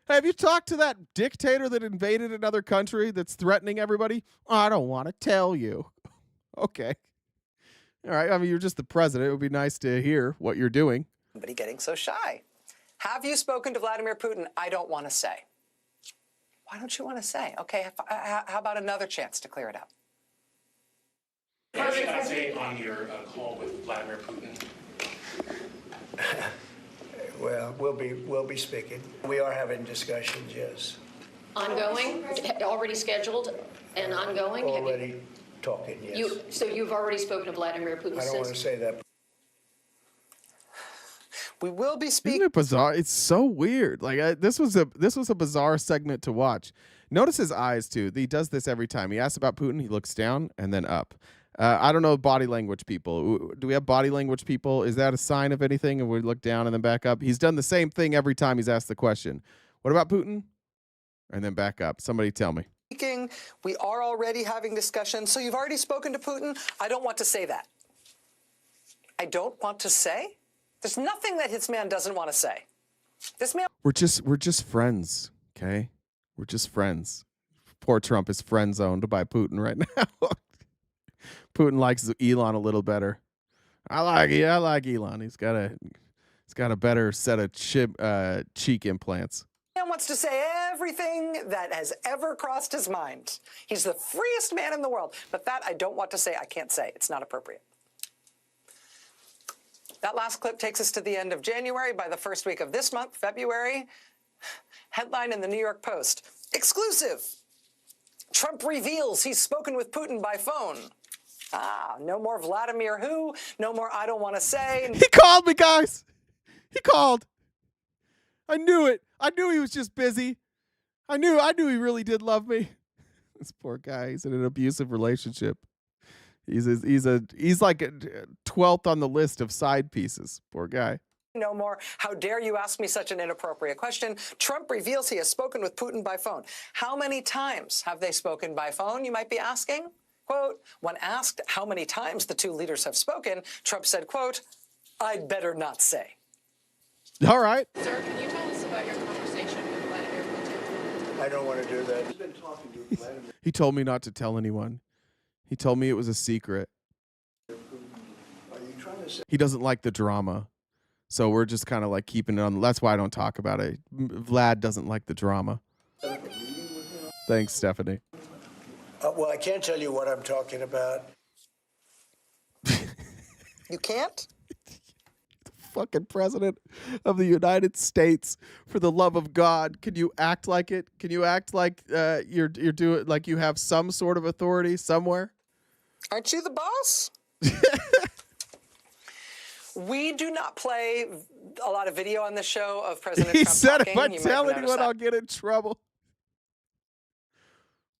Have you talked to that dictator that invaded another country that's threatening everybody? I don't want to tell you. Okay. All right. I mean, you're just the president. It would be nice to hear what you're doing. Somebody getting so shy. Have you spoken to Vladimir Putin? I don't want to say. Why don't you want to say? Okay. How about another chance to clear it up? What should I say on your call with Vladimir Putin? Well, we'll be speaking. We are having discussions, yes. Ongoing? Already scheduled and ongoing? Already talking, yes. So you've already spoken to Vladimir Putin? I don't want to say that. We will be speaking. Isn't it bizarre? It's so weird. Like this was a bizarre segment to watch. Notice his eyes too. He does this every time. He asks about Putin. He looks down and then up. I don't know body language people. Do we have body language people? Is that a sign of anything? And we look down and then back up. He's done the same thing every time he's asked the question. What about Putin? And then back up. Somebody tell me. We are already having discussions. So you've already spoken to Putin? I don't want to say that. I don't want to say? There's nothing that his man doesn't want to say. This man. We're just friends, okay? We're just friends. Poor Trump is friend zoned by Putin right now. Putin likes Elon a little better. I like Elon. He's got a better set of cheek implants. Man wants to say everything that has ever crossed his mind. He's the freest man in the world. But that I don't want to say. I can't say. It's not appropriate. That last clip takes us to the end of January. By the first week of this month, February, headline in the New York Post. Exclusive. Trump reveals he's spoken with Putin by phone. No more Vladimir who, no more I don't want to say. He called me, guys. He called. I knew it. I knew he was just busy. I knew he really did love me. This poor guy, he's in an abusive relationship. He's like 12th on the list of side pieces. Poor guy. No more. How dare you ask me such an inappropriate question? Trump reveals he has spoken with Putin by phone. How many times have they spoken by phone, you might be asking? Quote, when asked how many times the two leaders have spoken, Trump said, quote, I'd better not say. All right. Sir, can you tell us about your conversation with Vladimir Putin? I don't want to do that. He's been talking to Vladimir. He told me not to tell anyone. He told me it was a secret. Are you trying to say? He doesn't like the drama. So we're just kind of like keeping it on. That's why I don't talk about it. Vlad doesn't like the drama. Thanks, Stephanie. Well, I can't tell you what I'm talking about. You can't? Fucking president of the United States, for the love of God, can you act like it? Can you act like you're doing, like you have some sort of authority somewhere? Aren't you the boss? We do not play a lot of video on the show of President Trump said talking. If I You tell might have anyone, noticed I'll get in trouble.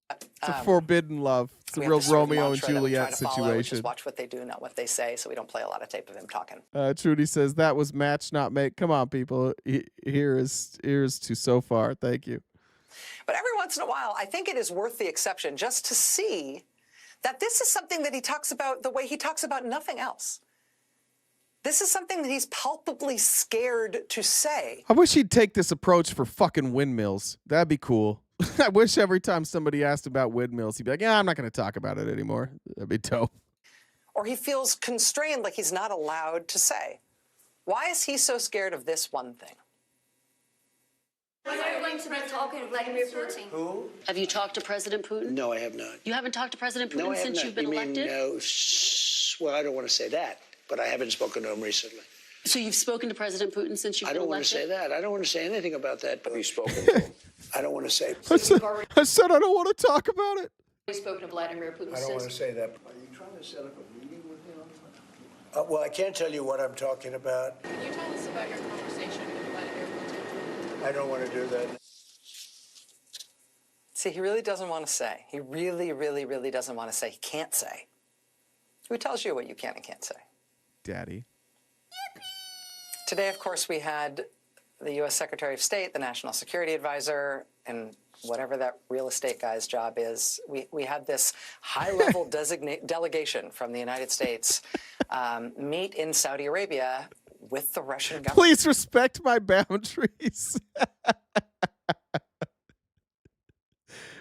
It's a forbidden love. It's a real Romeo and Juliet situation. Just watch what they do, not what they say, so we don't play a lot of tape of him talking. Trudy says that was match, not make. Come on, people. Here is to so far. Thank you. But every once in a while, I think it is worth the exception just to see that this is something that he talks about the way he talks about nothing else. This is something that he's palpably scared to say. I wish he'd take this approach for fucking windmills. That'd be cool. I wish every time somebody asked about windmills, he'd be like, yeah, I'm not going to talk about it anymore. That'd be dope. Or he feels constrained, like he's not allowed to say. Why is he so scared of this one thing? Are you going to be talking to Vladimir Putin? Who? Have you talked to President Putin? No, I have not. You haven't talked to President Putin No, I have since not. you've been elected? No, well, I don't want to say that, but I haven't spoken to him recently. So you've spoken to President Putin since you've been elected? I don't want to say that. I don't want to say anything about that. Have you spoken to him? I don't want to say. I said I don't want to talk about it. Have you spoken to Vladimir Putin I don't want to say that. Are you trying to set up a meeting with him? Well, I can't tell you what I'm talking about. Can you tell us about your conversation with Vladimir Putin? I don't want to do that. See, he really doesn't want to say. He really, really, really doesn't want to say. He can't say. Who tells you what you can and can't say? Daddy. Today, of course, we had the U.S. Secretary of State, the National Security Advisor, and whatever that real estate guy's job is. We had this high-level delegation from the United States meet in Saudi Arabia with the Russian government. Please respect my boundaries.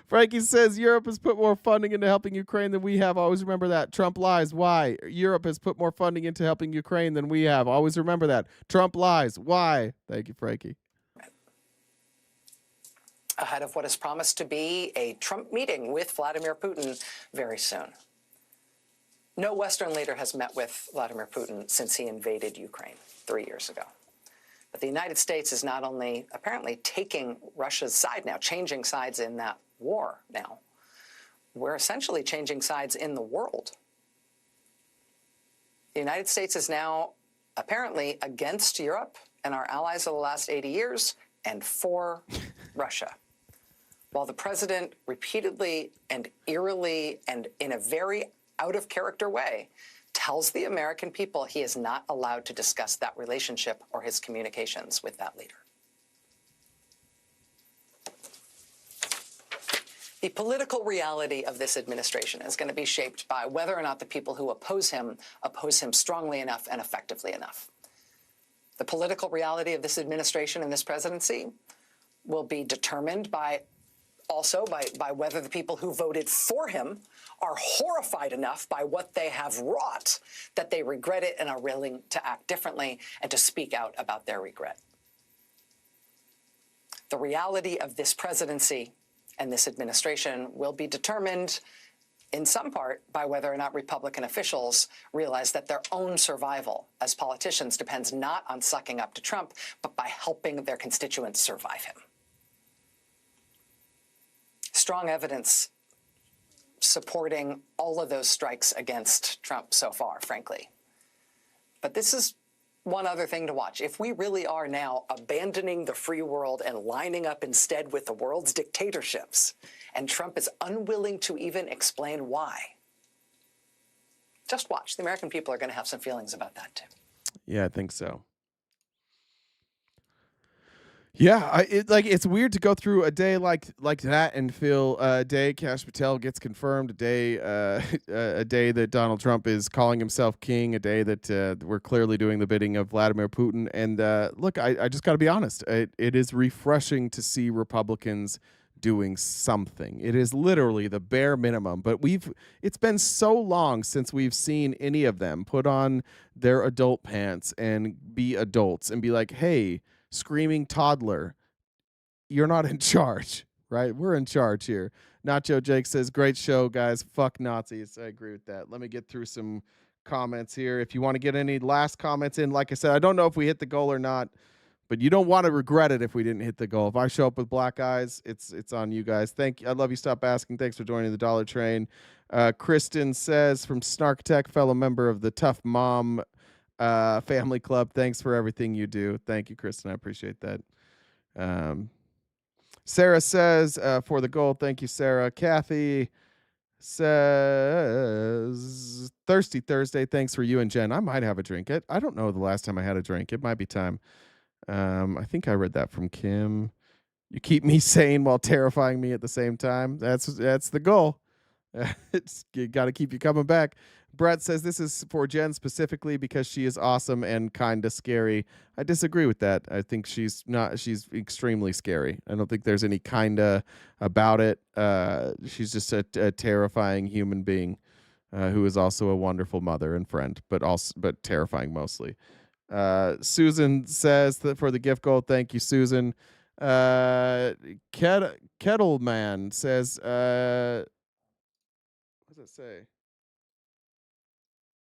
Frankie says Europe has put more funding into helping Ukraine than we have. Always remember that. Trump lies. Why? Europe has put more funding into helping Ukraine than we have. Always remember that. Trump lies. Why? Thank you, Frankie. Ahead of what is promised to be a Trump meeting with Vladimir Putin very soon. No Western leader has met with Vladimir Putin since he invaded Ukraine 3 years ago. But the United States is not only apparently taking Russia's side now, changing sides in that war now. We're essentially changing sides in the world. The United States is now apparently against Europe and our allies of the last 80 years and for Russia. While the president repeatedly and eerily and in a very out-of-character way, tells the American people he is not allowed to discuss that relationship or his communications with that leader. The political reality of this administration is going to be shaped by whether or not the people who oppose him strongly enough and effectively enough. The political reality of this administration and this presidency will be determined by whether the people who voted for him are horrified enough by what they have wrought that they regret it and are willing to act differently and to speak out about their regret. The reality of this presidency and this administration will be determined in some part by whether or not Republican officials realize that their own survival as politicians depends not on sucking up to Trump, but by helping their constituents survive him. Strong evidence supporting all of those strikes against Trump so far, frankly. But this is one other thing to watch. If we really are now abandoning the free world and lining up instead with the world's dictatorships, and Trump is unwilling to even explain why, just watch. The American people are going to have some feelings about that, too. Yeah, I think so. Yeah, it's weird to go through a day like that and feel a day Kash Patel gets confirmed, a day that Donald Trump is calling himself king, a day that we're clearly doing the bidding of Vladimir Putin. And look, I just got to be honest. It is refreshing to see Republicans doing something. It is literally the bare minimum. But it's been so long since we've seen any of them put on their adult pants and be adults and be like, hey, screaming toddler, you're not in charge, right? We're in charge here. Nacho Jake says, great show, guys. Fuck Nazis. I agree with that. Let me get through some comments here. If you want to get any last comments in, like I said, I don't know if we hit the goal or not, but you don't want to regret it if we didn't hit the goal. If I show up with black eyes, it's on you guys. Thank you. I love you. Stop asking. Thanks for joining the Dollar Train. Kristen says, from Snark Tech, fellow member of the Tough Mom Family Club, thanks for everything you do. Thank you, Kristen. I appreciate that. Sarah says, for the gold, thank you, Sarah. Kathy says, Thirsty Thursday, thanks for you and Jen. I might have a drink. I don't know the last time I had a drink. It might be time. I think I read that from Kim. You keep me sane while terrifying me at the same time. That's the goal. You got to keep you coming back. Brett says this is for Jen specifically because she is awesome and kind of scary. I disagree with that. I think she's extremely scary. I don't think there's any kinda about it. She's just a terrifying human being who is also a wonderful mother and friend, but terrifying mostly. Susan says that for the gift gold. Thank you, Susan. Kettleman says, what does it say?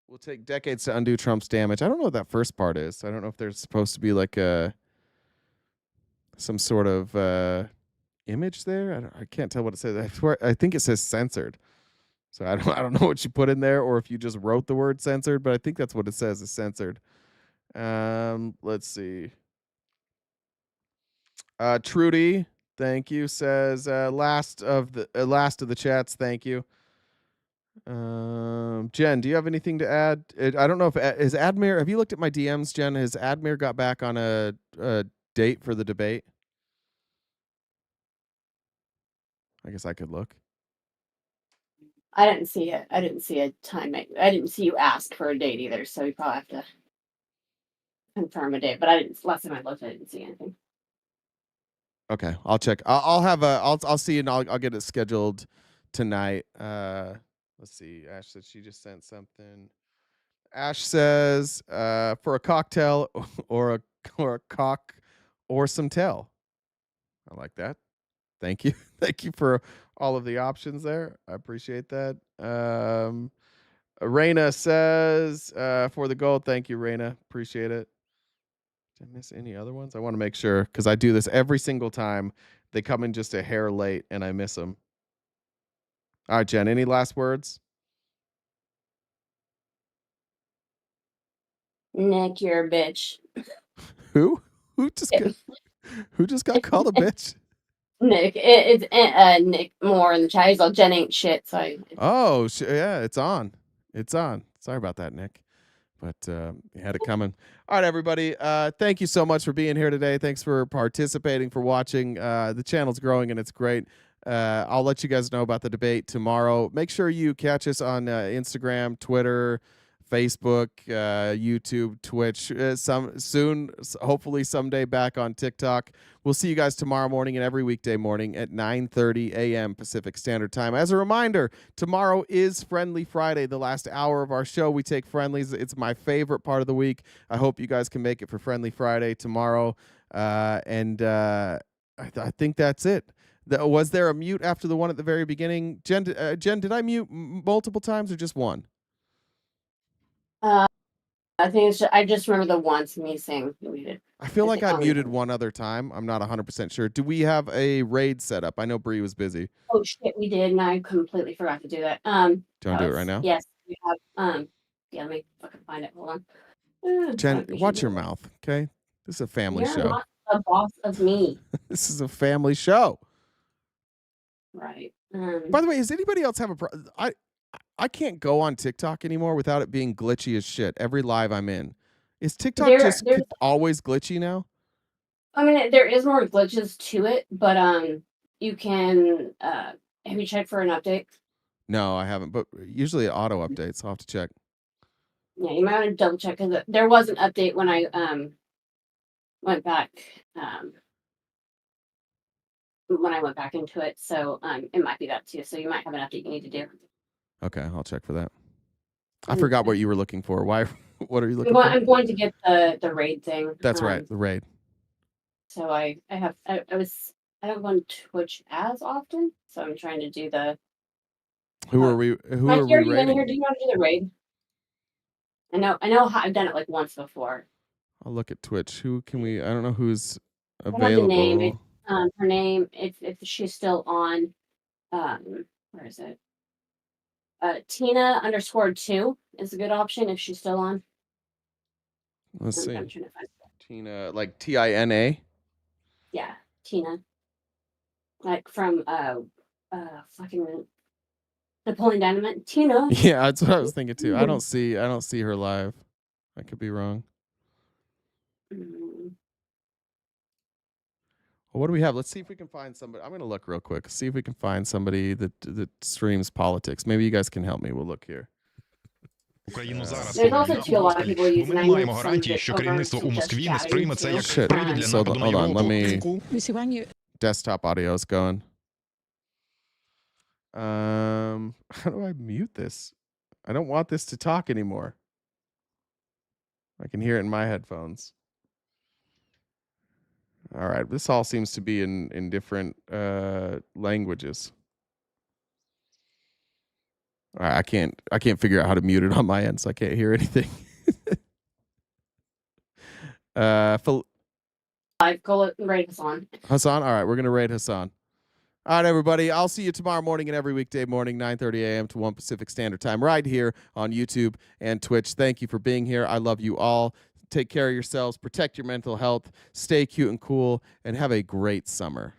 Will take decades to undo Trump's damage. I don't know what that first part is. I don't know if there's supposed to be like some sort of image there. I can't tell what it says. I think it says censored. So I don't know what you put in there or if you just wrote the word censored, but I think that's what it says is censored. Let's see. Trudy, thank you, says last of the chats. Thank you. Jen, do you have anything to add? I don't know if is Admir. Have you looked at my DMs, Jen? Has Admir got back on a date for the debate? I guess I could look. I didn't see it. I didn't see a time. I didn't see you ask for a date either. So you probably have to confirm a date. But I didn't. Last time I looked, I didn't see anything. Okay, I'll check. I'll see, and I'll get it scheduled tonight. Let's see. Ash said she just sent something. Ash says, for a cocktail or a cock or some tail. I like that. Thank you. Thank you for all of the options there. I appreciate that. Raina says, for the gold. Thank you, Raina. Appreciate it. Did I miss any other ones? I want to make sure because I do this every single time. They come in just a hair late and I miss them. All right, Jen, any last words? Nick, you're a bitch. Who? Who just got called a bitch? Nick, it's Nick Moore in the chat. He's all Jen ain't shit. So yeah, it's on. It's on. Sorry about that, Nick. But you had it coming. All right, everybody. Thank you so much for being here today. Thanks for participating, for watching. The channel's growing, and it's great. I'll let you guys know about the debate tomorrow. Make sure you catch us on Instagram, Twitter, Facebook, YouTube, Twitch. Hopefully someday back on TikTok. We'll see you guys tomorrow morning and every weekday morning at 9:30 a.m. Pacific Standard Time. As a reminder, tomorrow is Friendly Friday, the last hour of our show. We take friendlies. It's my favorite part of the week. I hope you guys can make it for Friendly Friday tomorrow. I think that's it. Was there a mute after the one at the very beginning? Jen, did I mute multiple times or just one? I think I just remember the once me saying muted. I feel like I muted one other time. I'm not 100% sure. Do we have a raid set up? I know Bree was busy. Oh shit, we did, and I completely forgot to do that. Do you want to do it right now? Yes, we have. Yeah, let me fucking find it. Hold on. Jen, watch your mouth, okay? This is a family You're show. not the boss of me. This is a family show. Right. By the way, does anybody else have I can't go on TikTok anymore without it being glitchy as shit. Every live I'm in. Is TikTok just always glitchy now? I mean, there is more glitches to it, but you can. Have you checked for an update? No, I haven't. But usually it auto updates. I'll have to check. Yeah, you might want to double check because there was an update when I went back. When I went back into it, so it might be that too. So you might have an update you need to do. Okay, I'll check for that. I forgot what you were looking for. Why? What are you looking for? I'm going to get the raid thing. That's right, the raid. So I don't go on Twitch as often, so I'm trying to do the. Who are we? Who Mike, are we in raiding? here? Do you want to do the raid? I know. I've done it like once before. I'll look at Twitch. Who can we? I don't know who's I have available. the name. It's, her name. If she's still on. Where is it? Tina_2 is a good option if she's still on. Let's see. I'm trying to find it. Tina, like Tina. Yeah, Tina. Like from fucking Napoleon Dynamite. Tina. Yeah, that's what I was thinking too. I don't see her live. I could be wrong. Well, what do we have? Let's see if we can find somebody. I'm gonna look real quick. See if we can find somebody that streams politics. Maybe you guys can help me. We'll look here. There's also too a lot of people using. Ми не маємо гарантії, що керівництво у Москві не сприйме це як привід для нападу на Hold on, let Європу. me. Desktop audio is going. How do I mute this? I don't want this to talk anymore. I can hear it in my headphones. All right, this all seems to be in different languages. All right, I can't figure out how to mute it on my end, so I can't hear anything. Go raid Hassan. Hassan, all right, we're gonna raid Hassan. All right, everybody. I'll see you tomorrow morning and every weekday morning, 9:30 a.m. to 1 Pacific Standard Time, right here on YouTube and Twitch. Thank you for being here. I love you all. Take care of yourselves. Protect your mental health. Stay cute and cool, and have a great summer.